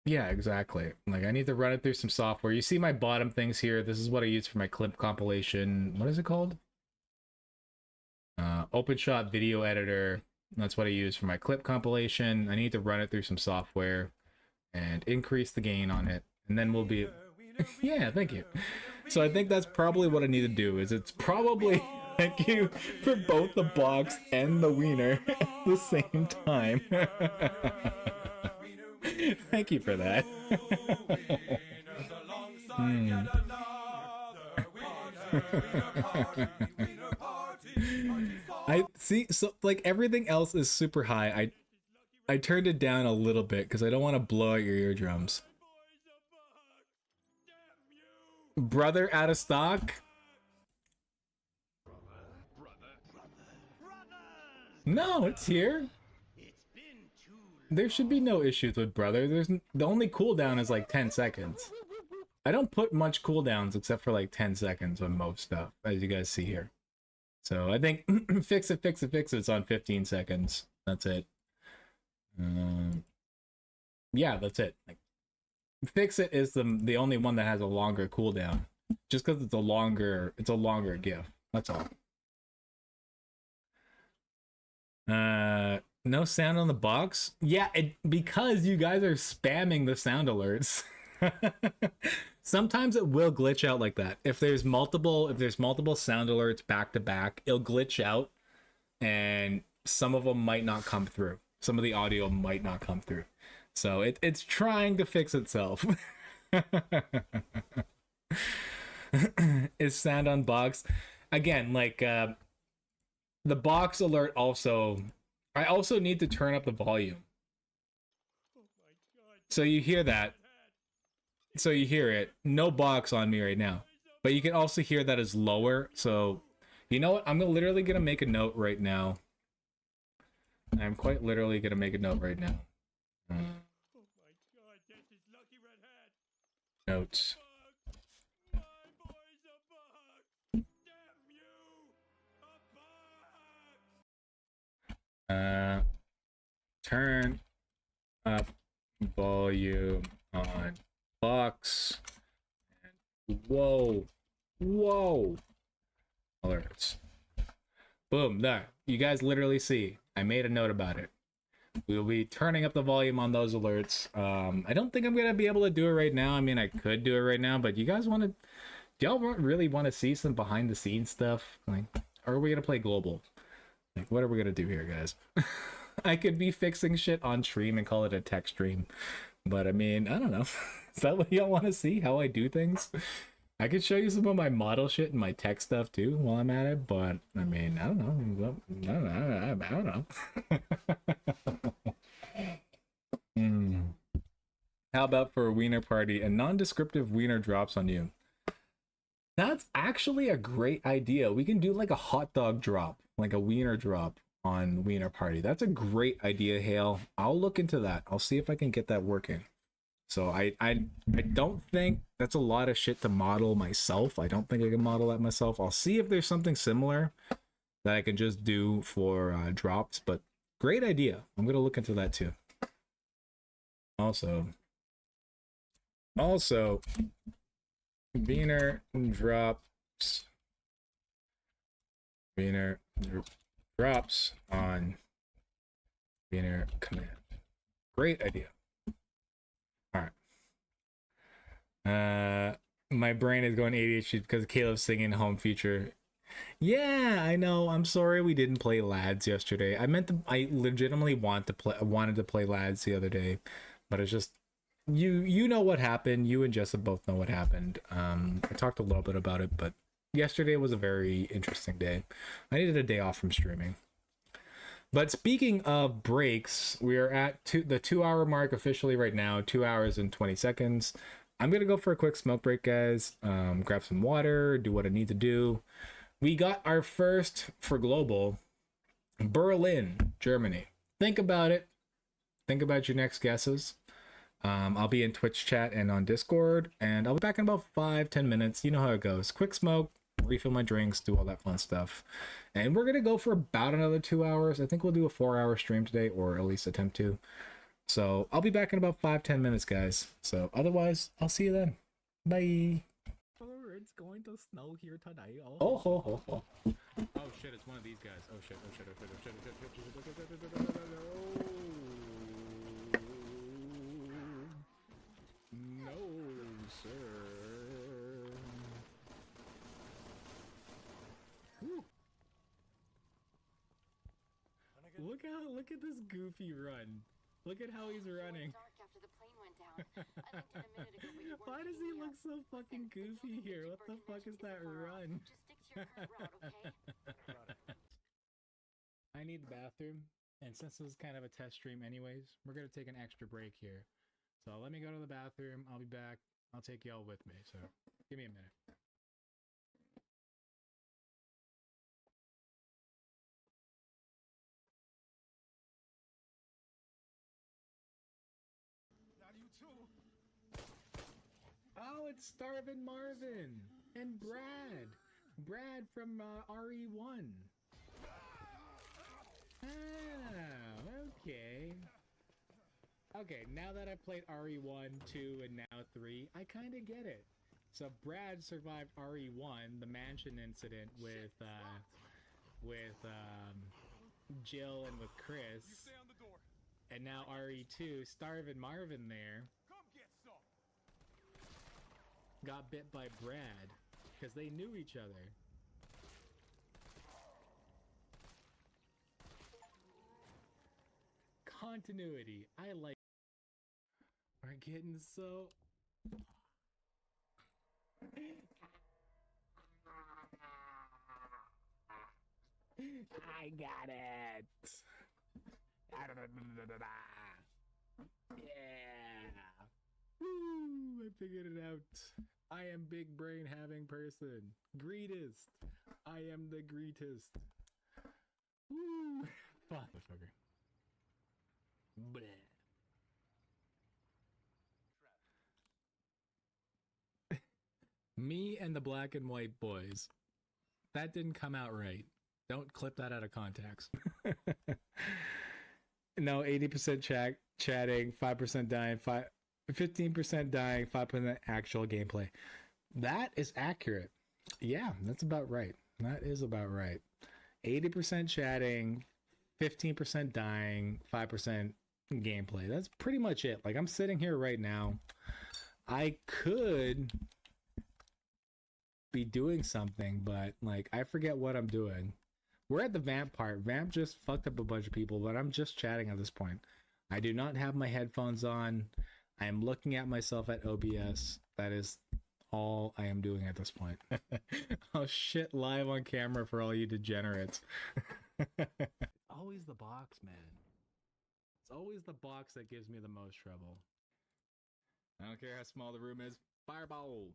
Speaker 1: yeah, exactly. Like I need to run it through some software. You see my bottom things here. This is what I use for my clip compilation. What is it called? OpenShot video editor. That's what I use for my clip compilation. I need to run it through some software and increase the gain on it, and then we'll be yeah, thank you. So I think that's probably what I need to do. Is it's probably thank you for both the box and the wiener at the same time. Thank you for that. I see, so like everything else is super high. I turned it down a little bit because I don't want to blow out your eardrums. Brother out of stock? No, it's here. There should be no issues with brother. The only cooldown is like 10 seconds. I don't put much cooldowns except for like 10 seconds on most stuff, as you guys see here. So I think fix it. It's on 15 seconds. That's it. Yeah, that's it. Like, fix it is the only one that has a longer cooldown, just because it's a longer GIF. That's all. No sound on the box. Yeah, because you guys are spamming the sound alerts. Sometimes it will glitch out like that. If there's multiple sound alerts back to back, it'll glitch out, and some of them might not come through. Some of the audio might not come through. So it's trying to fix itself. Is sound on box again? Like the box alert also. I also need to turn up the volume. So you hear that. So you hear it. No box on me right now. But you can also hear that is lower. So you know what? I'm literally gonna make a note right now. I'm quite literally gonna make a note right now. Notes. Turn up volume on box. And whoa. Alerts. Boom, there. You guys literally see. I made a note about it. We'll be turning up the volume on those alerts. I don't think I'm gonna be able to do it right now. I mean, I could do it right now, but you guys do y'all really want to see some behind the scenes stuff? Like, or are we gonna play global? Like, what are we gonna do here, guys? I could be fixing shit on stream and call it a tech stream, but I mean, I don't know. Is that what y'all want to see? How I do things? I could show you some of my model shit and my tech stuff too while I'm at it, but I mean, I don't know. I don't know. How about for a wiener party, a non-descriptive wiener drops on you? That's actually a great idea. We can do like a hot dog drop, like a wiener drop on wiener party. That's a great idea, Hale. I'll look into that. I'll see if I can get that working. So I don't think that's a lot of shit to model myself. I don't think I can model that myself. I'll see if there's something similar that I can just do for drops, but great idea. I'm gonna look into that too. Also, Wiener drops. Wiener drops on Wiener command. Great idea. All right. My brain is going ADHD because Caleb's singing Home Future. Yeah, I know. I'm sorry we didn't play Lads yesterday. I legitimately wanted to play Lads the other day, but it's just you know what happened. You and Jessa both know what happened. I talked a little bit about it, but yesterday was a very interesting day. I needed a day off from streaming. But speaking of breaks, we are at the 2 hour mark officially right now, 2 hours and 20 seconds. I'm going to go for a quick smoke break, guys. Grab some water, do what I need to do. We got our first for global, Berlin, Germany. Think about it. Think about your next guesses. I'll be in Twitch chat and on Discord, and I'll be back in about 5-10 minutes. You know how it goes. Quick smoke, refill my drinks, do all that fun stuff. And we're going to go for about another 2 hours. I think we'll do a 4-hour stream today, or at least attempt to. So I'll be back in about 5-10 minutes, guys. So otherwise, I'll see you then. Bye. Oh, it's going to snow here tonight. Oh, ho, ho, ho. Oh shit, it's one of these guys. Oh shit, oh shit, oh shit, oh shit, oh shit, no, sir. Whew. Look at this goofy run. Look at how he's running. Why does he look so fucking goofy here? What the fuck is that run? I need the bathroom, and since this is kind of a test stream anyways, we're gonna take an extra break here. So let me go to the bathroom, I'll be back. I'll take y'all with me, so give me a minute. Oh, it's Starvin' Marvin and Brad. Brad from RE1. Ah, okay. Okay, now that I've played RE1, 2, and now 3, I kind of get it. So Brad survived RE1, the mansion incident with Jill and with Chris. And now RE2, Starvin' Marvin there got bit by Brad because they knew each other. Continuity. I like. We're getting so. I got it. Yeah. Woo! I figured it out. I am big brain having person. Greatest. I am the greatest. Woo! Fuck. Motherfucker. Bleh. Me and the black and white boys. That didn't come out right. Don't clip that out of context. No, 80% chatting, 5% dying, 15% dying, 5% actual gameplay. That is accurate. Yeah, that's about right. That is about right. 80% chatting, 15% dying, 5% gameplay. That's pretty much it. Like, I'm sitting here right now. I could be doing something, but like I forget what I'm doing. We're at the Vamp part. Vamp just fucked up a bunch of people, but I'm just chatting at this point. I do not have my headphones on. I am looking at myself at OBS. That is all I am doing at this point. Oh shit, live on camera for all you degenerates. Always the box, man. It's always the box that gives me the most trouble. I don't care how small the room is. Fireball.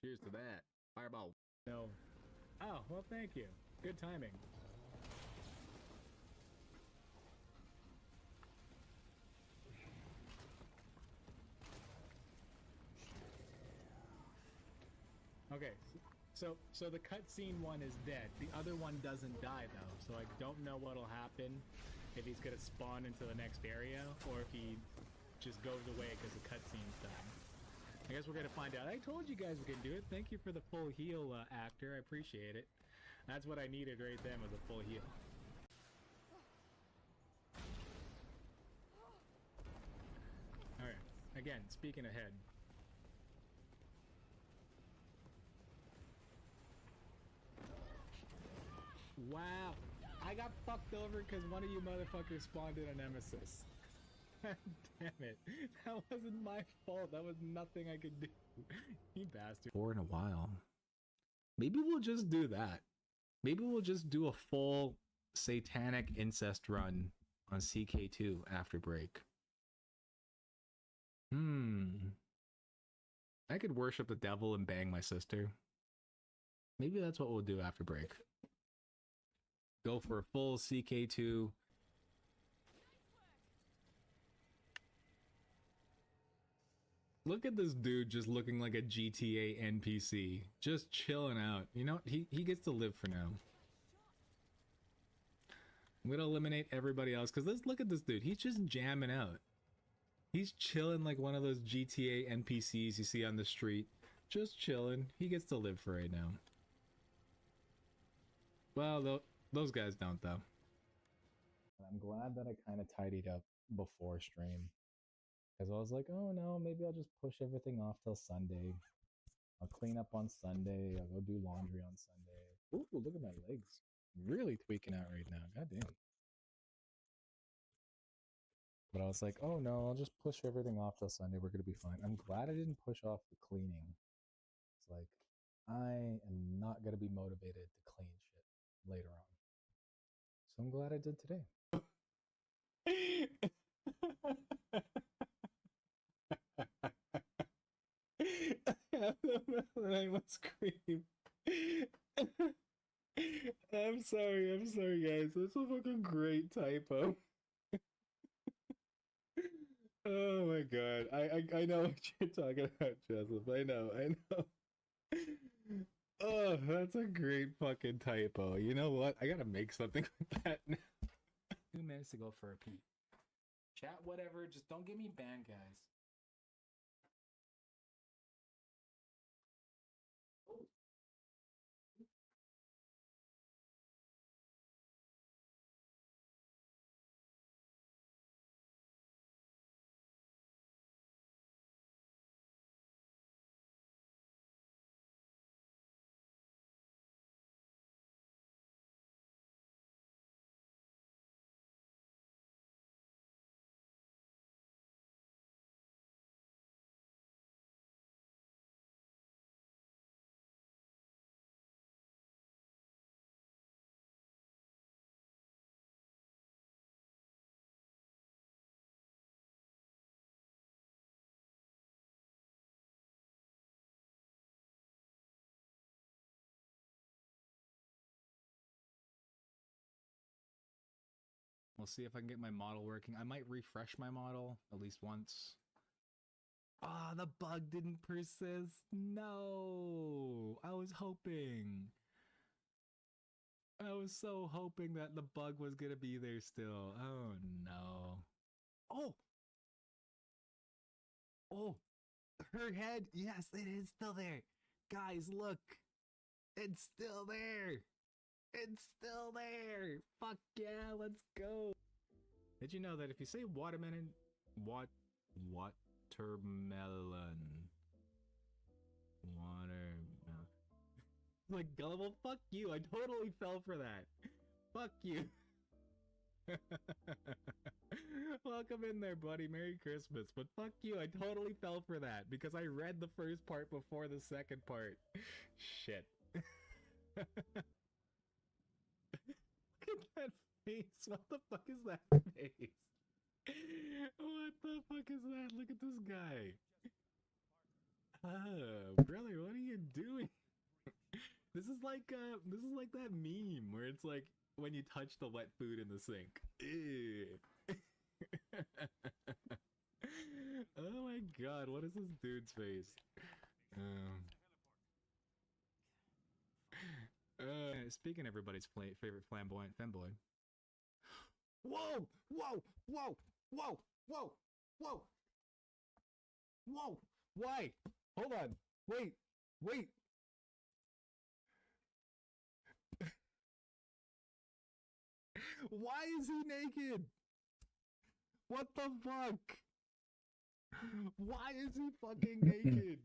Speaker 1: Cheers to that. Fireball. No. Oh, well, thank you. Good timing. Okay, so the cutscene one is dead. The other one doesn't die though, so I don't know what'll happen if he's gonna spawn into the next area or if he just goes away because the cutscene's done. I guess we're gonna find out. I told you guys we could do it. Thank you for the full heal, actor. I appreciate it. That's what I needed right then, was a full heal. Alright, again, speaking ahead. Wow, I got fucked over because one of you motherfuckers spawned in a nemesis. Damn it, that wasn't my fault. That was nothing I could do. You bastard. 4 in a while. Maybe we'll just do that. Maybe we'll just do a full satanic incest run on CK2 after break. I could worship the devil and bang my sister. Maybe that's what we'll do after break. Go for a full CK2. Look at this dude just looking like a GTA NPC. Just chilling out. You know, he gets to live for now. I'm gonna eliminate everybody else because let's look at this dude. He's just jamming out. He's chilling like one of those GTA NPCs you see on the street. Just chilling. He gets to live for right now. Well, those guys don't though. I'm glad that I kind of tidied up before stream. Because I was like, oh no, maybe I'll just push everything off till Sunday. I'll clean up on Sunday. I'll go do laundry on Sunday. Ooh, look at my legs. Really tweaking out right now. God damn. But I was like, oh no, I'll just push everything off till Sunday. We're going to be fine. I'm glad I didn't push off the cleaning. It's like, I am not going to be motivated to clean shit later on. So I'm glad I did today. I must scream. I'm sorry guys. That's a fucking great typo. Oh my god. I know what you're talking about, Joseph. I know. Oh, that's a great fucking typo. You know what? I gotta make something like that now. 2 minutes to go for a pee. Chat whatever, just don't get me banned, guys. We'll see if I can get my model working. I might refresh my model at least once. Ah, the bug didn't persist. No, I was hoping. I was so hoping that the bug was gonna be there still. Oh no. Oh! Oh! Her head! Yes, it is still there! Guys, look! It's still there! It's still there! Fuck yeah, let's go! Did you know that if you say watermelon... Watermelon... Like, gullible, fuck you, I totally fell for that. Fuck you. Welcome in there, buddy. Merry Christmas. But fuck you, I totally fell for that because I read the first part before the second part. Shit. Look at that face. What the fuck is that face? What the fuck is that? Look at this guy. Brother, what are you doing? This is like that meme where it's like when you touch the wet food in the sink. Ew. Oh my god, what is this dude's face? Speaking of everybody's favorite flamboyant femboy. Whoa! Whoa! Whoa! Whoa! Whoa! Whoa! Whoa! Why? Hold on. Wait. Wait. Why is he naked? What the fuck? Why is he fucking naked?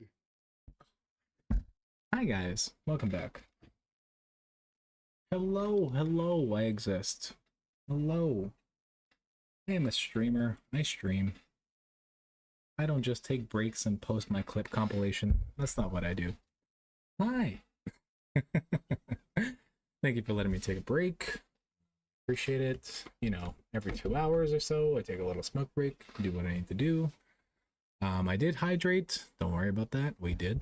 Speaker 1: Hi guys, welcome back. Hello, hello, I exist. Hello. I am a streamer. I stream. I don't just take breaks and post my clip compilation. That's not what I do. Hi. Thank you for letting me take a break. Appreciate it. You know, every 2 hours or so, I take a little smoke break, do what I need to do. I did hydrate. Don't worry about that. We did.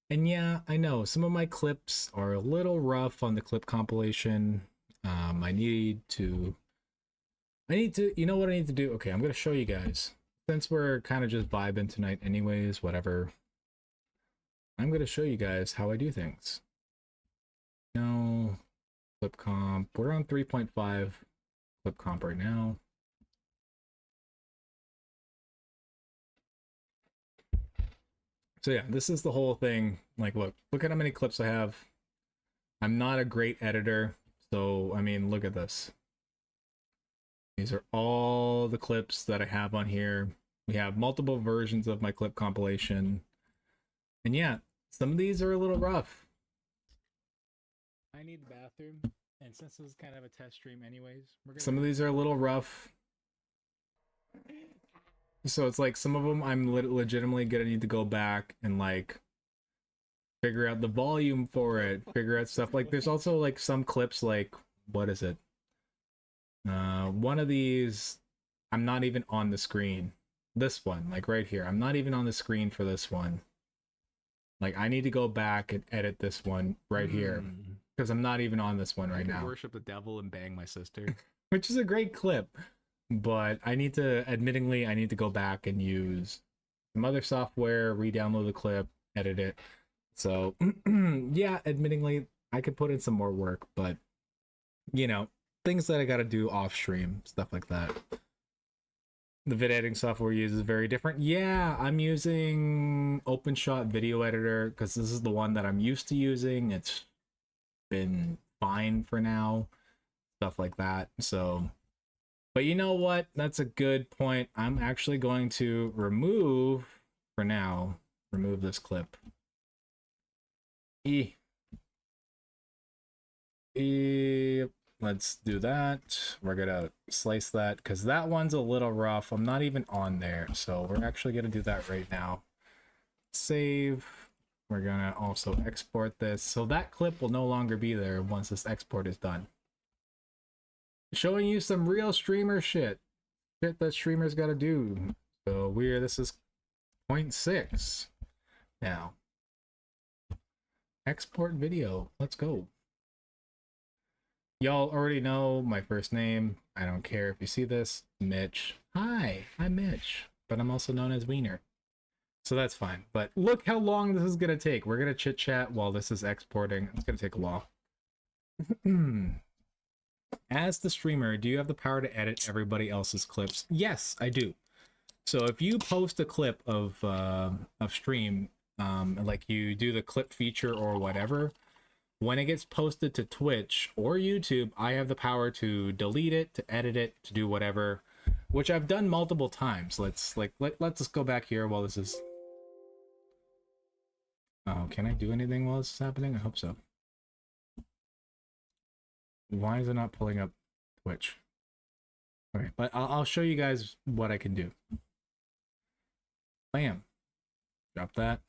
Speaker 1: And yeah, I know some of my clips are a little rough on the clip compilation. I need to, you know what I need to do? Okay, I'm going to show you guys. Since we're kind of just vibing tonight anyways, whatever. I'm going to show you guys how I do things. No, clip comp. We're on 3.5 clip comp right now. So yeah, this is the whole thing. Like, look at how many clips I have. I'm not a great editor, so I mean, look at this. These are all the clips that I have on here. We have multiple versions of my clip compilation. And yeah, some of these are a little rough. I need the bathroom, and since this is kind of a test stream anyways, some of these are a little rough. So it's like some of them I'm legitimately gonna need to go back and like figure out the volume for it, figure out stuff. Like there's also like some clips like, what is it? One of these, I'm not even on the screen. This one, like right here, I'm not even on the screen for this one. Like I need to go back and edit this one right here because I'm not even on this one right now. Worship the devil and bang my sister, which is a great clip. But I need to, admittingly, I need to go back and use some other software, re-download the clip, edit it. So, yeah, admittingly, I could put in some more work, but, you know, things that I gotta do off-stream, stuff like that. The vid editing software we use is very different. Yeah, I'm using OpenShot Video Editor because this is the one that I'm used to using. It's been fine for now, stuff like that, so... But you know what? That's a good point. I'm actually going to remove, for now, remove this clip. Let's do that. We're gonna slice that because that one's a little rough. I'm not even on there, so we're actually gonna do that right now. Save. We're gonna also export this. So that clip will no longer be there once this export is done. Showing you some real streamer shit that streamers gotta do. So this is 0.6 now. Export video, let's go. Y'all already know my first name. I don't care if you see this. Mitch. Hi, I'm Mitch, but I'm also known as Wiener, so that's fine. But look how long this is gonna take. We're gonna chit chat while this is exporting. It's gonna take a while. As the streamer, do you have the power to edit everybody else's clips? Yes, I do. So if you post a clip of stream, like you do the clip feature or whatever, when it gets posted to Twitch or YouTube, I have the power to delete it, to edit it, to do whatever, which I've done multiple times. Let's just go back here while this is... Oh, can I do anything while this is happening? I hope so. Why is it not pulling up Twitch? Okay, but I'll show you guys what I can do. Bam. Drop that.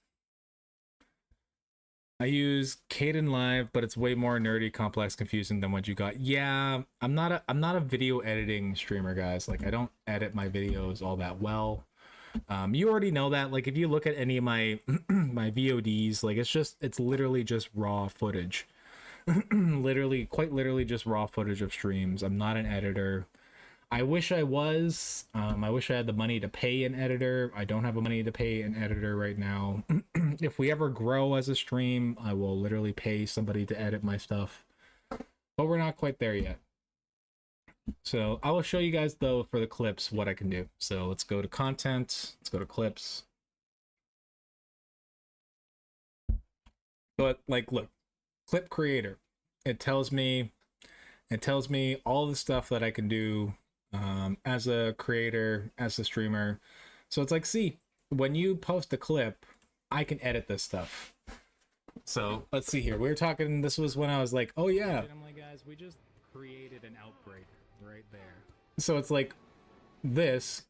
Speaker 1: I use Kden Live, but it's way more nerdy, complex, confusing than what you got. Yeah, I'm not a video editing streamer, guys. Like I don't edit my videos all that well. You already know that. Like if you look at any of my my VODs, like it's literally just raw footage. Quite literally just raw footage of streams. I'm not an editor. I wish I was. I wish I had the money to pay an editor. I don't have the money to pay an editor right now. If we ever grow as a stream, I will literally pay somebody to edit my stuff. But we're not quite there yet. So I will show you guys though for the clips what I can do. So let's go to content. Let's go to clips. But like, look, clip creator. It tells me all the stuff that I can do as a creator, as a streamer. So it's like, see, when you post a clip, I can edit this stuff. So let's see here. We were talking. This was when I was like, oh yeah. I'm like, guys, we just created an outbreak right there. So it's like this.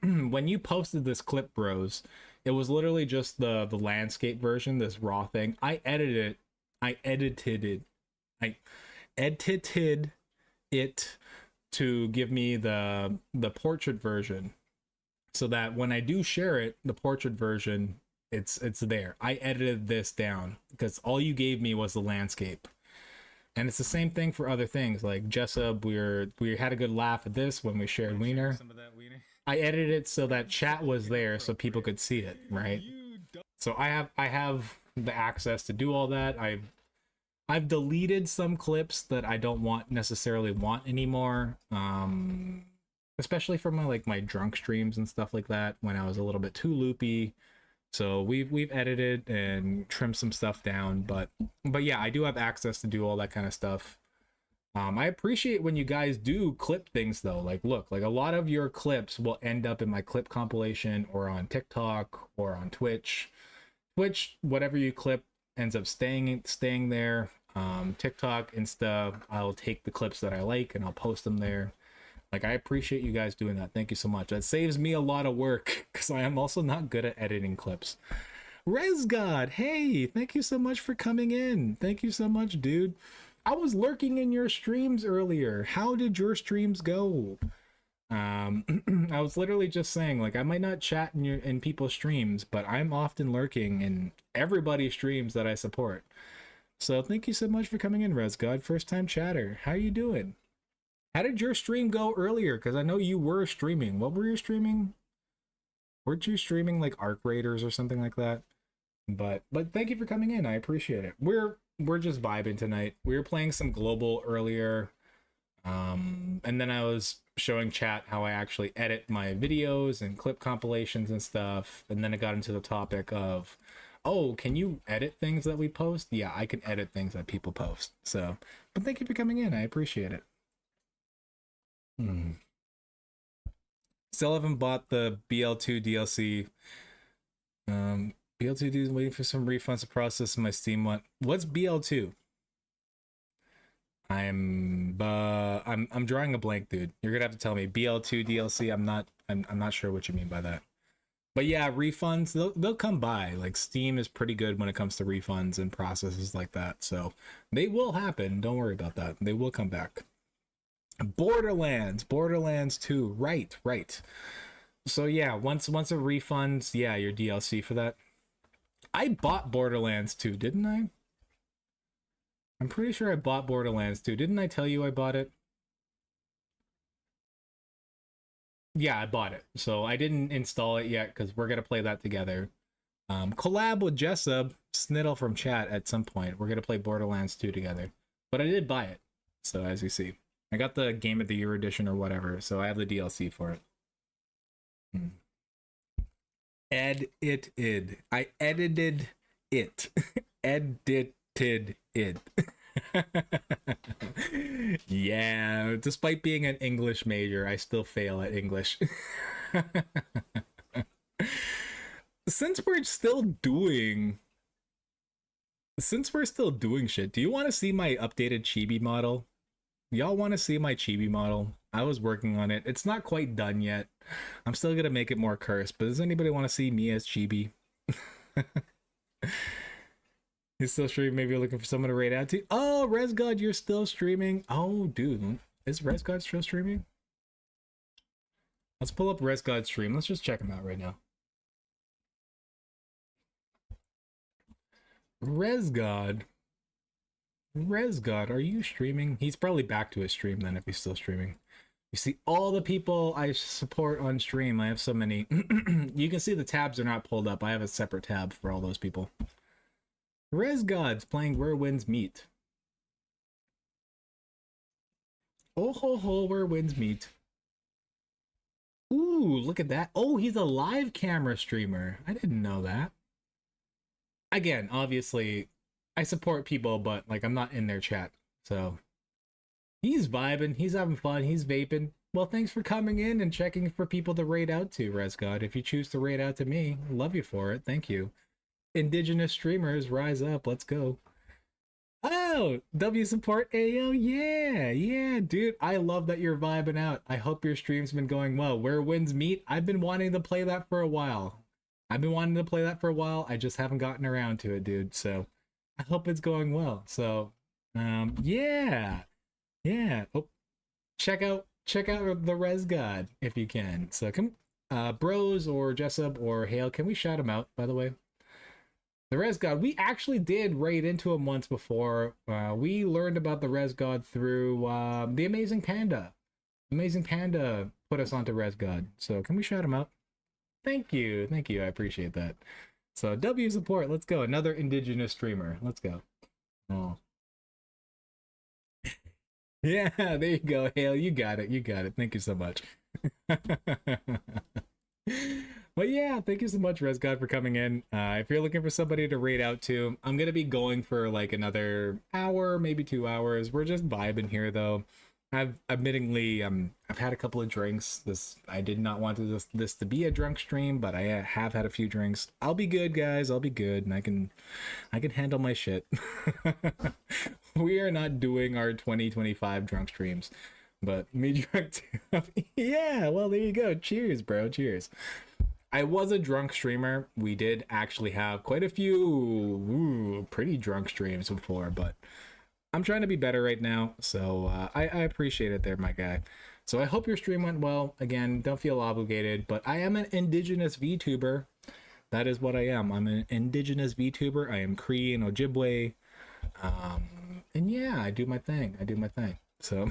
Speaker 1: When you posted this clip, bros, it was literally just the landscape version, this raw thing. I edited it to give me the portrait version, so that when I do share it, the portrait version, it's there. I edited this down because all you gave me was the landscape. And it's the same thing for other things like Jessup. We had a good laugh at this when we shared Wiener. Some of that Wiener. I edited it so that chat was there so people could see it, right? So I have the access to do all that. I've deleted some clips that I don't necessarily want anymore. Especially from my drunk streams and stuff like that when I was a little bit too loopy. So we've edited and trimmed some stuff down, but yeah, I do have access to do all that kind of stuff. I appreciate when you guys do clip things though. Like, look, like a lot of your clips will end up in my clip compilation or on TikTok or on Twitch. Whatever you clip ends up staying there. TikTok, Insta, I'll take the clips that I like and I'll post them there. Like, I appreciate you guys doing that. Thank you so much. That saves me a lot of work because I am also not good at editing clips. ResGod, hey, thank you so much for coming in. Thank you so much, dude. I was lurking in your streams earlier. How did your streams go? I was literally just saying, like, I might not chat in people's streams, but I'm often lurking in everybody's streams that I support. So thank you so much for coming in, ResGod. First time chatter. How you doing? How did your stream go earlier? Because I know you were streaming. What were you streaming? Weren't you streaming like Arc Raiders or something like that? But thank you for coming in. I appreciate it. We're just vibing tonight. We were playing some global earlier. And then I was showing chat how I actually edit my videos and clip compilations and stuff. And then it got into the topic of, oh, can you edit things that we post? Yeah, I can edit things that people post. So, but thank you for coming in. I appreciate it. Still haven't bought the BL2 DLC. BL2 is waiting for some refunds to process my Steam one. What's BL2? I'm drawing a blank, dude. You're gonna have to tell me. BL2 DLC. I'm not sure what you mean by that. But yeah, refunds, they'll come by. Like, Steam is pretty good when it comes to refunds and processes like that. So they will happen. Don't worry about that. They will come back. Borderlands 2. Right. So yeah, once a refunds, yeah, your DLC for that. I bought Borderlands 2, didn't I? I'm pretty sure I bought Borderlands 2. Didn't I tell you I bought it? Yeah, I bought it. So I didn't install it yet because we're going to play that together. Collab with Jessup, Sniddle from chat at some point. We're going to play Borderlands 2 together. But I did buy it. So as you see, I got the Game of the Year edition or whatever. So I have the DLC for it. Edited. I edited it. Edited it. Yeah, despite being an English major, I still fail at English. Since we're still doing shit, do you want to see my updated chibi model? Y'all want to see my chibi model? I was working on it. It's not quite done yet. I'm still gonna make it more cursed, but does anybody want to see me as chibi? He's still streaming. Maybe you're looking for someone to raid out to. Oh, ResGod, you're still streaming. Oh, dude, is ResGod still streaming? Let's pull up ResGod's stream. Let's just check him out right now. ResGod, are you streaming? He's probably back to his stream then if he's still streaming. You see all the people I support on stream. I have so many. You can see the tabs are not pulled up. I have a separate tab for all those people. ResGod's playing Where Winds Meet. Oh ho ho, Where Winds Meet. Ooh, look at that. Oh, he's a live camera streamer. I didn't know that. Again, obviously, I support people, but like I'm not in their chat. So he's vibing, he's having fun, he's vaping. Well, thanks for coming in and checking for people to raid out to, Resgod. If you choose to raid out to me, love you for it. Thank you. Indigenous streamers, rise up. Let's go. Oh, W support AO. Yeah, yeah, dude. I love that you're vibing out. I hope your stream's been going well. Where winds meet, I've been wanting to play that for a while. I just haven't gotten around to it, dude. So I hope it's going well. So, yeah. Oh, check out the Res God if you can. So come, Bros or Jessup or Hale, can we shout him out, by the way? The Res God, we actually did raid into him once before. We learned about the Res God through the Amazing Panda. Amazing Panda put us onto Res God. So can we shout him out? Thank you. I appreciate that. So W support, let's go. Another indigenous streamer. Let's go. Oh. Yeah, there you go, Hale. You got it. Thank you so much. Well, yeah, thank you so much, Res God, for coming in. If you're looking for somebody to raid out to, I'm gonna be going for like another hour, maybe 2 hours. We're just vibing here, though. I've had a couple of drinks. I did not want this to be a drunk stream, but I have had a few drinks. I'll be good, guys. I'll be good, and I can handle my shit. We are not doing our 2025 drunk streams, but me drunk too. Yeah, well, there you go. Cheers, bro. Cheers. I was a drunk streamer. We did actually have quite a few pretty drunk streams before, but I'm trying to be better right now, so I appreciate it there, my guy. So I hope your stream went well. Again, don't feel obligated, but I am an indigenous VTuber. That is what I am. I'm an indigenous VTuber. I am Cree and Ojibwe. And yeah, I do my thing. So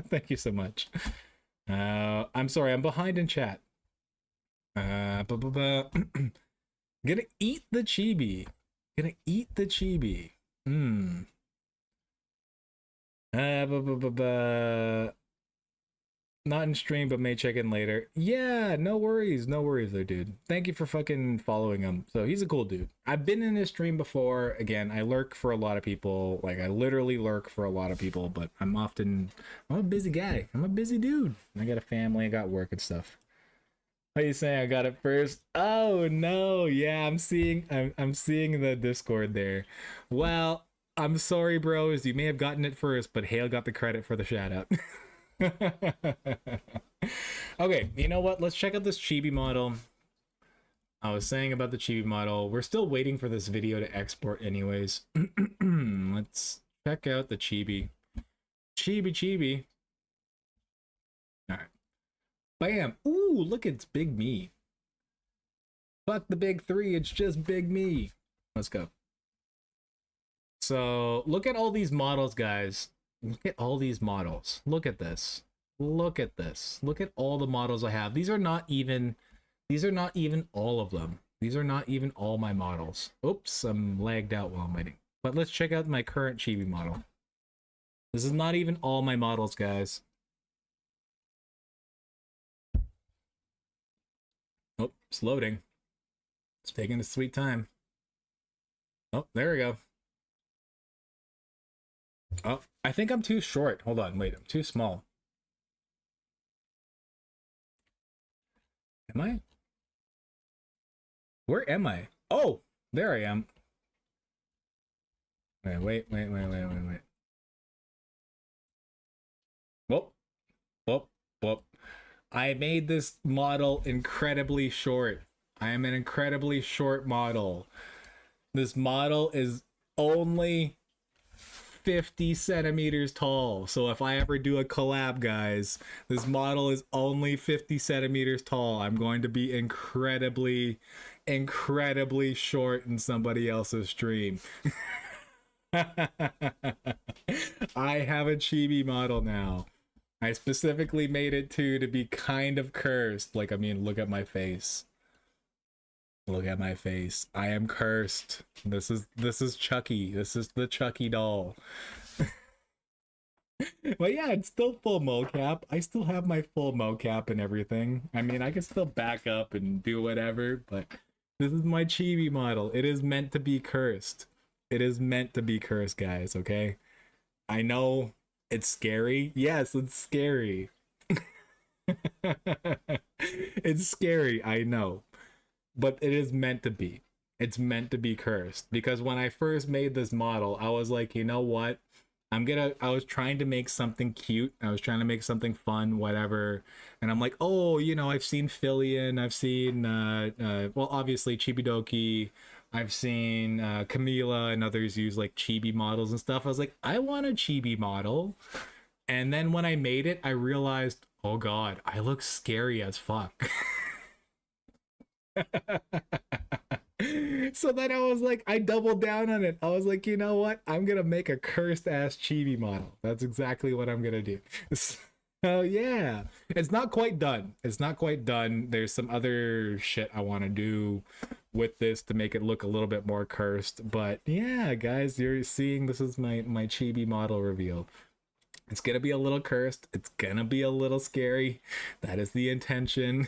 Speaker 1: thank you so much. I'm sorry, I'm behind in chat. Gonna eat the chibi. Not in stream, but may check in later. Yeah, no worries there, dude. Thank you for fucking following him. So he's a cool dude. I've been in his stream before. Again, I lurk for a lot of people. Like, I literally lurk for a lot of people, but I'm a busy guy. I'm a busy dude. I got a family, I got work and stuff. How you saying I got it first? Oh no, yeah, I'm seeing the Discord there. Well, I'm sorry, bros. You may have gotten it first, but Hale got the credit for the shout out. Okay, you know what? Let's check out this chibi model. I was saying about the chibi model. We're still waiting for this video to export anyways. Let's check out the chibi. Chibi. All right. Bam. Ooh, look, it's Big Me. Fuck the big three. It's just Big Me. Let's go. So look at all these models, guys. Look at all these models. Look at this. Look at all the models I have. These are not even all of them. These are not even all my models. Oops, I'm lagged out while I'm waiting. But let's check out my current chibi model. This is not even all my models, guys. Oh, it's loading. It's taking its sweet time. Oh, there we go. Oh, I think I'm too short. Hold on, wait, I'm too small. Am I? Where am I? Oh, there I am. Wait. Whoop. I made this model incredibly short. I am an incredibly short model. This model is only 50 centimeters tall. So if I ever do a collab, guys, this model is only 50 centimeters tall. I'm going to be incredibly short in somebody else's stream. I have a chibi model now. I specifically made it to be kind of cursed. Like, I mean, look at my face. Look at my face. I am cursed. This is Chucky. This is the Chucky doll. But yeah, it's still full mocap. I still have my full mocap and everything. I mean, I can still back up and do whatever, but this is my chibi model. It is meant to be cursed. It is meant to be cursed, guys, okay? I know it's scary. Yes, it's scary. It's scary, I know. But it is meant to be. It's meant to be cursed. Because when I first made this model, I was like, you know what? I was trying to make something cute. I was trying to make something fun, whatever. And I'm like, oh, you know, I've seen Fillion, I've seen, well, obviously Chibidoki, I've seen Camila and others use like chibi models and stuff. I was like, I want a chibi model. And then when I made it, I realized, oh God, I look scary as fuck. So then I was like, I doubled down on it. I was like, you know what? I'm gonna make a cursed ass chibi model. That's exactly what I'm gonna do. So yeah, it's not quite done. It's not quite done. There's some other shit I want to do with this to make it look a little bit more cursed. But yeah, guys, you're seeing this is my chibi model reveal. It's gonna be a little cursed. It's gonna be a little scary. That is the intention.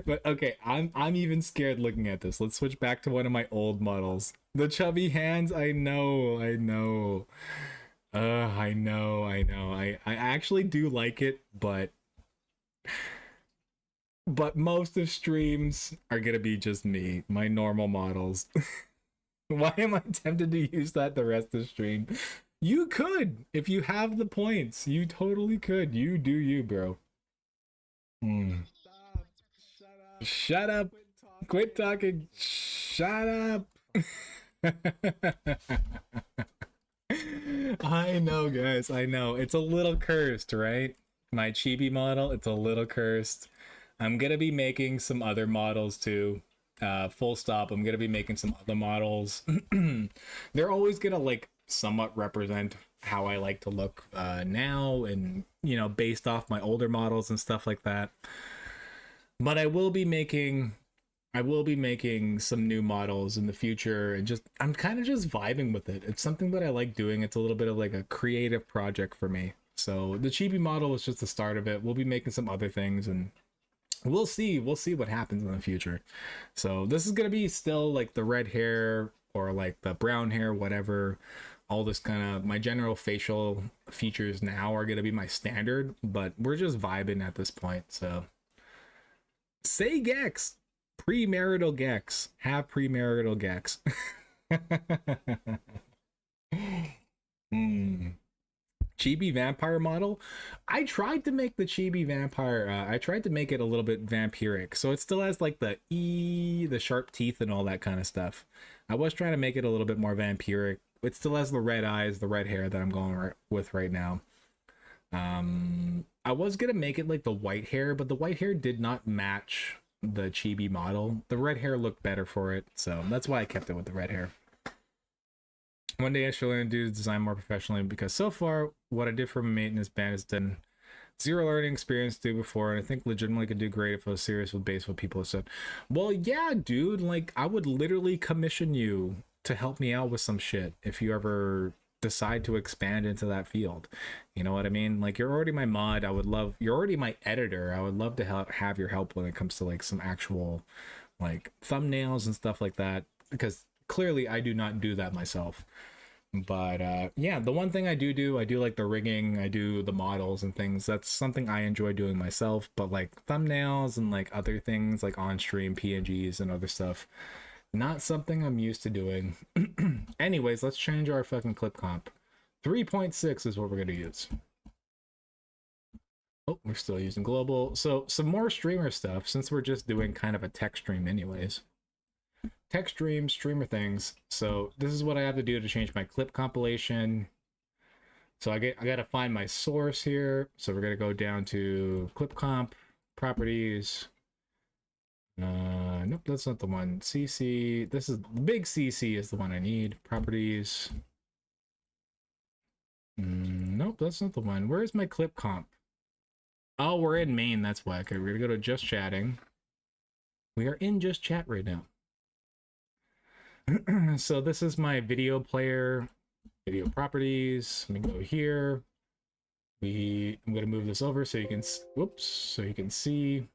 Speaker 1: But okay, I'm even scared looking at this. Let's switch back to one of my old models. The chubby hands, I know. I know. I actually do like it, but most of streams are gonna be just me, my normal models. Why am I tempted to use that the rest of the stream? You could, if you have the points, you totally could. You do you, bro. Shut up. Quit talking. Shut up. I know, guys. I know. It's a little cursed, right? My chibi model, it's a little cursed. I'm gonna be making some other models too. Full stop. I'm gonna be making some other models. They're always gonna like somewhat represent how I like to look now, and you know, based off my older models and stuff like that. But I will be making some new models in the future, and just I'm kind of just vibing with it. It's something that I like doing. It's a little bit of like a creative project for me. So the chibi model is just the start of it. We'll be making some other things, and we'll see what happens in the future. So this is gonna be still like the red hair or like the brown hair, whatever. All this kind of my general facial features now are gonna be my standard, but we're just vibing at this point. So say Gex, premarital Gex, have premarital Gex. Chibi vampire model. I tried to make the chibi vampire. I tried to make it a little bit vampiric, so it still has like the sharp teeth and all that kind of stuff. I was trying to make it a little bit more vampiric. It still has the red eyes, the red hair that I'm going with right now. I was gonna make it like the white hair, but the white hair did not match the chibi model. The red hair looked better for it, so that's why I kept it with the red hair. One day I should learn to do design more professionally, because so far what I did for my maintenance band has done zero learning experience to do before, and I think legitimately could do great if I was serious with base what people have said. Well, yeah, dude, like I would literally commission you to help me out with some shit if you ever decide to expand into that field. You know what I mean? Like, you're already my mod. You're already my editor. I would love to have your help when it comes to like some actual like thumbnails and stuff like that, because clearly I do not do that myself. But yeah, the one thing I do like the rigging, I do the models and things. That's something I enjoy doing myself. But like thumbnails and like other things like on stream PNGs and other stuff, not something I'm used to doing. Anyways, let's change our fucking clip comp. 3.6 is what we're gonna use. Oh, we're still using global. So some more streamer stuff, since we're just doing kind of a tech stream anyways. Tech stream, streamer things. So this is what I have to do to change my clip compilation. So I gotta find my source here. So we're gonna go down to clip comp, properties. Nope, that's not the one. CC, this is big CC is the one I need. Properties. Nope, that's not the one. Where's my clip comp? Oh, we're in main, that's why. Okay, we're gonna go to just chatting. We are in just chat right now. So this is my video player, video properties. Let me go here. I'm gonna move this over so you can, whoops, so you can see.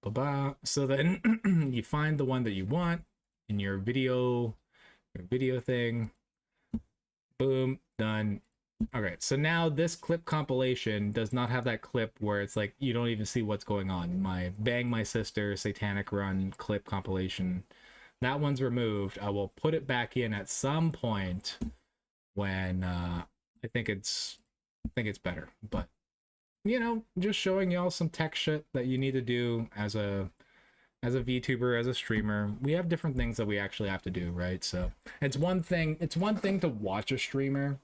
Speaker 1: blah, blah. So then you find the one that you want in your video thing. Boom, done. All right, so now this clip compilation does not have that clip where it's like you don't even see what's going on. My Bang My Sister Satanic Run clip compilation, that one's removed. I will put it back in at some point when I think it's better. But you know, just showing y'all some tech shit that you need to do as a VTuber, as a streamer. We have different things that we actually have to do, right? So it's one thing to watch a streamer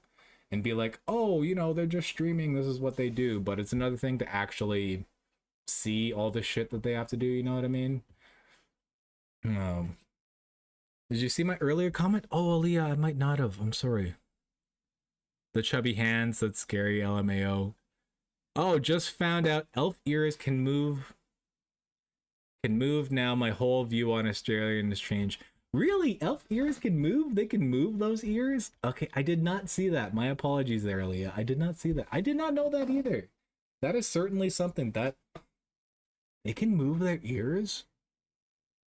Speaker 1: and be like, oh, you know, they're just streaming, this is what they do. But it's another thing to actually see all the shit that they have to do, you know what I mean? Did you see my earlier comment? Oh, Aaliyah, I might not have. I'm sorry. The chubby hands, that's scary, LMAO. Oh, just found out elf ears can move now. My whole view on Australian has changed. Really? Elf ears can move? They can move those ears? Okay, I did not see that. My apologies there, Leah. I did not see that. I did not know that either. That is certainly something that they can move their ears.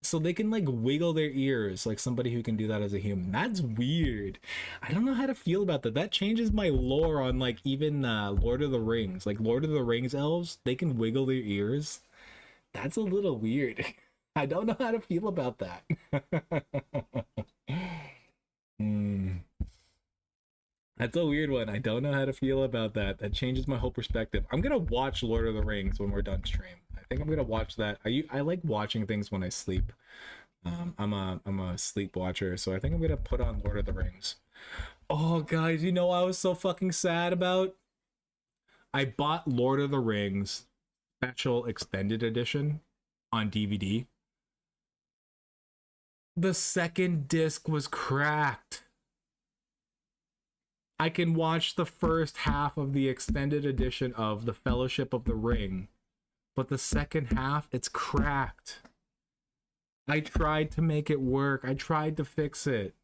Speaker 1: So they can like wiggle their ears like somebody who can do that as a human. That's weird. I don't know how to feel about that. That changes my lore on like even Lord of the Rings. Like Lord of the Rings elves, they can wiggle their ears. That's a little weird. I don't know how to feel about that. That's a weird one. I don't know how to feel about that. That changes my whole perspective. I'm gonna watch Lord of the Rings when we're done stream. I think I'm gonna watch that. I like watching things when I sleep. I'm a sleep watcher, so I think I'm gonna put on Lord of the Rings. Oh guys, you know what I was so fucking sad about? I bought Lord of the Rings Special Extended Edition on DVD. The second disc was cracked. I can watch the first half of the extended edition of The Fellowship of the Ring, but the second half, it's cracked. I tried to make it work. I tried to fix it.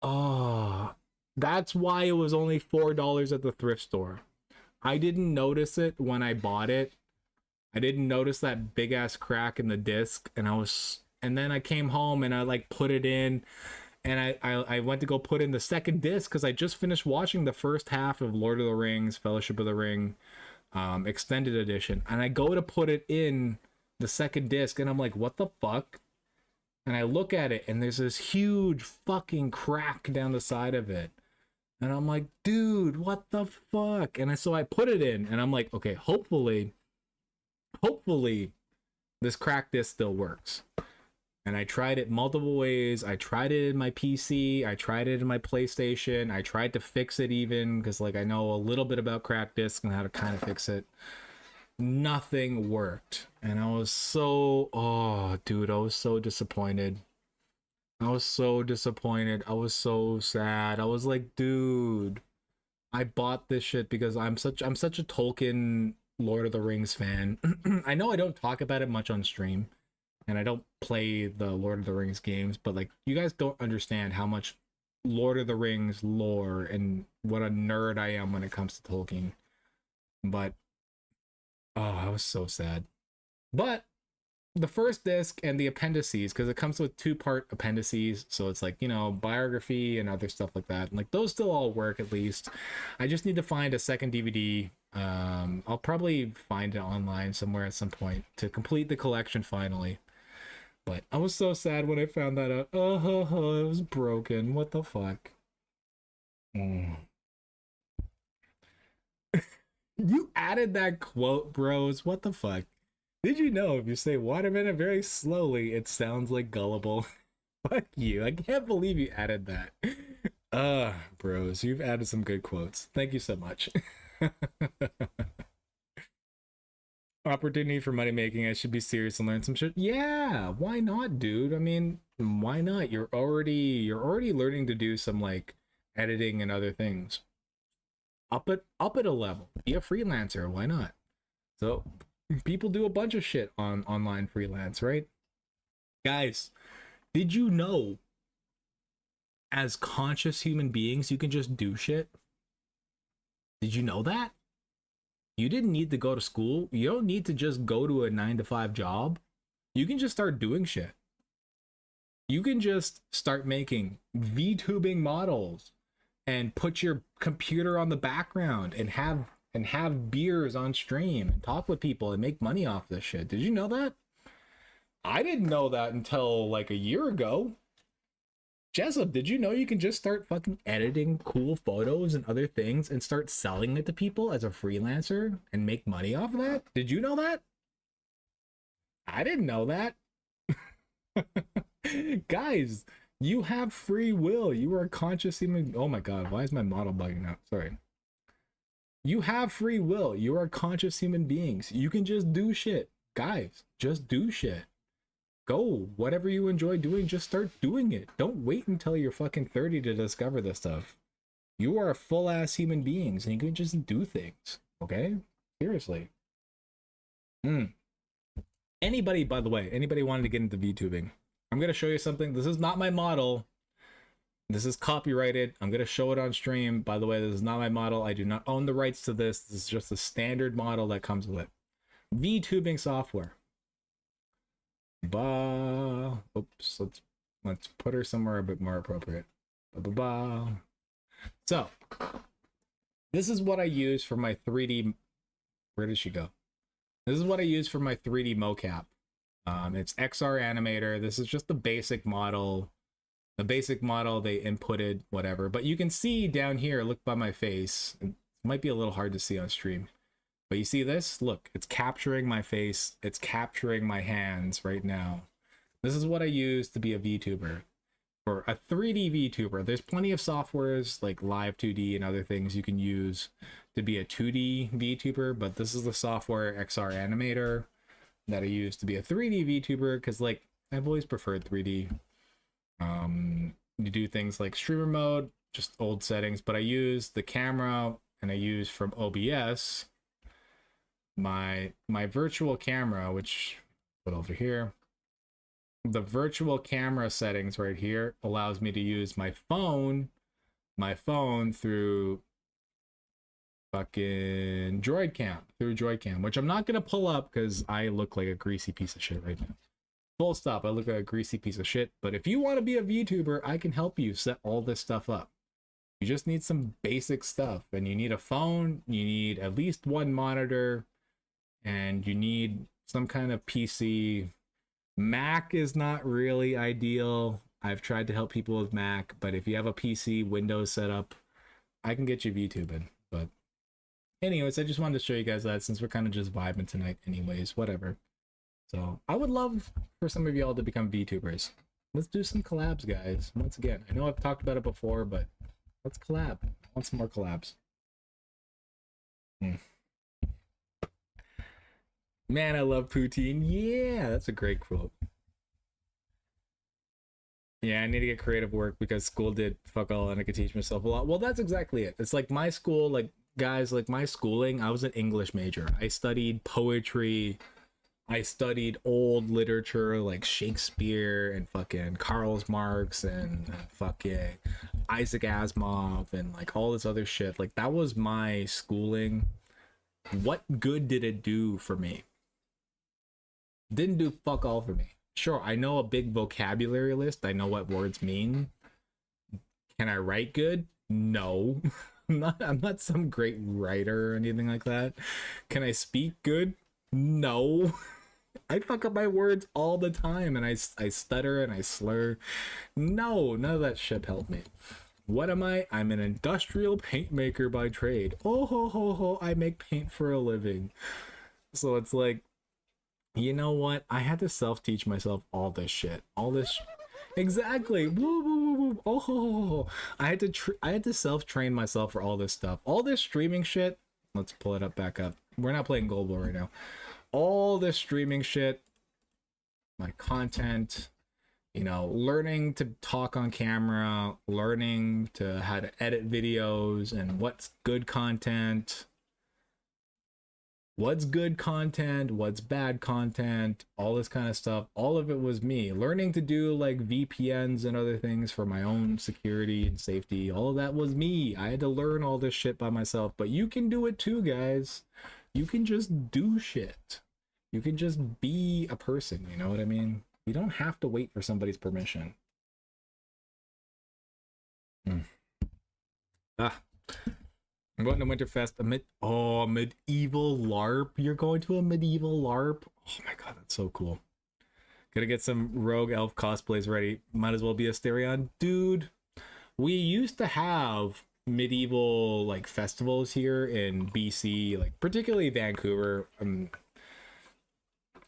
Speaker 1: Oh, that's why it was only $4 at the thrift store. I didn't notice it when I bought it. I didn't notice that big ass crack in the disc, and then I came home and I like put it in, and I went to go put in the second disc because I just finished watching the first half of Lord of the Rings, Fellowship of the Ring, extended edition, and I go to put it in the second disc, and I'm like, what the fuck? And I look at it, and there's this huge fucking crack down the side of it. And I'm like, dude, what the fuck? And so I put it in, and I'm like, okay, hopefully this crack disc still works. And I tried it multiple ways. I tried it in my PC. I tried it in my PlayStation. I tried to fix it even because like I know a little bit about crack disc and how to kind of fix it. Nothing worked. And I was so, oh, dude, I was so disappointed. I was so disappointed. I was so sad. I was like, dude, I bought this shit because I'm such a Tolkien Lord of the Rings fan. I know I don't talk about it much on stream, and I don't play the Lord of the Rings games, but like you guys don't understand how much Lord of the Rings lore and what a nerd I am when it comes to Tolkien. But oh, I was so sad. But the first disc and the appendices, because it comes with 2-part appendices, so it's like, you know, biography and other stuff like that, and like those still all work at least. I just need to find a second DVD. I'll probably find it online somewhere at some point to complete the collection finally. But I was so sad when I found that out. Oh, it was broken. What the fuck? You added that quote, bros. What the fuck? Did you know if you say watermelon very slowly, it sounds like gullible? Fuck you. I can't believe you added that. Bros, you've added some good quotes. Thank you so much. Opportunity for money making. I should be serious and learn some shit. Yeah, why not, dude? I mean, why not? You're already learning to do some like editing and other things. Up at a level. Be a freelancer. Why not? So people do a bunch of shit on online freelance, right? Guys, did you know as conscious human beings you can just do shit? Did you know that? You didn't need to go to school. You don't need to just go to a 9 to 5 job. You can just start doing shit. You can just start making VTubing models and put your computer on the background and have beers on stream and talk with people and make money off this shit. Did you know that? I didn't know that until like a year ago. Jessup, did you know you can just start fucking editing cool photos and other things and start selling it to people as a freelancer and make money off of that? Did you know that? I didn't know that. Guys, you have free will. You are a conscious human. Oh my god, why is my model bugging out? Sorry. You have free will. You are conscious human beings. You can just do shit. Guys, just do shit. Go. Whatever you enjoy doing, just start doing it. Don't wait until you're fucking 30 to discover this stuff. You are full-ass human beings and you can just do things. Okay? Seriously. Anybody, by the way, anybody wanted to get into VTubing, I'm going to show you something. This is not my model. This is copyrighted. I'm going to show it on stream. By the way, this is not my model. I do not own the rights to this. This is just a standard model that comes with it. VTubing software. Oops, let's put her somewhere a bit more appropriate. So, this is what I use for my 3D. Where did she go? This is what I use for my 3D mocap. It's XR Animator. This is just the basic model. The basic model they inputted, whatever. But you can see down here, look by my face. It might be a little hard to see on stream. But you see this? Look, it's capturing my face. It's capturing my hands right now. This is what I use to be a VTuber. For a 3D VTuber, there's plenty of softwares like Live 2D and other things you can use to be a 2D VTuber, but this is the software XR Animator that I use to be a 3D VTuber, because like I've always preferred 3D. You do things like streamer mode, just old settings, but I use the camera and I use from OBS my virtual camera, which put over here. The virtual camera settings right here allows me to use my phone through fucking Droidcam, which I'm not gonna pull up because I look like a greasy piece of shit right now. Full stop. I look like a greasy piece of shit. But if you want to be a VTuber, I can help you set all this stuff up. You just need some basic stuff, and you need a phone, you need at least one monitor, and you need some kind of PC. Mac is not really ideal. I've tried to help people with Mac, but if you have a PC Windows setup, I can get you VTubing. But anyways, I just wanted to show you guys that since we're kind of just vibing tonight anyways, whatever. So I would love for some of y'all to become VTubers. Let's do some collabs, guys. Once again, I know I've talked about it before, but let's collab. I want some more collabs. Man, I love poutine. Yeah, that's a great quote. Yeah, I need to get creative work because school did fuck all and I could teach myself a lot. Well, that's exactly it. It's like my school, like guys, like my schooling, I was an English major. I studied poetry. I studied old literature like Shakespeare and fucking Karl Marx and fucking Isaac Asimov and like all this other shit. Like that was my schooling. What good did it do for me? Didn't do fuck all for me. Sure, I know a big vocabulary list. I know what words mean. Can I write good? No. I'm not some great writer or anything like that. Can I speak good? No. I fuck up my words all the time and I stutter and I slur. No, none of that shit helped me. What am I? I'm an industrial paint maker by trade. Oh ho ho ho, I make paint for a living. So it's like, you know what? I had to self-teach myself all this shit. All this exactly. Woo, woo, woo, woo. Oh ho ho ho. I had to self-train myself for all this stuff. All this streaming shit. Let's pull it up back up. We're not playing Gold War right now. All this streaming shit, my content, you know, learning to talk on camera, learning to how to edit videos and what's good content, what's bad content, all this kind of stuff. All of it was me learning to do like VPNs and other things for my own security and safety. All of that was me. I had to learn all this shit by myself, but you can do it too, guys. You can just do shit. You can just be a person, you know what I mean? You don't have to wait for somebody's permission. Ah, I'm going to Winterfest. A medieval LARP. You're going to a medieval LARP? Oh my god, that's so cool. Gotta get some rogue elf cosplays ready. Might as well be a Asterion. Dude, we used to have medieval like festivals here in BC, like particularly Vancouver. I'm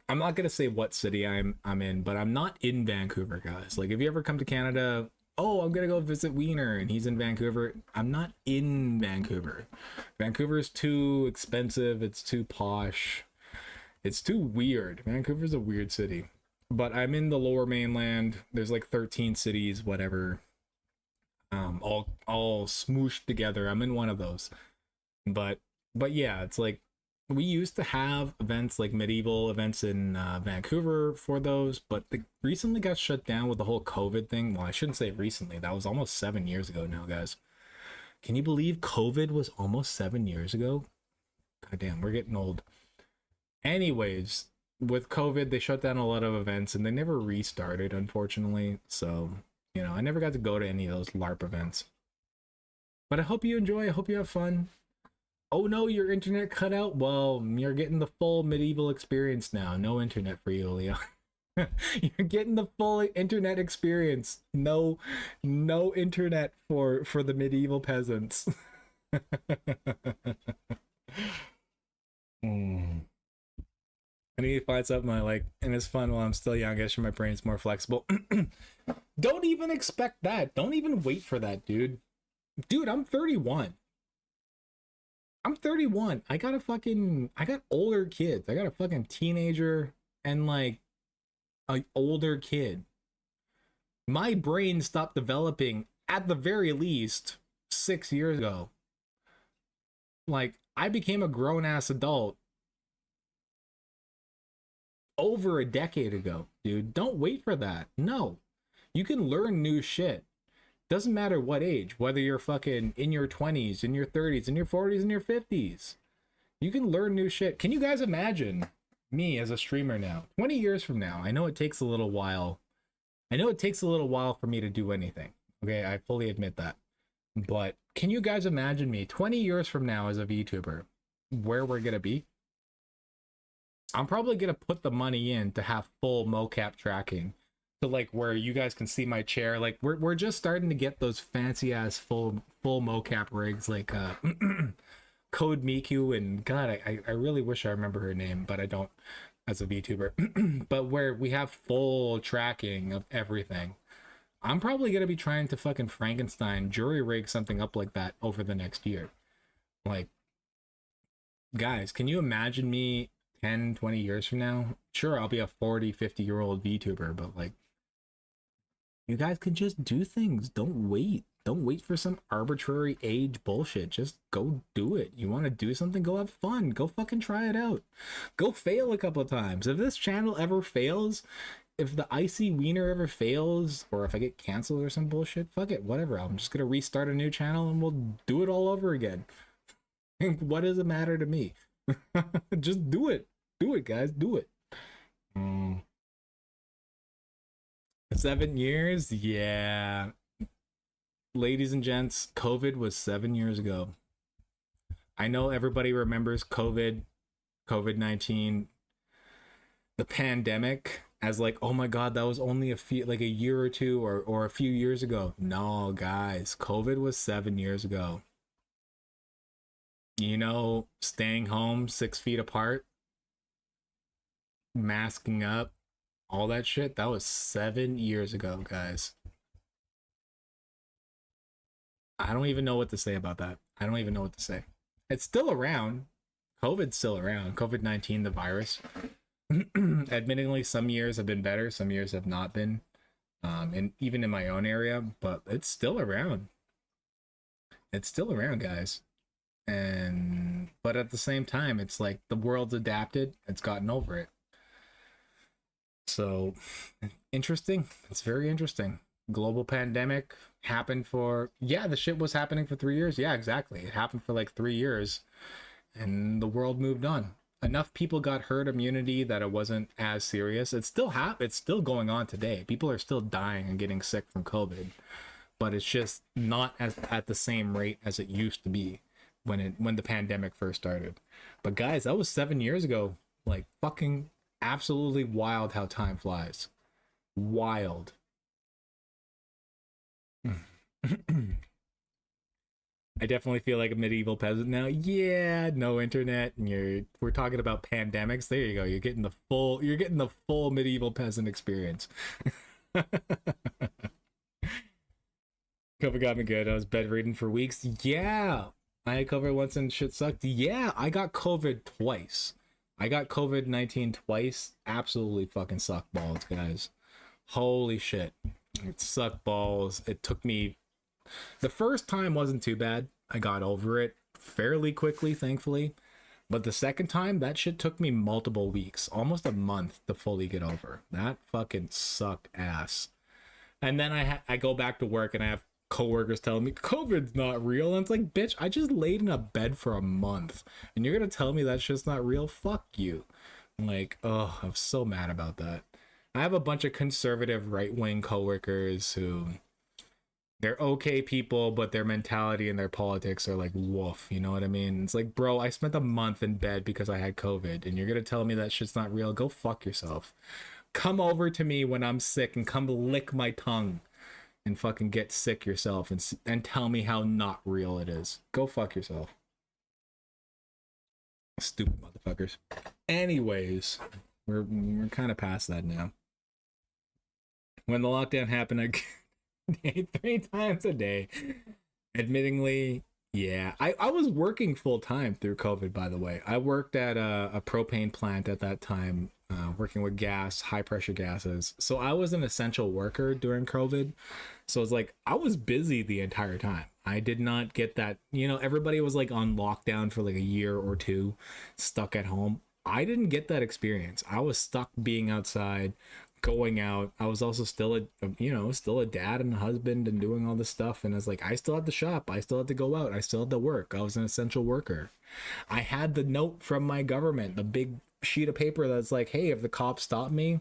Speaker 1: not gonna say what city I'm in, but I'm not in Vancouver, guys. Like if you ever come to Canada, oh, I'm gonna go visit Wiener and he's in Vancouver. I'm not in Vancouver. Vancouver is too expensive, it's too posh, it's too weird. Vancouver's a weird city. But I'm in the lower mainland. There's like 13 cities, whatever. All smooshed together. I'm in one of those. But yeah, it's like we used to have events like medieval events in Vancouver for those, but they recently got shut down with the whole COVID thing. Well, I shouldn't say recently. That was almost 7 years ago now, guys. Can you believe COVID was almost 7 years ago? God damn, we're getting old. Anyways, with COVID, they shut down a lot of events and they never restarted, unfortunately. So, you know, I never got to go to any of those LARP events. But I hope you enjoy. I hope you have fun. Oh no, your internet cut out? Well, you're getting the full medieval experience now. No internet for you, Leo. You're getting the full internet experience. No internet for the medieval peasants. I need to find something I like, and it's fun while I'm still young. I guess my brain's more flexible. Don't even expect that. Don't even wait for that, dude. Dude, I'm 31. I'm 31. I got older kids. I got a fucking teenager and like an older kid. My brain stopped developing at the very least 6 years ago. Like, I became a grown-ass adult over a decade ago, dude. Don't wait for that. No. You can learn new shit. Doesn't matter what age, whether you're fucking in your 20s, in your 30s, in your 40s, in your 50s. You can learn new shit. Can you guys imagine me as a streamer now? 20 years from now, I know it takes a little while. I know it takes a little while for me to do anything. Okay, I fully admit that. But can you guys imagine me 20 years from now as a VTuber? Where we're gonna be? I'm probably gonna put the money in to have full mocap tracking. To like where you guys can see my chair. Like we're just starting to get those fancy ass full mocap rigs like Code Miku, and god, I really wish I remember her name, but I don't as a VTuber. But where we have full tracking of everything. I'm probably gonna be trying to fucking Frankenstein jury rig something up like that over the next year. Like, guys, can you imagine me 10, 20 years from now? Sure, I'll be a 40, 50-year-old VTuber, but like, you guys can just do things. Don't wait. Don't wait for some arbitrary age bullshit. Just go do it. You want to do something? Go have fun. Go fucking try it out. Go fail a couple of times. If this channel ever fails, if the Icy Wiener ever fails, or if I get canceled or some bullshit, fuck it. Whatever. I'm just going to restart a new channel and we'll do it all over again. What does it matter to me? Just do it. Do it, guys. Do it. 7 years? Yeah. Ladies and gents, COVID was 7 years ago. I know everybody remembers COVID-19, the pandemic, as like, oh my god, that was only a year or two or a few years ago. No, guys, COVID was 7 years ago. You know, staying home 6 feet apart, masking up, all that shit, that was 7 years ago, guys. I don't even know what to say about that. I don't even know what to say. It's still around. COVID's still around. COVID-19, the virus. Admittingly, some years have been better, some years have not been. And even in my own area, but it's still around. It's still around, guys. But at the same time, it's like the world's adapted. It's gotten over it. So interesting. It's very interesting. Global pandemic happened for, yeah, the shit was happening for 3 years. Yeah, exactly. It happened for like 3 years. and the world moved on. Enough people got herd immunity that it wasn't as serious. It's still going on today. People are still dying and getting sick from COVID, but it's just not as at the same rate as it used to be when the pandemic first started. But guys, that was 7 years ago. Like, fucking absolutely wild how time flies. Wild. I definitely feel like a medieval peasant now. Yeah, no internet, and we're talking about pandemics. There you go. You're getting the full medieval peasant experience. COVID got me good. I was bedridden for weeks. Yeah. I had COVID once and shit sucked. Yeah, I got COVID twice. I got COVID-19 twice. Absolutely fucking sucked balls, guys. Holy shit. It sucked balls. It took me... The first time wasn't too bad. I got over it fairly quickly, thankfully. But the second time, that shit took me multiple weeks. Almost a month to fully get over. That fucking sucked ass. And then I go back to work and I have coworkers telling me COVID's not real, and it's like, bitch, I just laid in a bed for a month and you're gonna tell me that shit's not real? Fuck you. I'm like, oh, I'm so mad about that. I have a bunch of conservative right-wing coworkers who they're okay people, but their mentality and their politics are like woof, you know what I mean? It's like, bro, I spent a month in bed because I had COVID and you're gonna tell me that shit's not real? Go fuck yourself. Come over to me when I'm sick and come lick my tongue and fucking get sick yourself and tell me how not real it is. Go fuck yourself. Stupid motherfuckers. Anyways, we're kind of past that now. When the lockdown happened, I ate 3 times a day. Admittingly, yeah. I was working full time through COVID, by the way. I worked at a propane plant at that time, working with gas, high pressure gases. So I was an essential worker during COVID. So it's like, I was busy the entire time. I did not get that, everybody was like on lockdown for like a year or two, stuck at home. I didn't get that experience. I was stuck being outside, going out. I was also still a dad and a husband and doing all this stuff. And I was like, I still had to shop. I still had to go out. I still had to work. I was an essential worker. I had the note from my government, the big sheet of paper that's like, hey, if the cops stop me,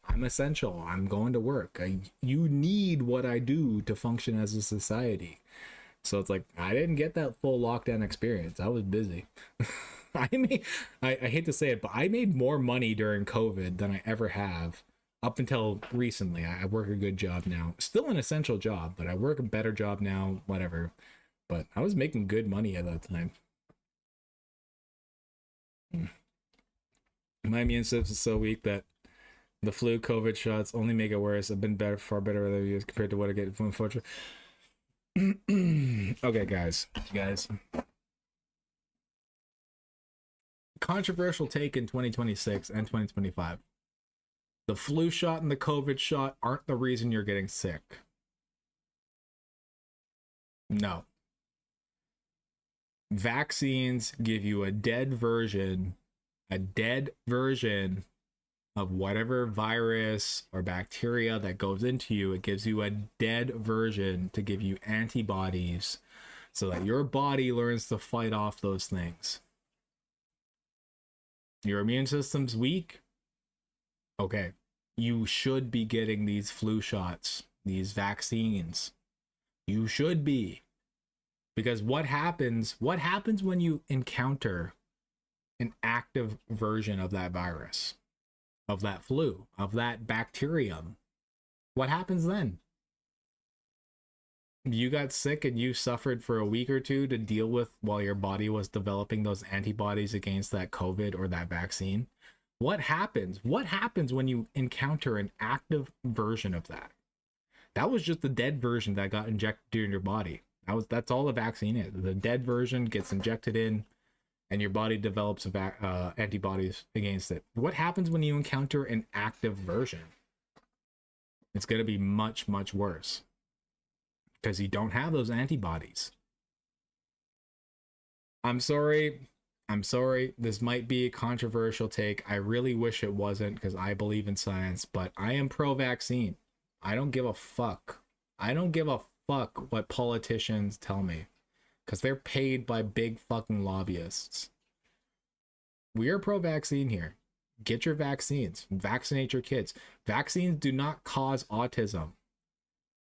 Speaker 1: I'm essential. I'm going to work. You need what I do to function as a society. So it's like, I didn't get that full lockdown experience. I was busy. I hate to say it, but I made more money during COVID than I ever have up until recently. I work a good job now. Still an essential job, but I work a better job now, whatever. But I was making good money at that time. My immune system is so weak that the flu COVID shots only make it worse. I've been far better other years compared to what I get from unfortunately. Okay, guys. Controversial take in 2026 and 2025. The flu shot and the COVID shot aren't the reason you're getting sick. No. Vaccines give you a dead version of whatever virus or bacteria that goes into you. It gives you a dead version to give you antibodies so that your body learns to fight off those things. Your immune system's weak. Okay, you should be getting these flu shots, these vaccines. You should be. Because what happens when you encounter an active version of that virus, of that flu, of that bacterium? What happens then? You got sick and you suffered for a week or two to deal with while your body was developing those antibodies against that COVID or that vaccine. What happens? What happens when you encounter an active version of that? That was just the dead version that got injected in your body. That's all a vaccine is. The dead version gets injected in and your body develops antibodies against it. What happens when you encounter an active version? It's going to be much, much worse because you don't have those antibodies. I'm sorry. This might be a controversial take. I really wish it wasn't because I believe in science, but I am pro-vaccine. I don't give a fuck. I don't give a fuck what politicians tell me because they're paid by big fucking lobbyists. We are pro-vaccine here. Get your vaccines. Vaccinate your kids. Vaccines do not cause autism.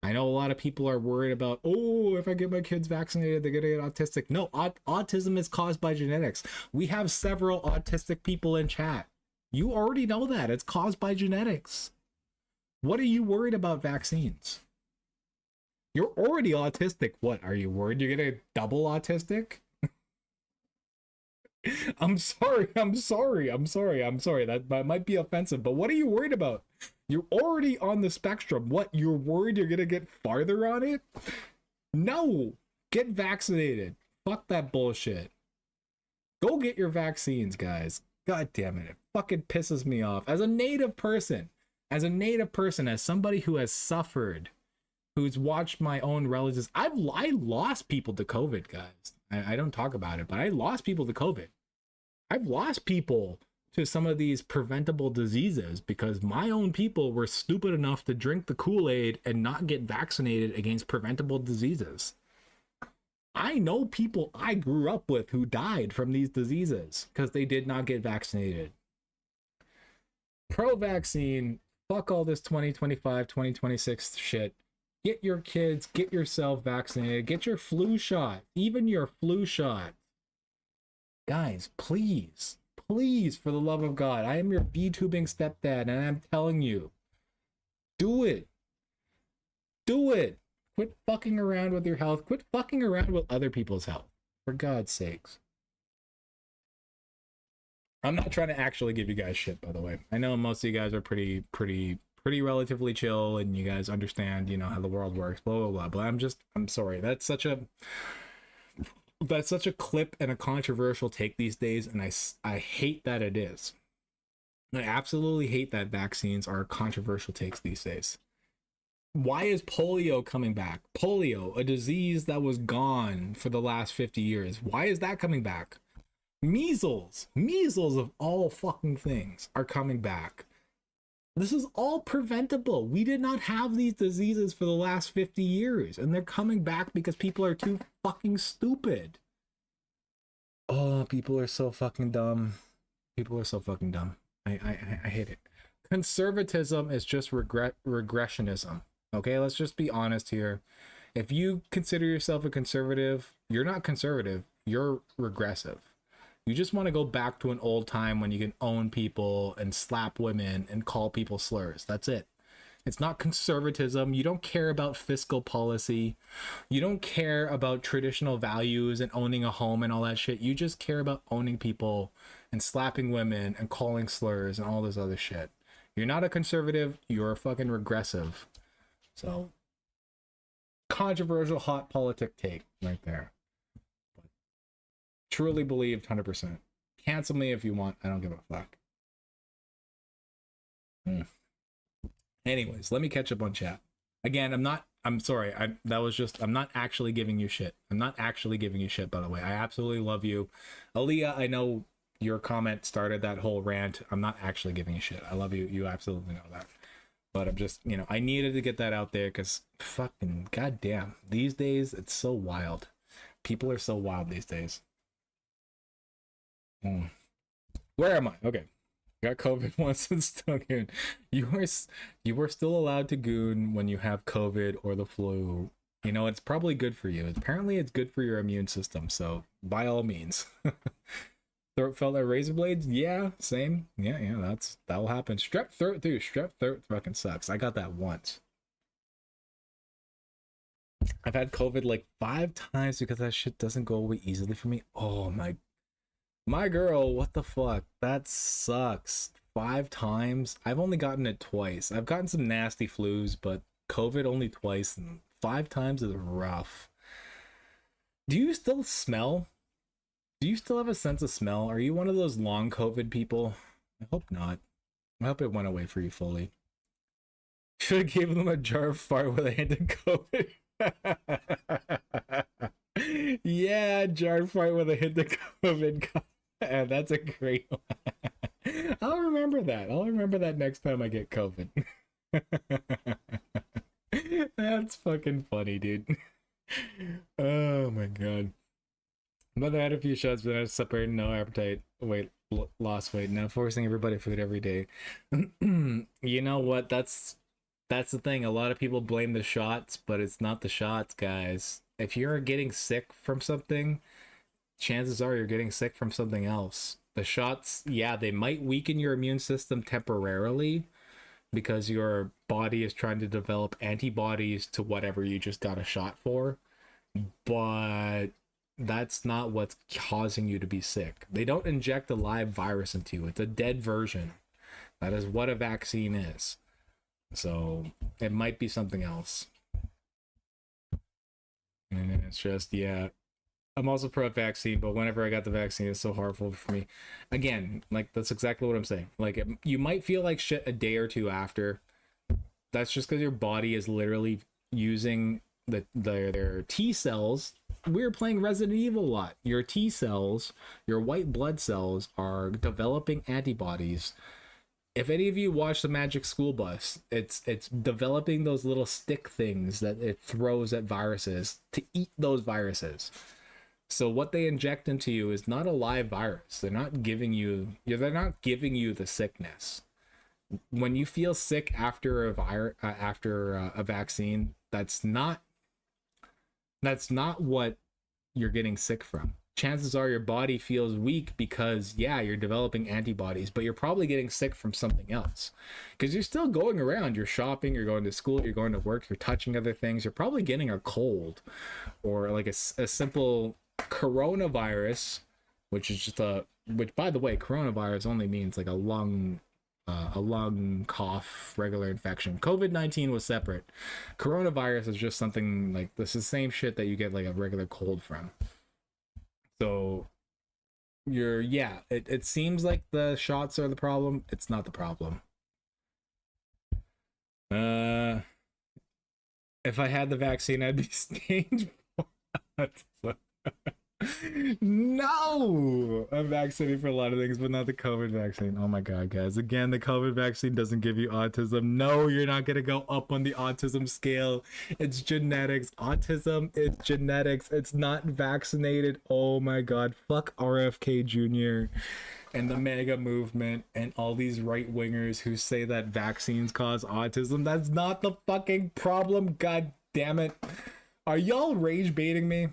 Speaker 1: I know a lot of people are worried about, oh, if I get my kids vaccinated, they're going to get autistic. No, autism is caused by genetics. We have several autistic people in chat. You already know that. It's caused by genetics. What are you worried about vaccines? You're already autistic. What, are you worried you're going to double autistic? I'm sorry. That might be offensive, but what are you worried about? You're already on the spectrum. What, you're worried you're gonna get farther on it? No! Get vaccinated. Fuck that bullshit. Go get your vaccines, guys. God damn it. It fucking pisses me off. As a native person, as somebody who has suffered, who's watched my own relatives, I lost people to COVID, guys. I don't talk about it, but I lost people to COVID. I've lost people to some of these preventable diseases because my own people were stupid enough to drink the Kool-Aid and not get vaccinated against preventable diseases. I know people I grew up with who died from these diseases because they did not get vaccinated. Pro-vaccine, fuck all this 2025, 2026 shit. Get your kids, get yourself vaccinated, get your flu shot, even your flu shot. Guys, please, for the love of God, I am your VTubing stepdad, and I'm telling you, do it. Do it. Quit fucking around with your health. Quit fucking around with other people's health. For God's sakes. I'm not trying to actually give you guys shit, by the way. I know most of you guys are pretty relatively chill, and you guys understand, you know, how the world works, blah, blah, blah. But I'm sorry. That's such a clip and a controversial take these days, and I hate that it is. I absolutely hate that vaccines are controversial takes these days. Why is polio coming back? Polio, a disease that was gone for the last 50 years. Why is that coming back? Measles of all fucking things are coming back. This is all preventable. We did not have these diseases for the last 50 years, and they're coming back because people are too fucking stupid. Oh, people are so fucking dumb. I hate it. Conservatism is just regressionism. Okay, let's just be honest here. If you consider yourself a conservative, you're not conservative, you're regressive. You just want to go back to an old time when you can own people and slap women and call people slurs. That's it. It's not conservatism. You don't care about fiscal policy. You don't care about traditional values and owning a home and all that shit. You just care about owning people and slapping women and calling slurs and all this other shit. You're not a conservative. You're a fucking regressive. So, controversial hot politic take right there. Truly believed 100%. Cancel me if you want. I don't give a fuck. Anyways, let me catch up on chat. Again, I'm sorry. I'm not actually giving you shit. I'm not actually giving you shit, by the way. I absolutely love you. Aaliyah, I know your comment started that whole rant. I'm not actually giving you shit. I love you. You absolutely know that. But I'm just, you know, I needed to get that out there because fucking goddamn. These days, it's so wild. People are so wild these days. Where am I? Okay. Got COVID once and still goon. You were still allowed to goon when you have COVID or the flu. You know, it's probably good for you. Apparently it's good for your immune system, so by all means. Throat felt like razor blades? Yeah, same. Yeah, that'll happen. Strep throat, dude. Strep throat fucking sucks. I got that once. I've had COVID like 5 times because that shit doesn't go away easily for me. Oh my girl, what the fuck? That sucks. 5 times? I've only gotten it twice. I've gotten some nasty flus, but COVID only twice, and 5 times is rough. Do you still smell? Do you still have a sense of smell? Are you one of those long COVID people? I hope not. I hope it went away for you fully. Should have given them a jar of fart with a hint of COVID. Yeah, jar of fart with a hint of COVID. That's a great one. I'll remember that. I'll remember that next time I get COVID. That's fucking funny, dude. Oh my god. But I had a few shots, but I was separated, no appetite, lost weight, now forcing everybody food every day. You know what? That's the thing. A lot of people blame the shots, but it's not the shots, guys. If you're getting sick from something, chances are you're getting sick from something else. The shots, yeah, they might weaken your immune system temporarily because your body is trying to develop antibodies to whatever you just got a shot for, but that's not what's causing you to be sick. They don't inject a live virus into you. It's a dead version. That is what a vaccine is. So it might be something else. And it's just, yeah. I'm also pro-vaccine, but whenever I got the vaccine, it's so horrible for me. Again, like, that's exactly what I'm saying. Like, you might feel like shit a day or two after. That's just because your body is literally using their T cells. We were playing Resident Evil a lot. Your T cells, your white blood cells, are developing antibodies. If any of you watch the Magic School Bus, it's developing those little stick things that it throws at viruses to eat those viruses. So what they inject into you is not a live virus. They're not giving you the sickness. When you feel sick after a vaccine, that's not what you're getting sick from. Chances are your body feels weak because, yeah, you're developing antibodies, but you're probably getting sick from something else. Because you're still going around, you're shopping, you're going to school, you're going to work, you're touching other things. You're probably getting a cold or like a simple coronavirus, which is just which, by the way, coronavirus only means like a lung cough, regular infection. COVID-19 was separate. Coronavirus is just something like this is the same shit that you get like a regular cold from. So it seems like the shots are the problem. It's not the problem. If I had the vaccine, I'd be staged 4. No, I'm vaccinated for a lot of things, but not the COVID vaccine. Oh my god, guys, again, the COVID vaccine doesn't give you autism. No, you're not gonna go up on the autism scale. It's genetics. Autism is genetics. It's not vaccinated. Oh my god, fuck RFK Jr. and the MAGA movement and all these right wingers who say that vaccines cause autism. That's not the fucking problem. God damn it. Are y'all rage baiting me?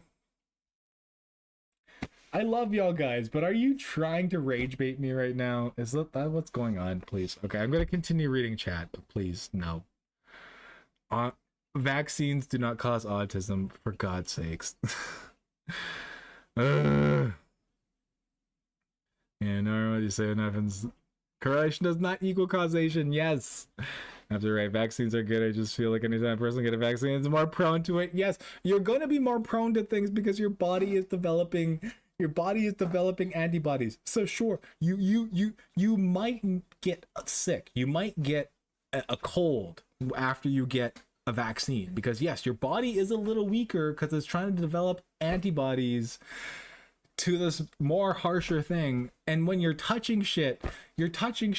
Speaker 1: I love y'all guys, but are you trying to rage bait me right now? Is that what's going on? Please. Okay, I'm going to continue reading chat, but please, no. Vaccines do not cause autism, for God's sakes. Yeah, no, what you say happens. Correlation does not equal causation. Yes. After right, vaccines are good. I just feel like anytime a person gets a vaccine is more prone to it. Yes, you're going to be more prone to things because your body is developing antibodies. So sure, you might get sick. You might get a cold after you get a vaccine because yes, your body is a little weaker because it's trying to develop antibodies to this more harsher thing. And when you're touching shit, you're touching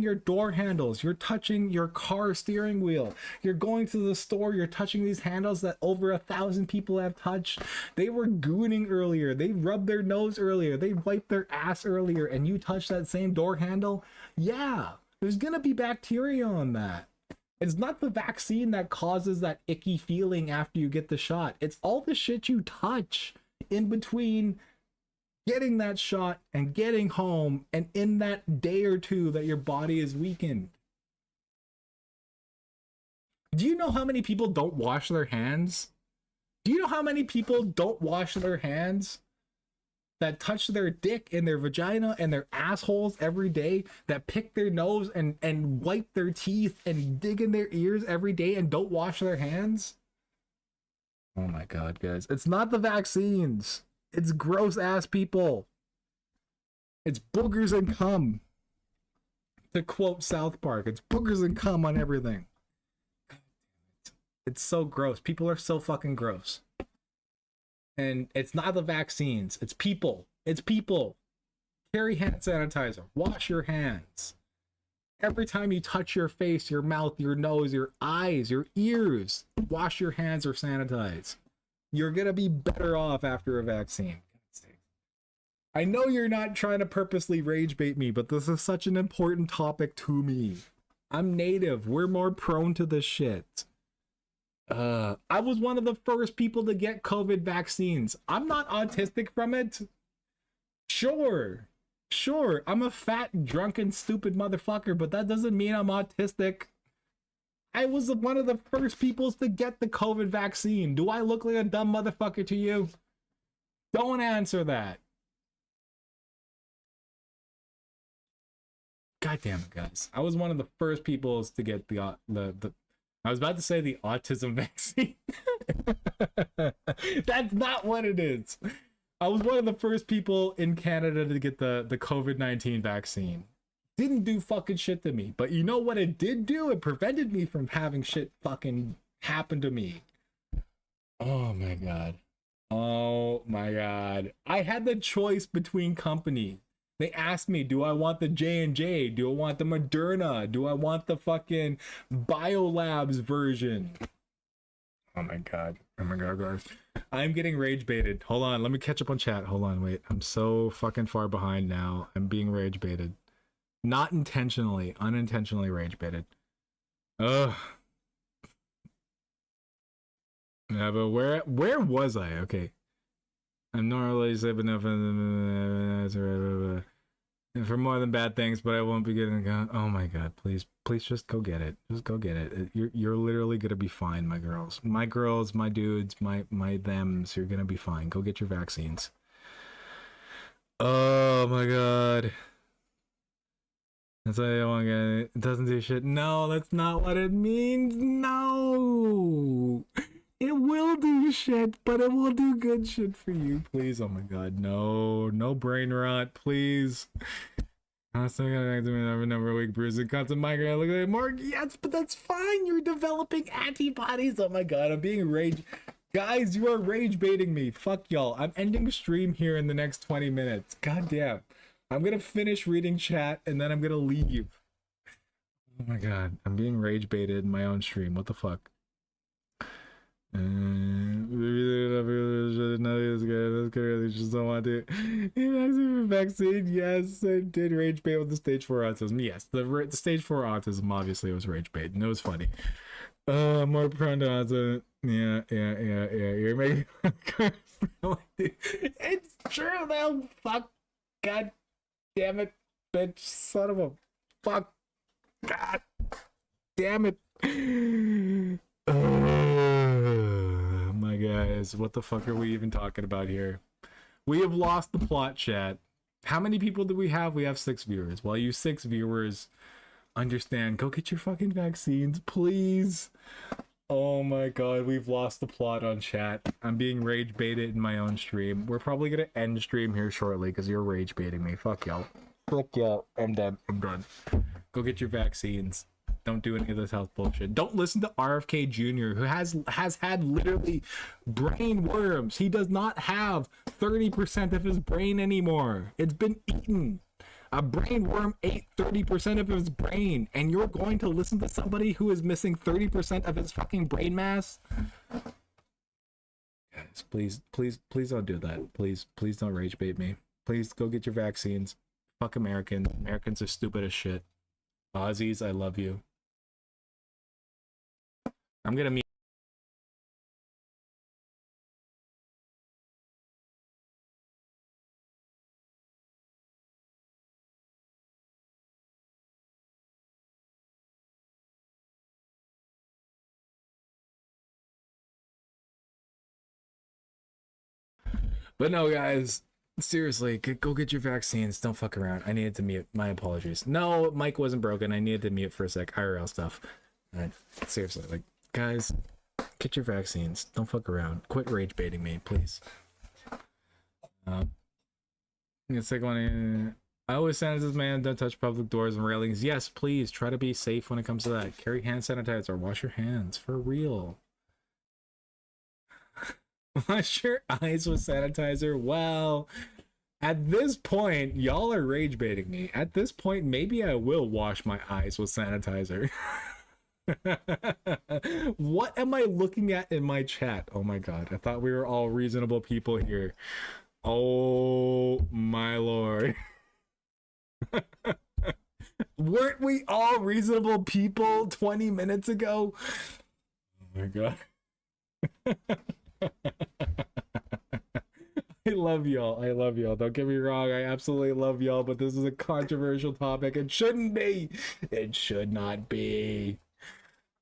Speaker 1: your door handles, you're touching your car steering wheel, you're going to the store, you're touching these handles that over 1,000 people have touched. They were gooning earlier, they rubbed their nose earlier, they wiped their ass earlier, and you touch that same door handle. Yeah, there's gonna be bacteria on that. It's not the vaccine that causes that icky feeling after you get the shot. It's all the shit you touch in between getting that shot and getting home and in that day or two that your body is weakened. Do you know how many people don't wash their hands? Do you know how many people don't wash their hands? That touch their dick and their vagina and their assholes every day, that pick their nose and wipe their teeth and dig in their ears every day and don't wash their hands? Oh my god, guys. It's not the vaccines. It's gross ass people. It's boogers and cum. To quote South Park, it's boogers and cum on everything. It's so gross. People are so fucking gross. And it's not the vaccines. It's people. It's people. Carry hand sanitizer. Wash your hands. Every time you touch your face, your mouth, your nose, your eyes, your ears, wash your hands or sanitize. You're gonna be better off after a vaccine. I know you're not trying to purposely rage bait me, but this is such an important topic to me. I'm native. We're more prone to this shit. I was one of the first people to get COVID vaccines. I'm not autistic from it. Sure. I'm a fat, drunken, stupid motherfucker, but that doesn't mean I'm autistic. I was one of the first people to get the COVID vaccine. Do I look like a dumb motherfucker to you? Don't answer that. God damn it, guys. I was one of the first people to get the I was about to say the autism vaccine. That's not what it is. I was one of the first people in Canada to get the COVID-19 vaccine. Didn't do fucking shit to me. But you know what it did do? It prevented me from having shit fucking happen to me. Oh my god. Oh my god. I had the choice between companies. They asked me, do I want the J&J? Do I want the Moderna? Do I want the fucking Biolabs version? Oh my god. Oh my god, guys. I'm getting rage baited. Hold on, let me catch up on chat. Hold on, wait. I'm so fucking far behind now. I'm being rage baited. Not intentionally, unintentionally rage baited. Ugh. Yeah, but where was I? Okay. I'm normally safe enough for more than bad things, but I won't be getting. Oh my god! Please just go get it. Just go get it. You're literally gonna be fine, my girls, my dudes, my thems. You're gonna be fine. Go get your vaccines. Oh my god! That's why I want to get it. It doesn't do shit. No, that's not what it means. No. It will do shit, but it will do good shit for you. Please, oh my god, no brain rot, please. I'm still gonna have a number of weak bruising, constant migraine. Look at Mark. Yes, but that's fine. You're developing antibodies. Oh my god, I'm being rage. Guys, you are rage baiting me. Fuck y'all. I'm ending stream here in the next 20 minutes. God damn. I'm gonna finish reading chat and then I'm gonna leave. Oh my god, I'm being rage baited in my own stream. What the fuck? Just don't want to. Vaccine, yes, I did rage bait with the stage 4 autism. Yes, the stage 4 autism obviously was rage bait, and it was funny. More prone to autism. Yeah. You're making it's true though. Fuck. God damn it, bitch, son of a fuck. God damn it. My guys, what the fuck are we even talking about here? We have lost the plot, chat. How many people do we have? We have 6 viewers. Well, you 6 viewers understand. Go get your fucking vaccines, please. Oh my god, we've lost the plot on chat. I'm being rage baited in my own stream. We're probably gonna end stream here shortly because you're rage baiting me. Fuck y'all. Fuck y'all. I'm done. Go get your vaccines. Don't do any of this health bullshit. Don't listen to RFK Jr., who has had literally brain worms. He does not have 30% of his brain anymore. It's been eaten. A brain worm ate 30% of his brain, and you're going to listen to somebody who is missing 30% of his fucking brain mass? Guys, please don't do that. Please don't rage bait me. Please go get your vaccines. Fuck Americans. Americans are stupid as shit. Aussies, I love you. I'm gonna meet. But no, guys, seriously, go get your vaccines. Don't fuck around. I needed to mute. My apologies. No, mic wasn't broken. I needed to mute for a sec. IRL stuff. Seriously, like, guys, get your vaccines. Don't fuck around. Quit rage baiting me, please. It's like one. I always say this, man, don't touch public doors and railings. Yes, please try to be safe when it comes to that. Carry hand sanitizer. Wash your hands for real. Wash your eyes with sanitizer. Well, at this point, y'all are rage baiting me. At this point, maybe I will wash my eyes with sanitizer. What am I looking at in my chat? Oh my god, I thought we were all reasonable people here. Oh my lord. Weren't we all reasonable people 20 minutes ago? Oh my god. I love y'all. I love y'all. Don't get me wrong. I absolutely love y'all, but this is a controversial topic. It shouldn't be. It should not be.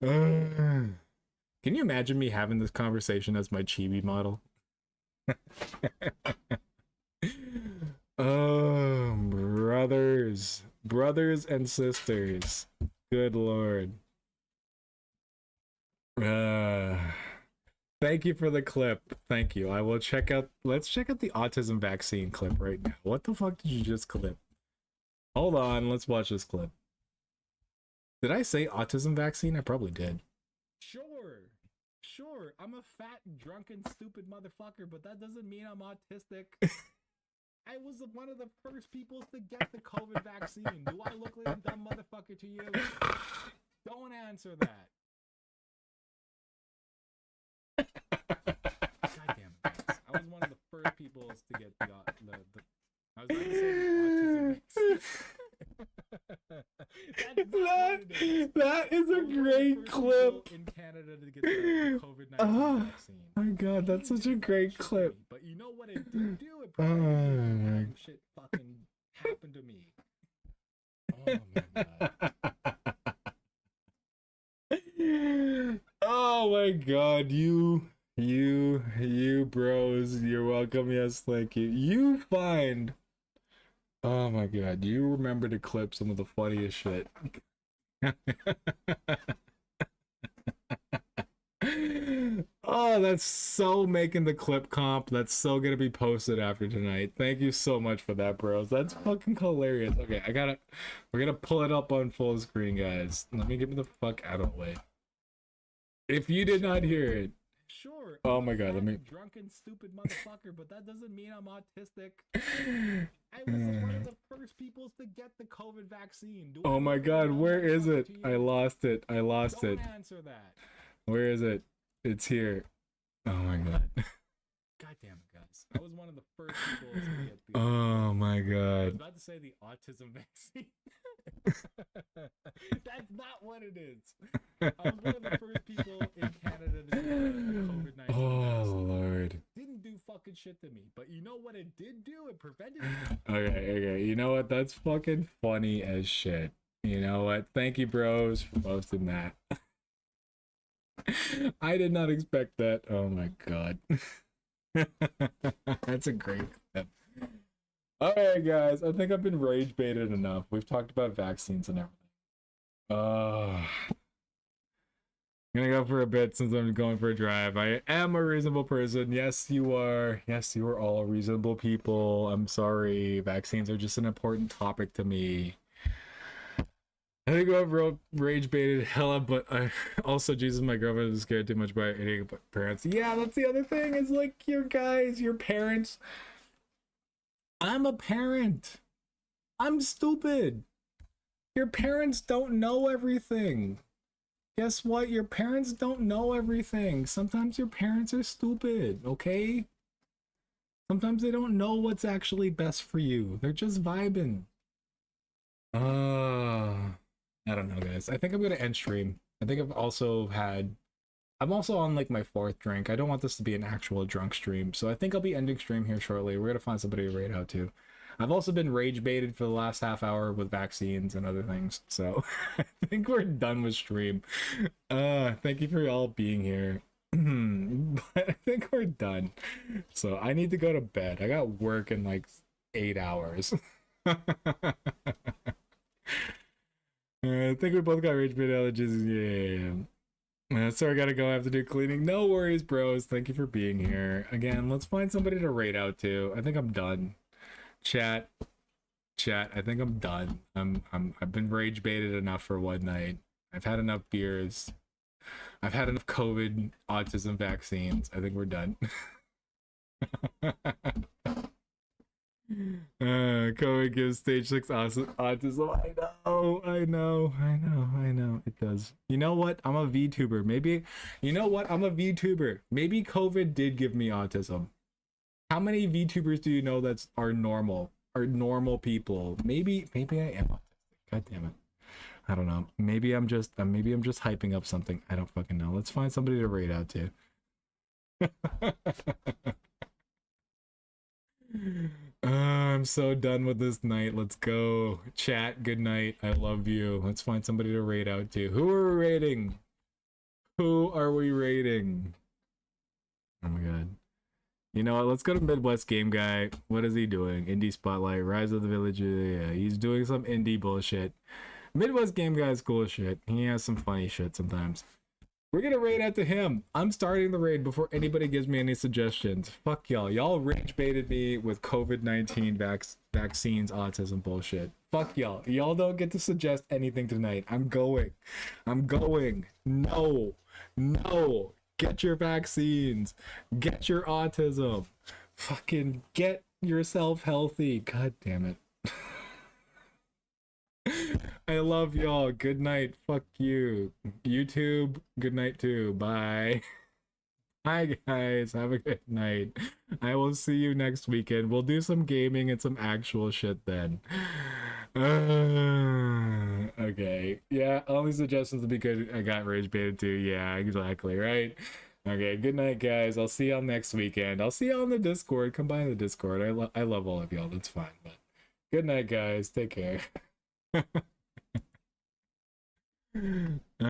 Speaker 1: Can you imagine me having this conversation as my chibi model? Oh, brothers. Brothers and sisters. Good lord. Thank you for the clip. Thank you. I will check out. Let's check out the autism vaccine clip right now. What the fuck did you just clip? Hold on. Let's watch this clip. Did I say autism vaccine? I probably did. Sure. Sure. I'm a fat, drunken, stupid motherfucker, but that doesn't mean I'm autistic. I was one of the first people to get the COVID vaccine. Do I look like a dumb motherfucker to you? Don't answer that. God damn it, guys. I was one of the first people to get the I was about to say the autism vaccine. That is a great clip. In Canada to get the COVID-19 vaccine. My god, that's such a great clip. But you know what it did do? It probably shit fucking happened to me. Oh my god. Oh my god, you bros, you're welcome. Yes, thank you. You find. Oh my god, you remember to clip some of the funniest shit. Oh, that's so making the clip comp. That's so gonna be posted after tonight. Thank you so much for that, bros. That's fucking hilarious. Okay, we're gonna pull it up on full screen, guys. Let me get me the fuck out of the way. If you did not hear it, sure. Oh my god, let me. Drunken, stupid motherfucker, but that doesn't mean I'm autistic. I was one of the first people to get the COVID vaccine. Oh my god, where is it? I lost it. I lost it. Don't answer that. Where is it? It's here. Oh my god. God damn it, guys. I was one of the first people to get the. Oh my god. I was about to say the autism vaccine. That's not what it is. I was one of the first people in Canada to get the COVID-19 vaccine. Lord. Didn't do fucking shit to me, but you know what it did do? It prevented it. Okay. You know what? That's fucking funny as shit. You know what? Thank you, bros, for posting that. I did not expect that. Oh my god. That's a great clip. Alright guys, I think I've been rage baited enough. We've talked about vaccines and everything. I'm gonna go for a bit since I'm going for a drive. I am a reasonable person. Yes, you are. Yes, you are all reasonable people. I'm sorry. Vaccines are just an important topic to me. I think I've rage baited hella, but I also, Jesus, my girlfriend is scared too much by eating parents. Yeah, that's the other thing. Is like your parents. I'm a parent. I'm stupid. Your parents don't know everything. Guess what? Your parents don't know everything. Sometimes your parents are stupid, okay? Sometimes they don't know what's actually best for you. They're just vibing. I don't know, guys. I think I'm gonna end stream. I think I'm also on like my 4th drink. I don't want this to be an actual drunk stream, so I think I'll be ending stream here shortly. We're gonna find somebody to raid out to. I've also been rage baited for the last half hour with vaccines and other things, so I think we're done with stream. Thank you for all being here. But I think we're done. So I need to go to bed. I got work in like 8 hours. I think we both got rage bait allergies. Yeah. Sorry, I gotta go. I have to do cleaning. No worries, bros. Thank you for being here. Again, let's find somebody to raid out to. I think I'm done. Chat. I think I'm done. I've been rage baited enough for one night. I've had enough beers. I've had enough COVID autism vaccines. I think we're done. COVID gives stage 6 autism. I know. It does. You know what? I'm a VTuber. Maybe, you know what? I'm a VTuber. Maybe COVID did give me autism. How many VTubers do you know that's are normal? Are normal people? Maybe I am autistic. God damn it. I don't know. Maybe I'm just hyping up something. I don't fucking know. Let's find somebody to rate out to. I'm so done with this night. Let's go. Chat, good night. I love you. Let's find somebody to rate out to. Who are we rating? Who are we rating? Oh my god. You know what? Let's go to Midwest Game Guy. What is he doing? Indie Spotlight, Rise of the Village. Yeah, he's doing some indie bullshit. Midwest Game Guy is cool shit. He has some funny shit sometimes. We're gonna raid out to him. I'm starting the raid before anybody gives me any suggestions. Fuck y'all. Y'all rage baited me with COVID-19 vaccines, autism bullshit. Fuck y'all. Y'all don't get to suggest anything tonight. I'm going. No. Get your vaccines. Get your autism. Fucking get yourself healthy. God damn it. I love y'all. Good night. Fuck you. YouTube, good night too. Bye. Hi guys. Have a good night. I will see you next weekend. We'll do some gaming and some actual shit then. Okay. Yeah, only suggestions because I got rage baited too. Yeah, exactly. Right. Okay. Good night, guys. I'll see y'all next weekend. I'll see y'all on the Discord. Come by the Discord. I love all of y'all. That's fine. But good night, guys. Take care.